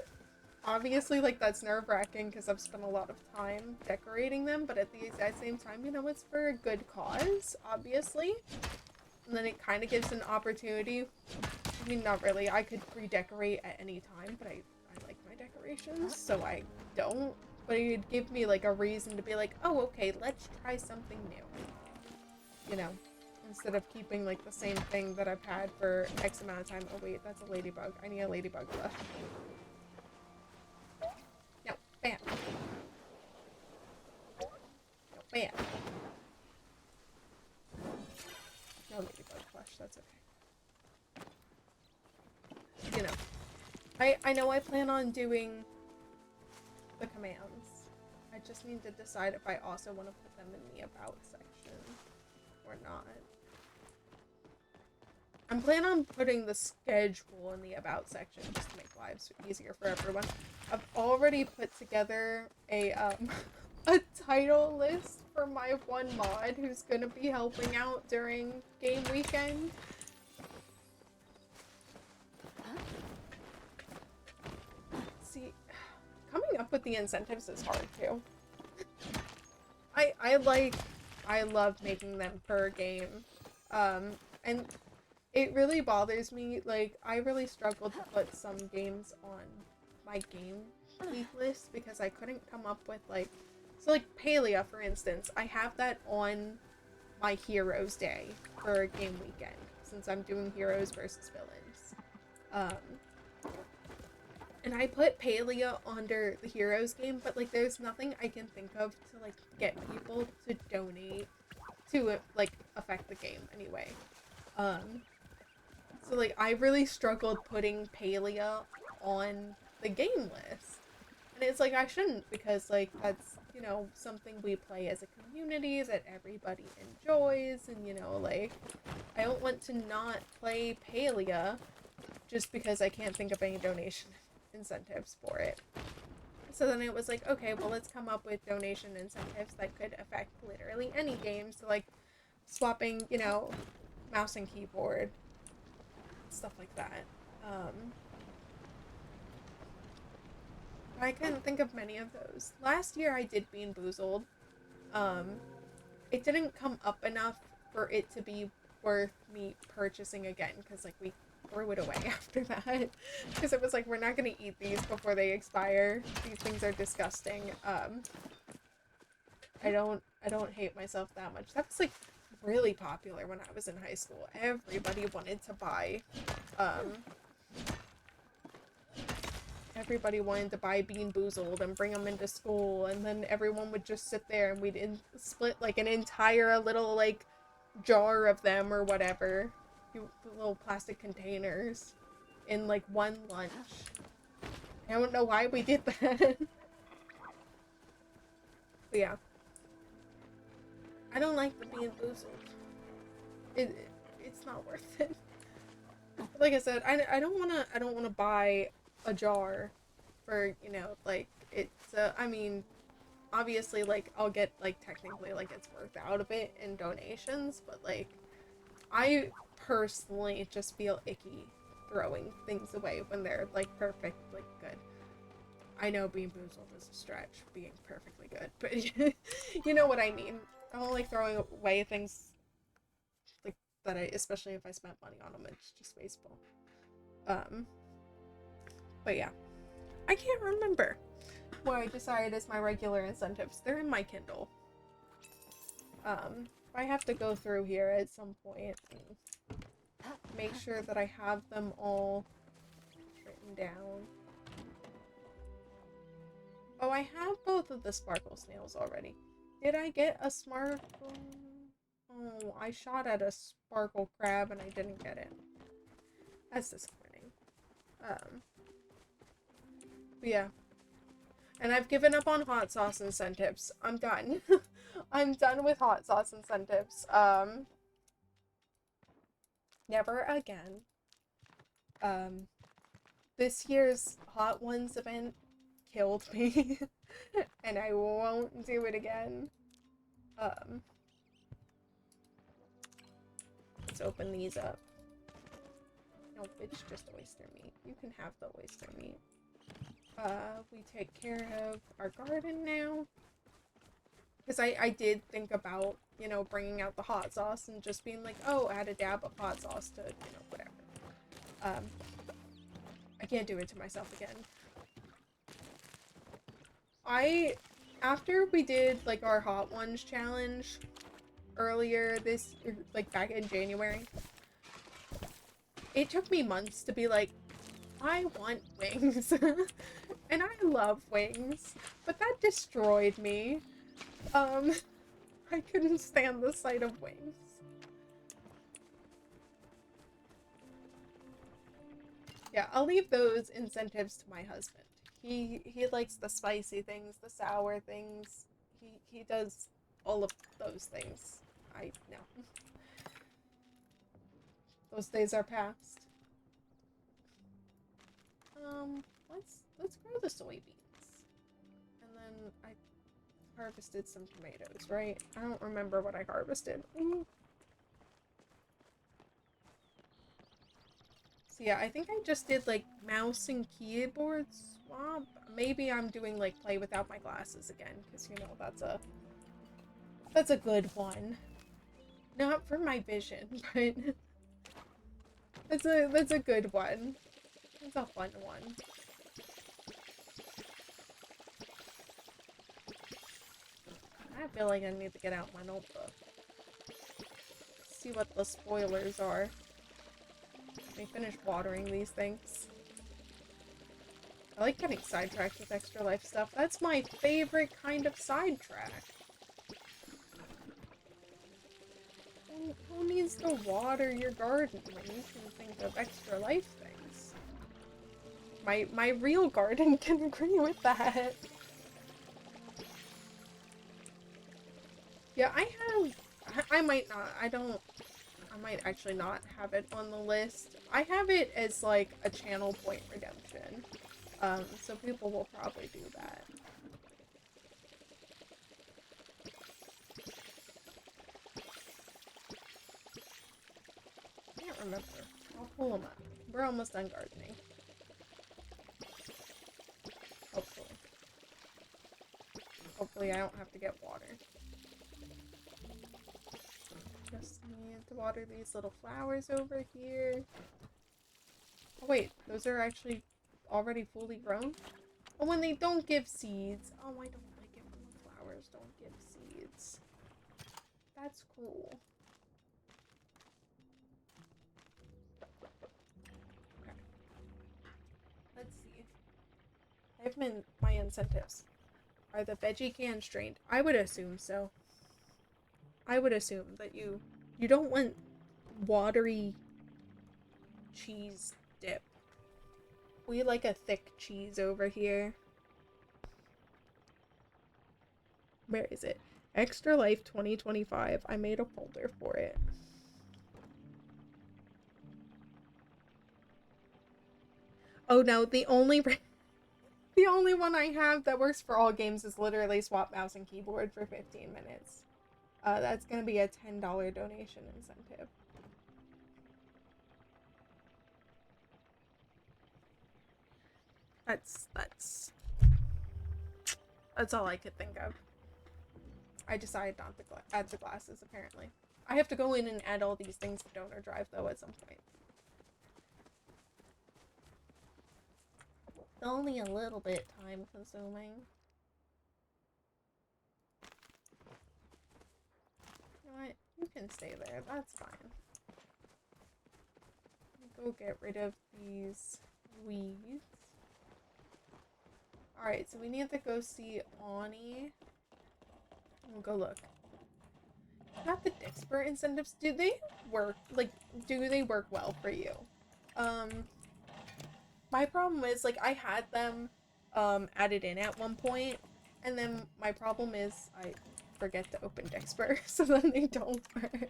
Speaker 1: obviously, like, that's nerve-wracking because I've spent a lot of time decorating them, but at the exact same time, you know, it's for a good cause, obviously. And then it kind of gives an opportunity. I mean, not really. I could redecorate at any time, but I like my decorations, so I don't. But it would give me, like, a reason to be like, oh, okay, let's try something new. you know, instead of keeping like the same thing that I've had for X amount of time. Oh wait, that's a ladybug. I need a ladybug flush. No, bam. No, bam. No ladybug flush, that's okay. You know. I know I plan on doing the commands. I just need to decide if I also want to put them in the about section or not. I'm planning on putting the schedule in the about section just to make lives easier for everyone. I've already put together a a title list for my one mod who's gonna be helping out during game weekend. See, coming up with the incentives is hard too. I love making them per game. And it really bothers me, like, I really struggled to put some games on my game week list because I couldn't come up with, like, so like Palia, for instance, I have that on my Heroes Day for game weekend, since I'm doing Heroes versus Villains. And I put Palia under the Heroes game, but, like, there's nothing I can think of to, like, get people to donate to, like, affect the game anyway. So, like, I really struggled putting Palia on the game list. And it's like, I shouldn't, because, like, that's, you know, something we play as a community that everybody enjoys, and, you know, like, I don't want to not play Palia just because I can't think of any donation incentives for it. So then it was like, okay, well, let's come up with donation incentives that could affect literally any game. So, like, swapping, you know, mouse and keyboard, stuff like that. I couldn't think of many of those. Last year I did Bean Boozled. It didn't come up enough for it to be worth me purchasing again, because, like, we threw it away after that. Because it was like, we're not going to eat these before they expire. These things are disgusting. I don't hate myself that much. That was, like, really popular when I was in high school. Everybody wanted to buy, everybody wanted to buy Bean Boozled and bring them into school, and then everyone would just sit there and we'd split, like, an entire little, like, jar of them or whatever, little plastic containers, in, like, one lunch. I don't know why we did that. But yeah. I don't like the Bean Boozled. It's not worth it. Like I said, I don't wanna buy a jar for, you know, like, it's I mean, obviously, like, I'll get, like, technically, like, it's worth out of it in donations, but, like, I personally just feel icky throwing things away when they're, like, perfect, like, good. I know Bean Boozled is a stretch, being perfectly good, but you know what I mean. I don't like throwing away things, like, that especially if I spent money on them, it's just wasteful. But yeah. I can't remember what I decided as my regular incentives. They're in my Kindle. I have to go through here at some point and make sure that I have them all written down. Oh, I have both of the sparkle snails already. Did I get a sparkle? Oh, I shot at a sparkle crab and I didn't get it. That's disappointing. But yeah. And I've given up on hot sauce incentives. I'm done. I'm done with hot sauce incentives. Never again. This year's Hot Ones event killed me. And I won't do it again. Let's open these up. Nope, it's just oyster meat. You can have the oyster meat. We take care of our garden now. Because I did think about, you know, bringing out the hot sauce and just being like, oh, add a dab of hot sauce to, you know, whatever. I can't do it to myself again. After we did, like, our Hot Ones challenge, earlier this, like back in January. It took me months to be like, I want wings. And I love wings, but that destroyed me. I couldn't stand the sight of wings. Yeah, I'll leave those incentives to my husband. He likes the spicy things, the sour things. He does all of those things. I know. Those days are past. Let's grow the soybeans. And then I harvested some tomatoes, right? I don't remember what I harvested. So yeah, I think I just did like mouse and keyboard swap. Maybe I'm doing like play without my glasses again, because you know that's a good one. Not for my vision, but that's a good one. It's a fun one. I feel like I need to get out my notebook. See what the spoilers are. Let me finish watering these things. I like getting sidetracked with extra life stuff. That's my favorite kind of sidetrack. Who needs to water your garden when you can think of extra life things? My real garden can agree with that. Yeah, I might not, I might actually not have it on the list. I have it as like a channel point redemption. So people will probably do that. I can't remember. I'll pull them up. We're almost done gardening. Hopefully. Hopefully I don't have to get water. Just need to water these little flowers over here. Oh wait, those are actually already fully grown? Oh, when they don't give seeds. Oh, I don't like it when the flowers don't give seeds. That's cool. Okay. Let's see. I've been my incentives. Are the veggie cans strained? I would assume so. I would assume that you don't want watery cheese dip. We like a thick cheese over here. Where is it? Extra Life 2025. I made a folder for it. Oh no, the only one I have that works for all games is literally swap mouse and keyboard for 15 minutes. That's gonna be a $10 donation incentive. That's all I could think of. I decided not to add the glasses, apparently. I have to go in and add all these things to donor drive, though, at some point. It's only a little bit time consuming. You know what? You can stay there. That's fine. Go get rid of these weeds. Alright, so we need to go see Ani. We'll go look. Not the Dixper incentives. Do they work? Like, do they work well for you? My problem is, like, I had them added in at one point, and then my problem is I forget to open Dixper, so then they don't work.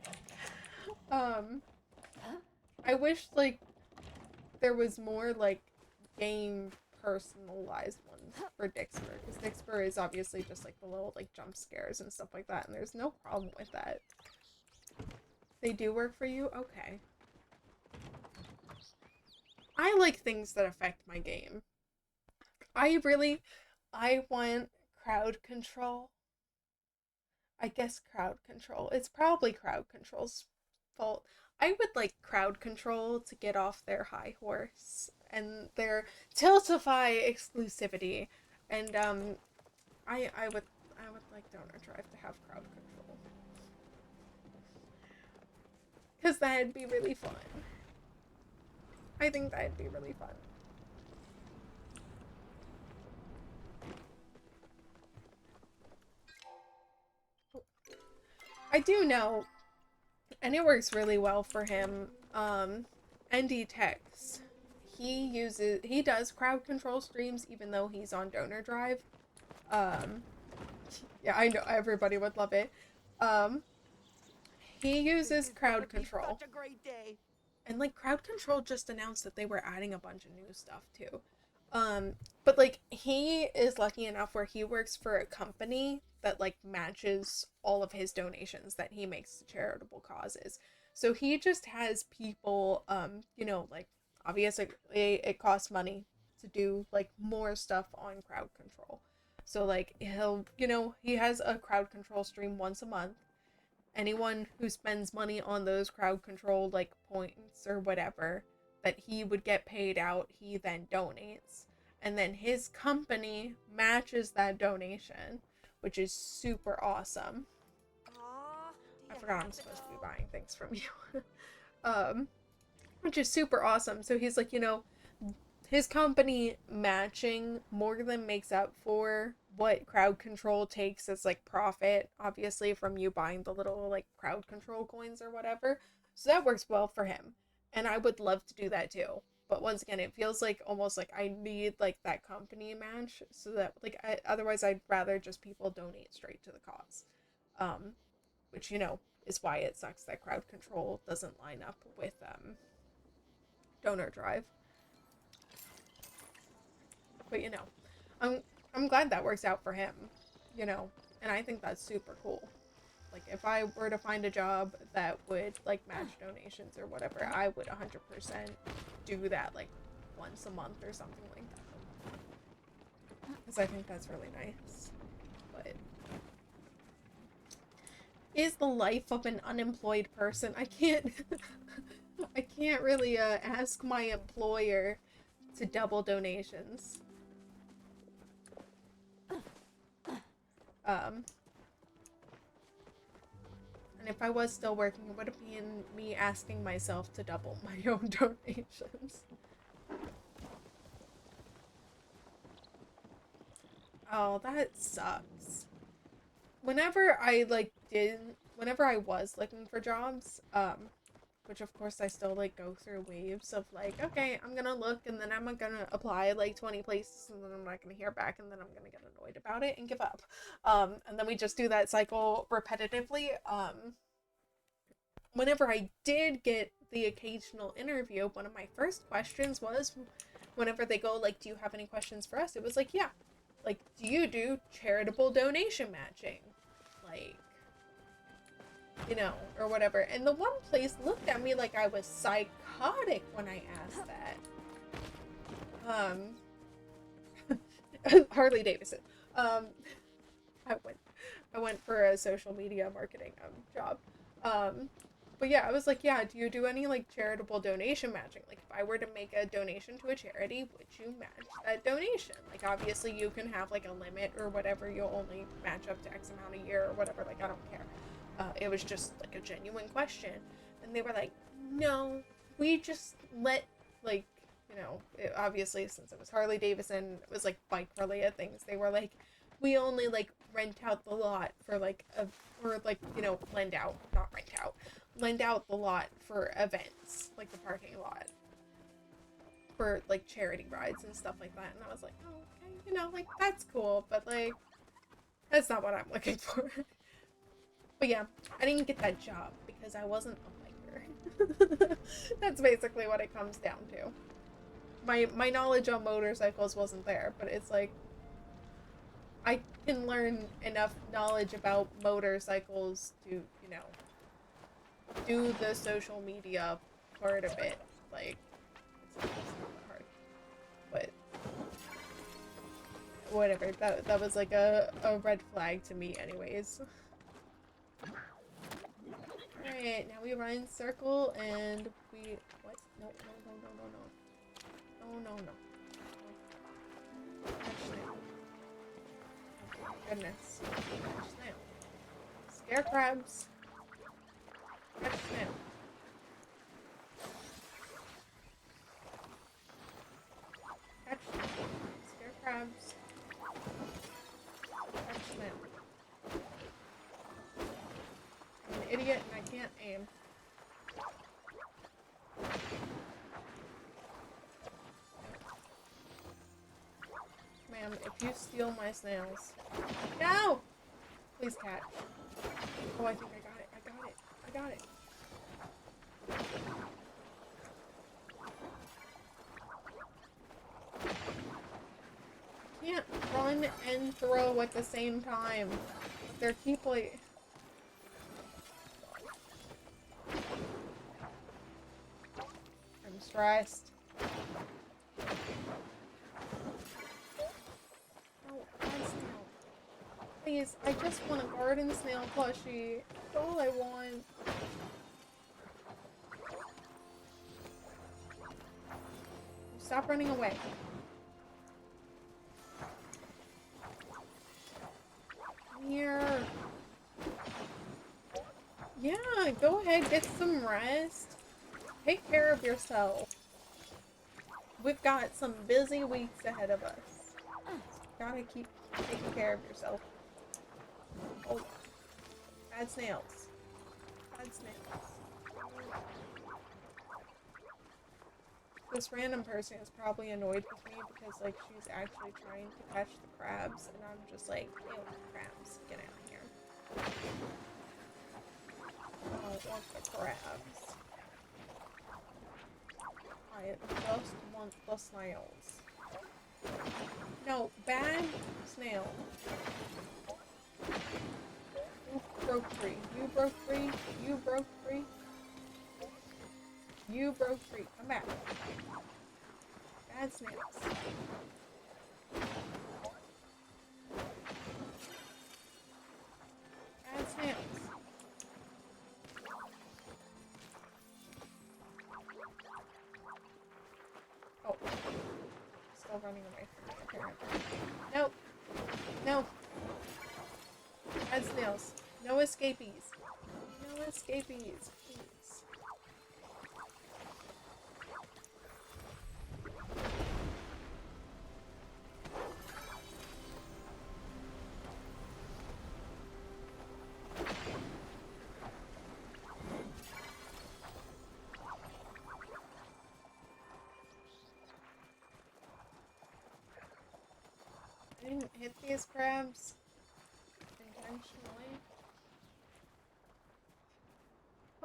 Speaker 1: I wish, like, there was more, like, game personalized ones for Dixper, because Dixper is obviously just, like, the little, like, jump scares and stuff like that, and there's no problem with that. They do work for you? Okay. I like things that affect my game. I want crowd control. I guess crowd control. It's probably crowd control's fault. I would like crowd control to get off their high horse and their Tiltify exclusivity. And I would like Donor Drive to have crowd control. Because that'd be really fun. I think that'd be really fun. I do know, and it works really well for him, ND Tex. He does crowd control streams even though he's on donor drive. Yeah, I know everybody would love it. He uses crowd control.
Speaker 4: Such a great day.
Speaker 1: And like crowd control just announced that they were adding a bunch of new stuff too. But like he is lucky enough where he works for a company that like matches all of his donations that he makes to charitable causes. So he just has people, you know, like obviously it costs money to do like more stuff on crowd control. So like he'll, you know, he has a crowd control stream once a month. Anyone who spends money on those crowd control like points or whatever that he would get paid out, he then donates. And then his company matches that donation, which is super awesome.
Speaker 4: Aw, do
Speaker 1: I
Speaker 4: you
Speaker 1: forgot I'm
Speaker 4: have to
Speaker 1: supposed to be
Speaker 4: go?
Speaker 1: buying things from you. Which is super awesome. So he's like, you know, his company matching more than makes up for what crowd control takes as like profit, obviously, from you buying the little like crowd control coins or whatever. So that works well for him. And I would love to do that too. But once again, it feels like almost like I need like that company match so that like otherwise I'd rather just people donate straight to the cause. Which, you know, is why it sucks that crowd control doesn't line up with donor drive. But you know, I'm glad that works out for him, you know, and I think that's super cool. Like if I were to find a job that would like match donations or whatever, I would 100% do that like once a month or something like that. Because I think that's really nice. But is the life of an unemployed person? I can't I can't really ask my employer to double donations. And if I was still working, it would have been me asking myself to double my own donations. Oh, that sucks. Whenever I was looking for jobs, which of course I still like go through waves of like, okay, I'm gonna look and then I'm gonna apply like 20 places and then I'm not gonna hear back and then I'm gonna get annoyed about it and give up. And then we just do that cycle repetitively. Whenever I did get the occasional interview, one of my first questions was, whenever they go like, do you have any questions for us? It was like, yeah. Like, do you do charitable donation matching? Like, you know, or whatever. And the one place looked at me like I was psychotic when I asked that. Harley Davidson. I went for a social media marketing job. But yeah, I was like, yeah, do you do any like charitable donation matching? Like if I were to make a donation to a charity, would you match that donation? Like obviously you can have like a limit or whatever, you'll only match up to X amount a year or whatever, like I don't care. It was just like a genuine question. And they were like, no, we just let like, you know, obviously since it was Harley Davidson, it was like bike related things. They were like, we only like rent out the lot for like or like, you know, lend out the lot for events, like the parking lot for like charity rides and stuff like that. And I was like, oh, okay, you know, like that's cool, but like that's not what I'm looking for. But yeah, I didn't get that job because I wasn't a biker. That's basically what it comes down to. My knowledge on motorcycles wasn't there, but it's like I can learn enough knowledge about motorcycles to, you know, do the social media part of it. Like, it's not hard. But whatever, that was like a red flag to me anyways. Alright, now we run in circle and we... What? No. Oh, goodness. Snail. Scare crabs. Catch snail. see it and I can't aim. Ma'am, if you steal my snails. No! Please, cat. Oh, I think I got it. I got it. I got it. Can't run and throw at the same time. They're keep like... I'm stressed. Oh, garden snail. Please, I just want a garden snail plushie. That's all I want. Stop running away. Come here. Yeah, go ahead, get some rest. Take care of yourself. We've got some busy weeks ahead of us. Gotta keep taking care of yourself. Oh, bad snails. Bad snails. This random person is probably annoyed with me because, like, she's actually trying to catch the crabs, and I'm just like, ew, crabs, get out of here. I don't want the crabs. I just want the snails. No, bad snail. You broke free. You broke free. You broke free. You broke free. Come back. Bad snails. Bad snails. Oh. Still running away from me, apparently. No. No. Bad snails. No escapees. No escapees. Please. I didn't hit these crabs intentionally.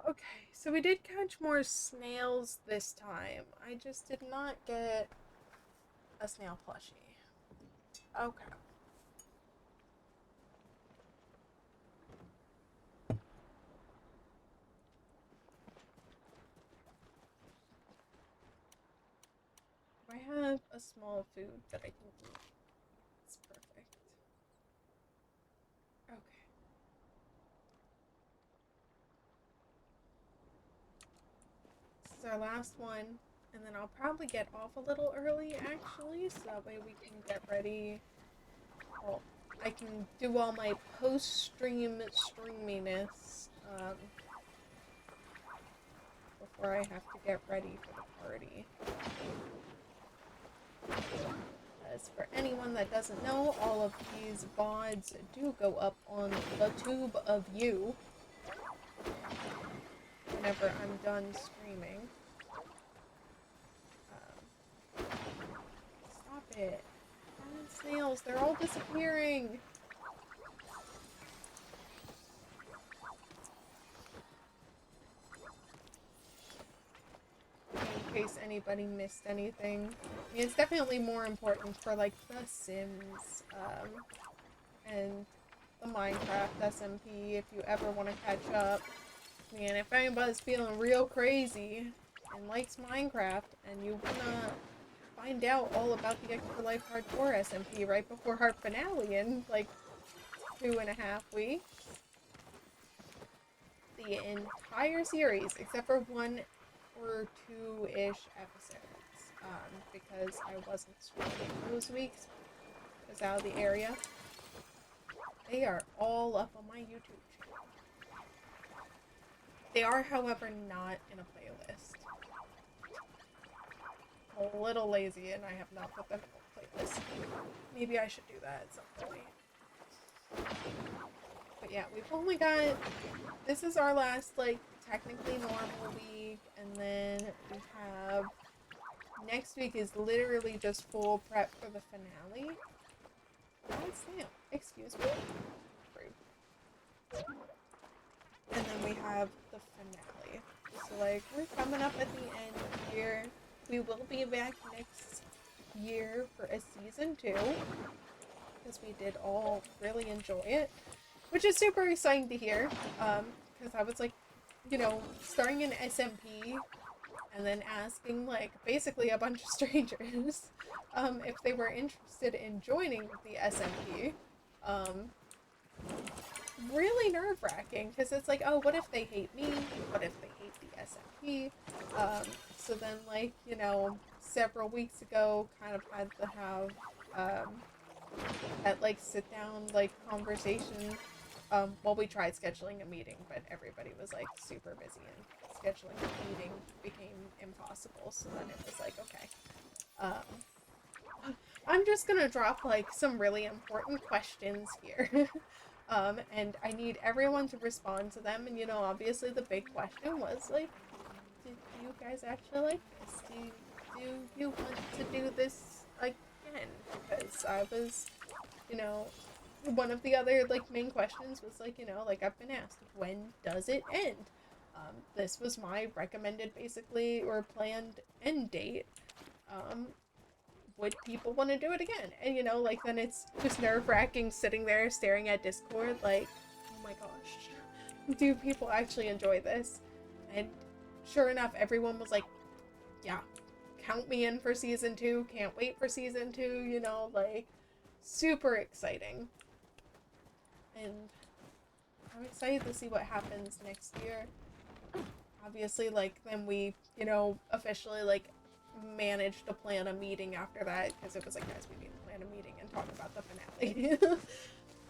Speaker 1: Okay, so we did catch more snails this time. I just did not get a snail plushie. Okay. I have a small food that I can eat. It's perfect. Okay. This is our last one, and then I'll probably get off a little early, actually, so that way we can get ready. Well, I can do all my post-stream streaminess, before I have to get ready for the party. As for anyone that doesn't know, all of these VODs do go up on the tube of you whenever I'm done streaming. Stop it. Snails, they're all disappearing. In case anybody missed anything. I mean, it's definitely more important for, like, The Sims, and the Minecraft SMP if you ever want to catch up. Man, if anybody's feeling real crazy and likes Minecraft and you wanna find out all about the Extra Life Hardcore SMP right before our finale in, like, 2.5 weeks. The entire series, except for 1 or 2-ish episodes, because I wasn't streaming those weeks. I was out of the area. They are all up on my YouTube channel. They are, however, not in a playlist. I'm a little lazy and I have not put them in a playlist. Maybe I should do that at some point. But yeah, we've only got, this is our last, like, technically normal week, and then we have, next week is literally just full prep for the finale. Oh, Sam, excuse me. Rude. And then we have the finale. So, like, we're coming up at the end here. We will be back next year for a season 2. Because we did all really enjoy it. Which is super exciting to hear. Because I was like, you know, starting an SMP and then asking, like, basically a bunch of strangers if they were interested in joining the SMP. Really nerve-wracking, because it's like, oh, what if they hate me? What if they hate the SMP? So then, like, you know, several weeks ago, kind of had to have that, like, sit-down, like, conversation. Well, we tried scheduling a meeting, but everybody was, like, super busy, and scheduling a meeting became impossible, so then it was like, okay. I'm just gonna drop, like, some really important questions here. And I need everyone to respond to them, and, you know, obviously the big question was, like, do you guys actually like this? Do you want to do this again? Because I was, you know, one of the other, like, main questions was, like, you know, like, I've been asked, when does it end? This was my recommended, basically, or planned end date. Would people want to do it again? And, you know, like, then it's just nerve-wracking sitting there staring at Discord, like, oh my gosh, do people actually enjoy this? And sure enough, everyone was like, yeah, count me in for season 2, can't wait for season 2, you know, like, super exciting. And I'm excited to see what happens next year. Obviously, like, then we, you know, officially, like, managed to plan a meeting after that, because it was like, guys, we need to plan a meeting and talk about the finale.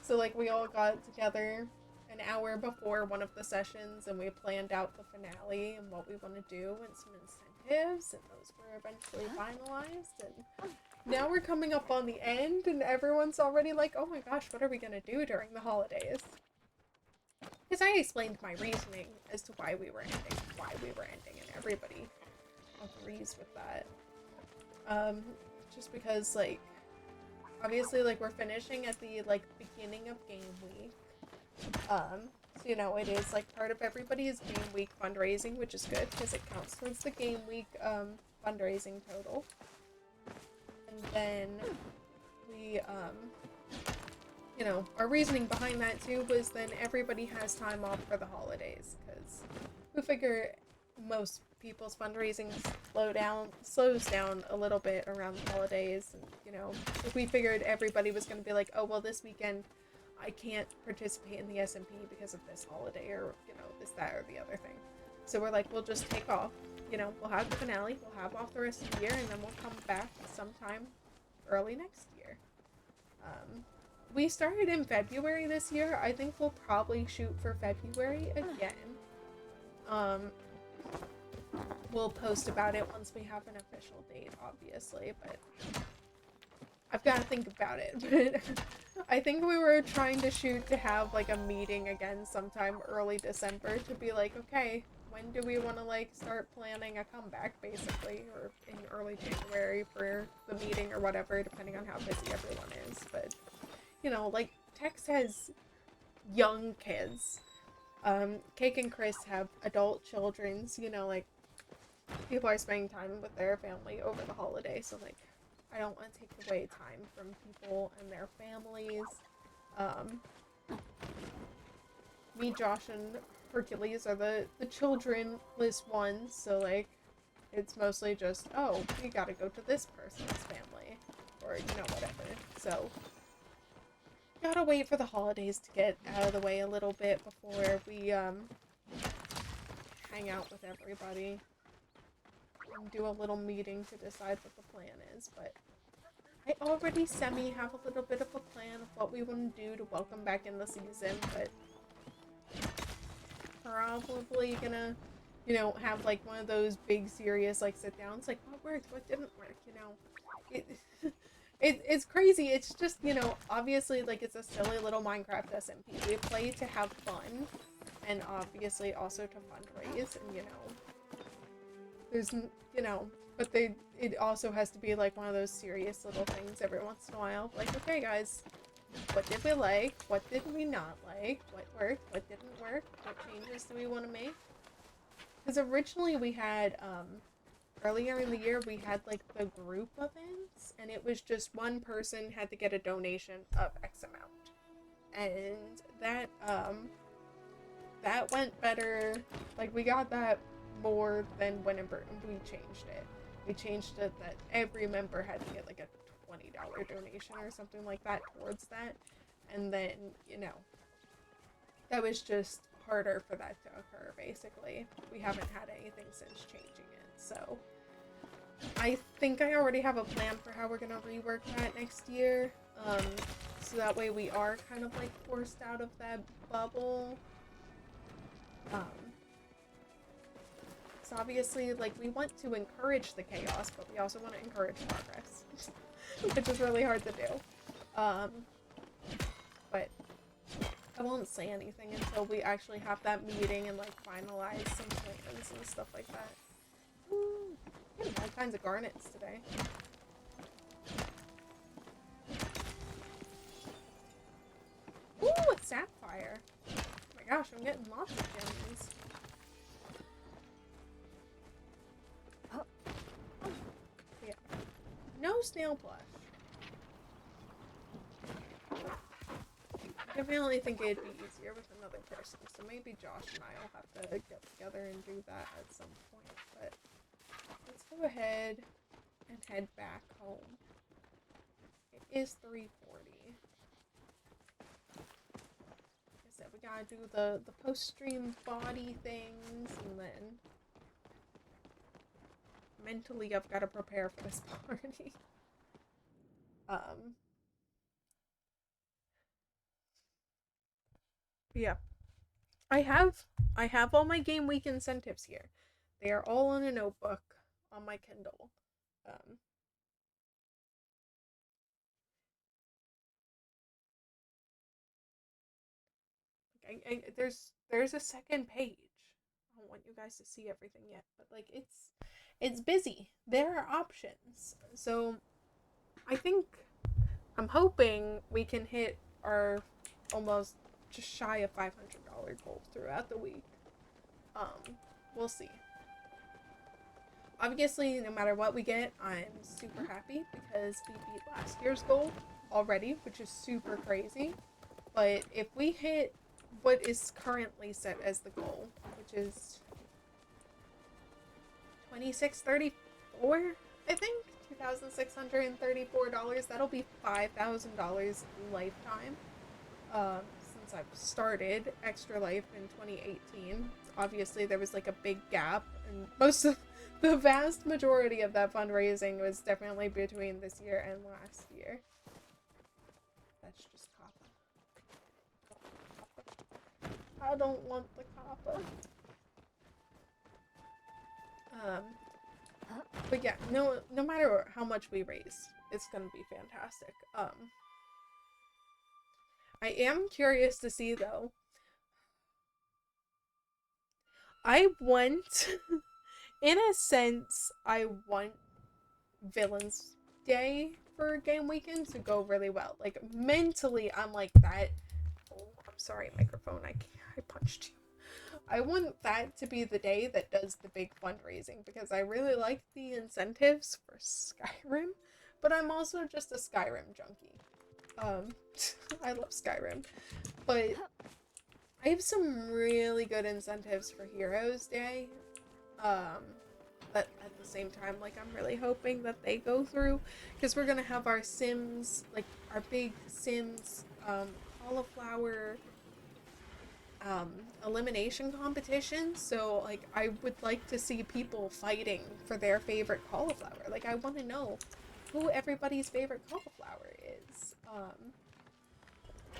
Speaker 1: So, like, we all got together an hour before one of the sessions, and we planned out the finale and what we want to do and some incentives, and those were eventually finalized. And now we're coming up on the end, and everyone's already like, oh my gosh, what are we gonna do during the holidays? Because I explained my reasoning as to why we were ending, and everybody agrees with that. Just because, like, obviously, like, we're finishing at the, like, beginning of game week. So, you know, it is, like, part of everybody's game week fundraising, which is good, because it counts towards the game week, fundraising total. And then we, you know, our reasoning behind that, too, was then everybody has time off for the holidays, because we figure most people's fundraising slows down a little bit around the holidays, and, you know, if we figured everybody was going to be like, oh, well, this weekend I can't participate in the SMP because of this holiday, or, you know, this, that, or the other thing. So we're like, we'll just take off, you know, we'll have the finale, we'll have off the rest of the year, and then we'll come back sometime early next year. We started in February this year. I think we'll probably shoot for February again. We'll post about it once we have an official date, obviously, but I've got to think about it. But I think we were trying to shoot to have, like, a meeting again sometime early December to be like, okay, when do we want to, like, start planning a comeback, basically, or in early January for the meeting or whatever, depending on how busy everyone is. But, you know, like, Tex has young kids. Cake and Chris have adult children, so, you know, like, people are spending time with their family over the holiday, so, like, I don't want to take away time from people and their families. Me, Josh, and Hercules are the childrenless ones, so, like, it's mostly just, oh, we gotta go to this person's family, or, you know, whatever. So, gotta wait for the holidays to get out of the way a little bit before we, hang out with everybody and do a little meeting to decide what the plan is. But I already have a little bit of a plan of what we want to do to welcome back in the season, but probably gonna, you know, have, like, one of those big serious, like, sit downs, like, what worked, what didn't work, you know. it's crazy. It's just, you know, obviously, like, it's a silly little Minecraft SMP. We play to have fun, and obviously also to fundraise, and, you know, there's, you know, but it also has to be, like, one of those serious little things every once in a while. Like, okay, guys, what did we like? What did we not like? What worked? What didn't work? What changes do we want to make? Because originally we had, earlier in the year, we had, like, the group events, and it was just one person had to get a donation of X amount. And that went better. Like, we got that more than whenever we changed it. We changed it that every member had to get, like, a $20 donation or something like that towards that. And then, you know, that was just harder for that to occur, basically. We haven't had anything since changing it, so I think I already have a plan for how we're gonna rework that next year, so that way we are kind of, like, forced out of that bubble. So obviously, like, we want to encourage the chaos, but we also want to encourage progress, which is really hard to do. But I won't say anything until we actually have that meeting and, like, finalize some plans and stuff like that. Ooh, getting all kinds of garnets today. Ooh, it's sapphire. Oh my gosh, I'm getting lots of gems. Oh. Yeah. No snail plush. I definitely think it'd be easier with another person, so maybe Josh and I will have to get together and do that at some point, but let's go ahead and head back home. It is 3:40. Like I said, we gotta do the post-stream body things, and then mentally I've gotta prepare for this party. Yeah. I have all my game week incentives here. They are all in a notebook on my Kindle. There's a second page. I don't want you guys to see everything yet, but, like, it's busy. There are options. So I'm hoping we can hit our almost just shy of $500 goal throughout the week. We'll see. Obviously, no matter what we get, I'm super happy because we beat last year's goal already, which is super crazy. But if we hit what is currently set as the goal, which is 2634, I think, $2,634, that'll be $5,000 lifetime. Since I've started Extra Life in 2018, obviously there was, like, a big gap, and most of the vast majority of that fundraising was definitely between this year and last year. That's just copper. I don't want the copper. But yeah, no matter how much we raise, it's gonna be fantastic. I am curious to see, though. I want, in a sense, I want Villains Day for game weekend to go really well. Like, mentally, I'm like that. Oh, I'm sorry, microphone. I punched you. I want that to be the day that does the big fundraising, because I really like the incentives for Skyrim, but I'm also just a Skyrim junkie. I love Skyrim, but I have some really good incentives for Heroes Day, but at the same time, like, I'm really hoping that they go through, because we're gonna have our Sims, like, our big Sims, cauliflower, elimination competition, so, like, I would like to see people fighting for their favorite cauliflower. Like, I want to know who everybody's favorite cauliflower is.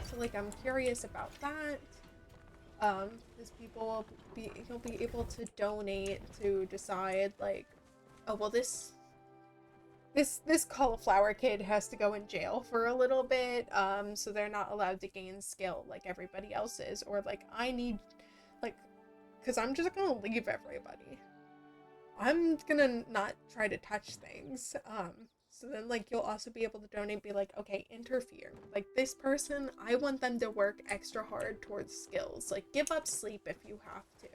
Speaker 1: So, like, I'm curious about that. Because you'll be able to donate to decide, like, oh, well, this this cauliflower kid has to go in jail for a little bit, so they're not allowed to gain skill like everybody else is, or like I need, like, because I'm just gonna leave everybody. I'm gonna not try to touch things. So then like you'll also be able to donate, be like, okay, interfere. Like this person, I want them to work extra hard towards skills. Like give up sleep if you have to.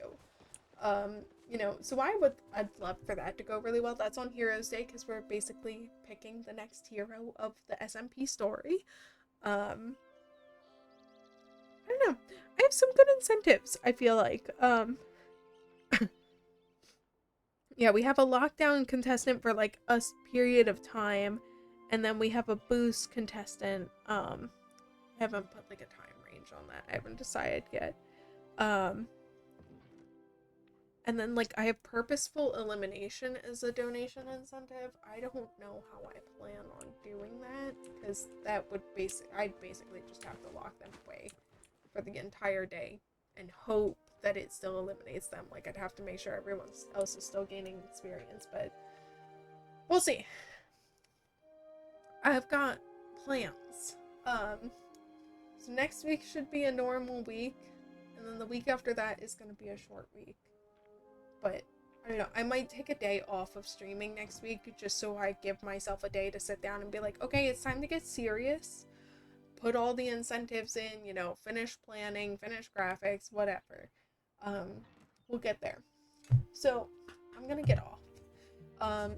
Speaker 1: You know, so I'd love for that to go really well. That's on Heroes Day because we're basically picking the next hero of the SMP story. I don't know. I have some good incentives, I feel like. Yeah, we have a lockdown contestant for like a period of time, and then we have a boost contestant. I haven't put like a time range on that. I haven't decided yet. Um, and then like I have purposeful elimination as a donation incentive. I don't know how I plan on doing that because that would I'd basically just have to lock them away for the entire day and hope that it still eliminates them. Like I'd have to make sure everyone else is still gaining experience, but we'll see. I've got plans. So next week should be a normal week, and then the week after that is going to be a short week. But I don't know, I might take a day off of streaming next week just so I give myself a day to sit down and be like, okay, it's time to get serious. Put all the incentives in, you know, finish planning, finish graphics, whatever. We'll get there. So I'm gonna get off.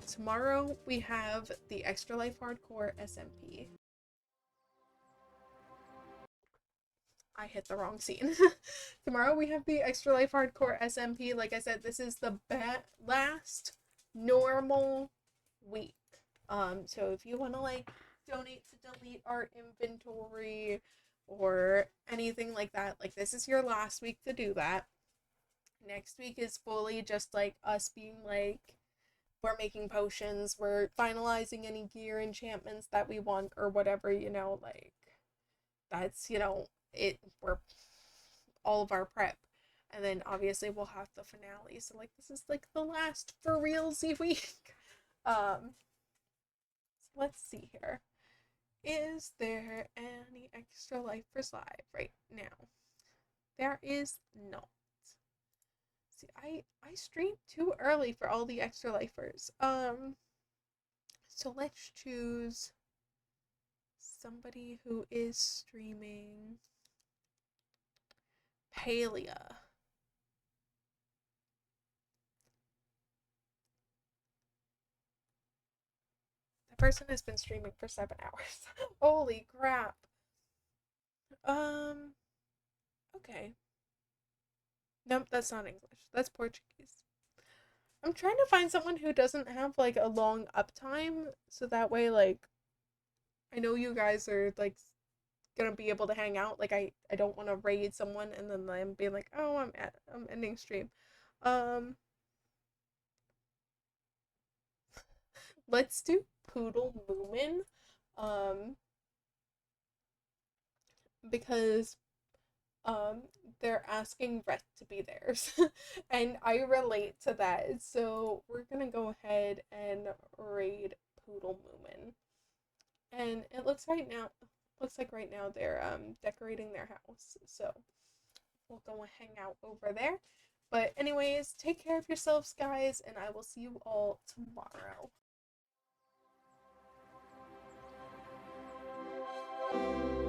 Speaker 1: Tomorrow we have the Extra Life Hardcore SMP. I hit the wrong scene. Tomorrow we have the Extra Life Hardcore SMP. Like I said, this is the last normal week. So if you want to like donate to delete our inventory or anything like that, like this is your last week to do that. Next week is fully just like us being like, we're making potions, we're finalizing any gear enchantments that we want or whatever, you know, like that's, you know, we're all of our prep. And then obviously we'll have the finale. So like this is like the last for realsy week. So let's see here. Is there any extra lifers live right now? There is not. See, I streamed too early for all the extra lifers. So let's choose somebody who is streaming. Palia. The person has been streaming for 7 hours. Holy crap. Okay. Nope, that's not English. That's Portuguese. I'm trying to find someone who doesn't have like a long uptime so that way like I know you guys are like gonna be able to hang out. Like I don't want to raid someone and then them being like, "Oh, I'm ending stream." Um let's do Poodle Moomin. Because they're asking Rhett to be theirs. And I relate to that. So we're gonna go ahead and raid Poodle Moomin. And it looks like right now they're decorating their house. So we'll go and hang out over there. But anyways, take care of yourselves, guys, and I will see you all tomorrow.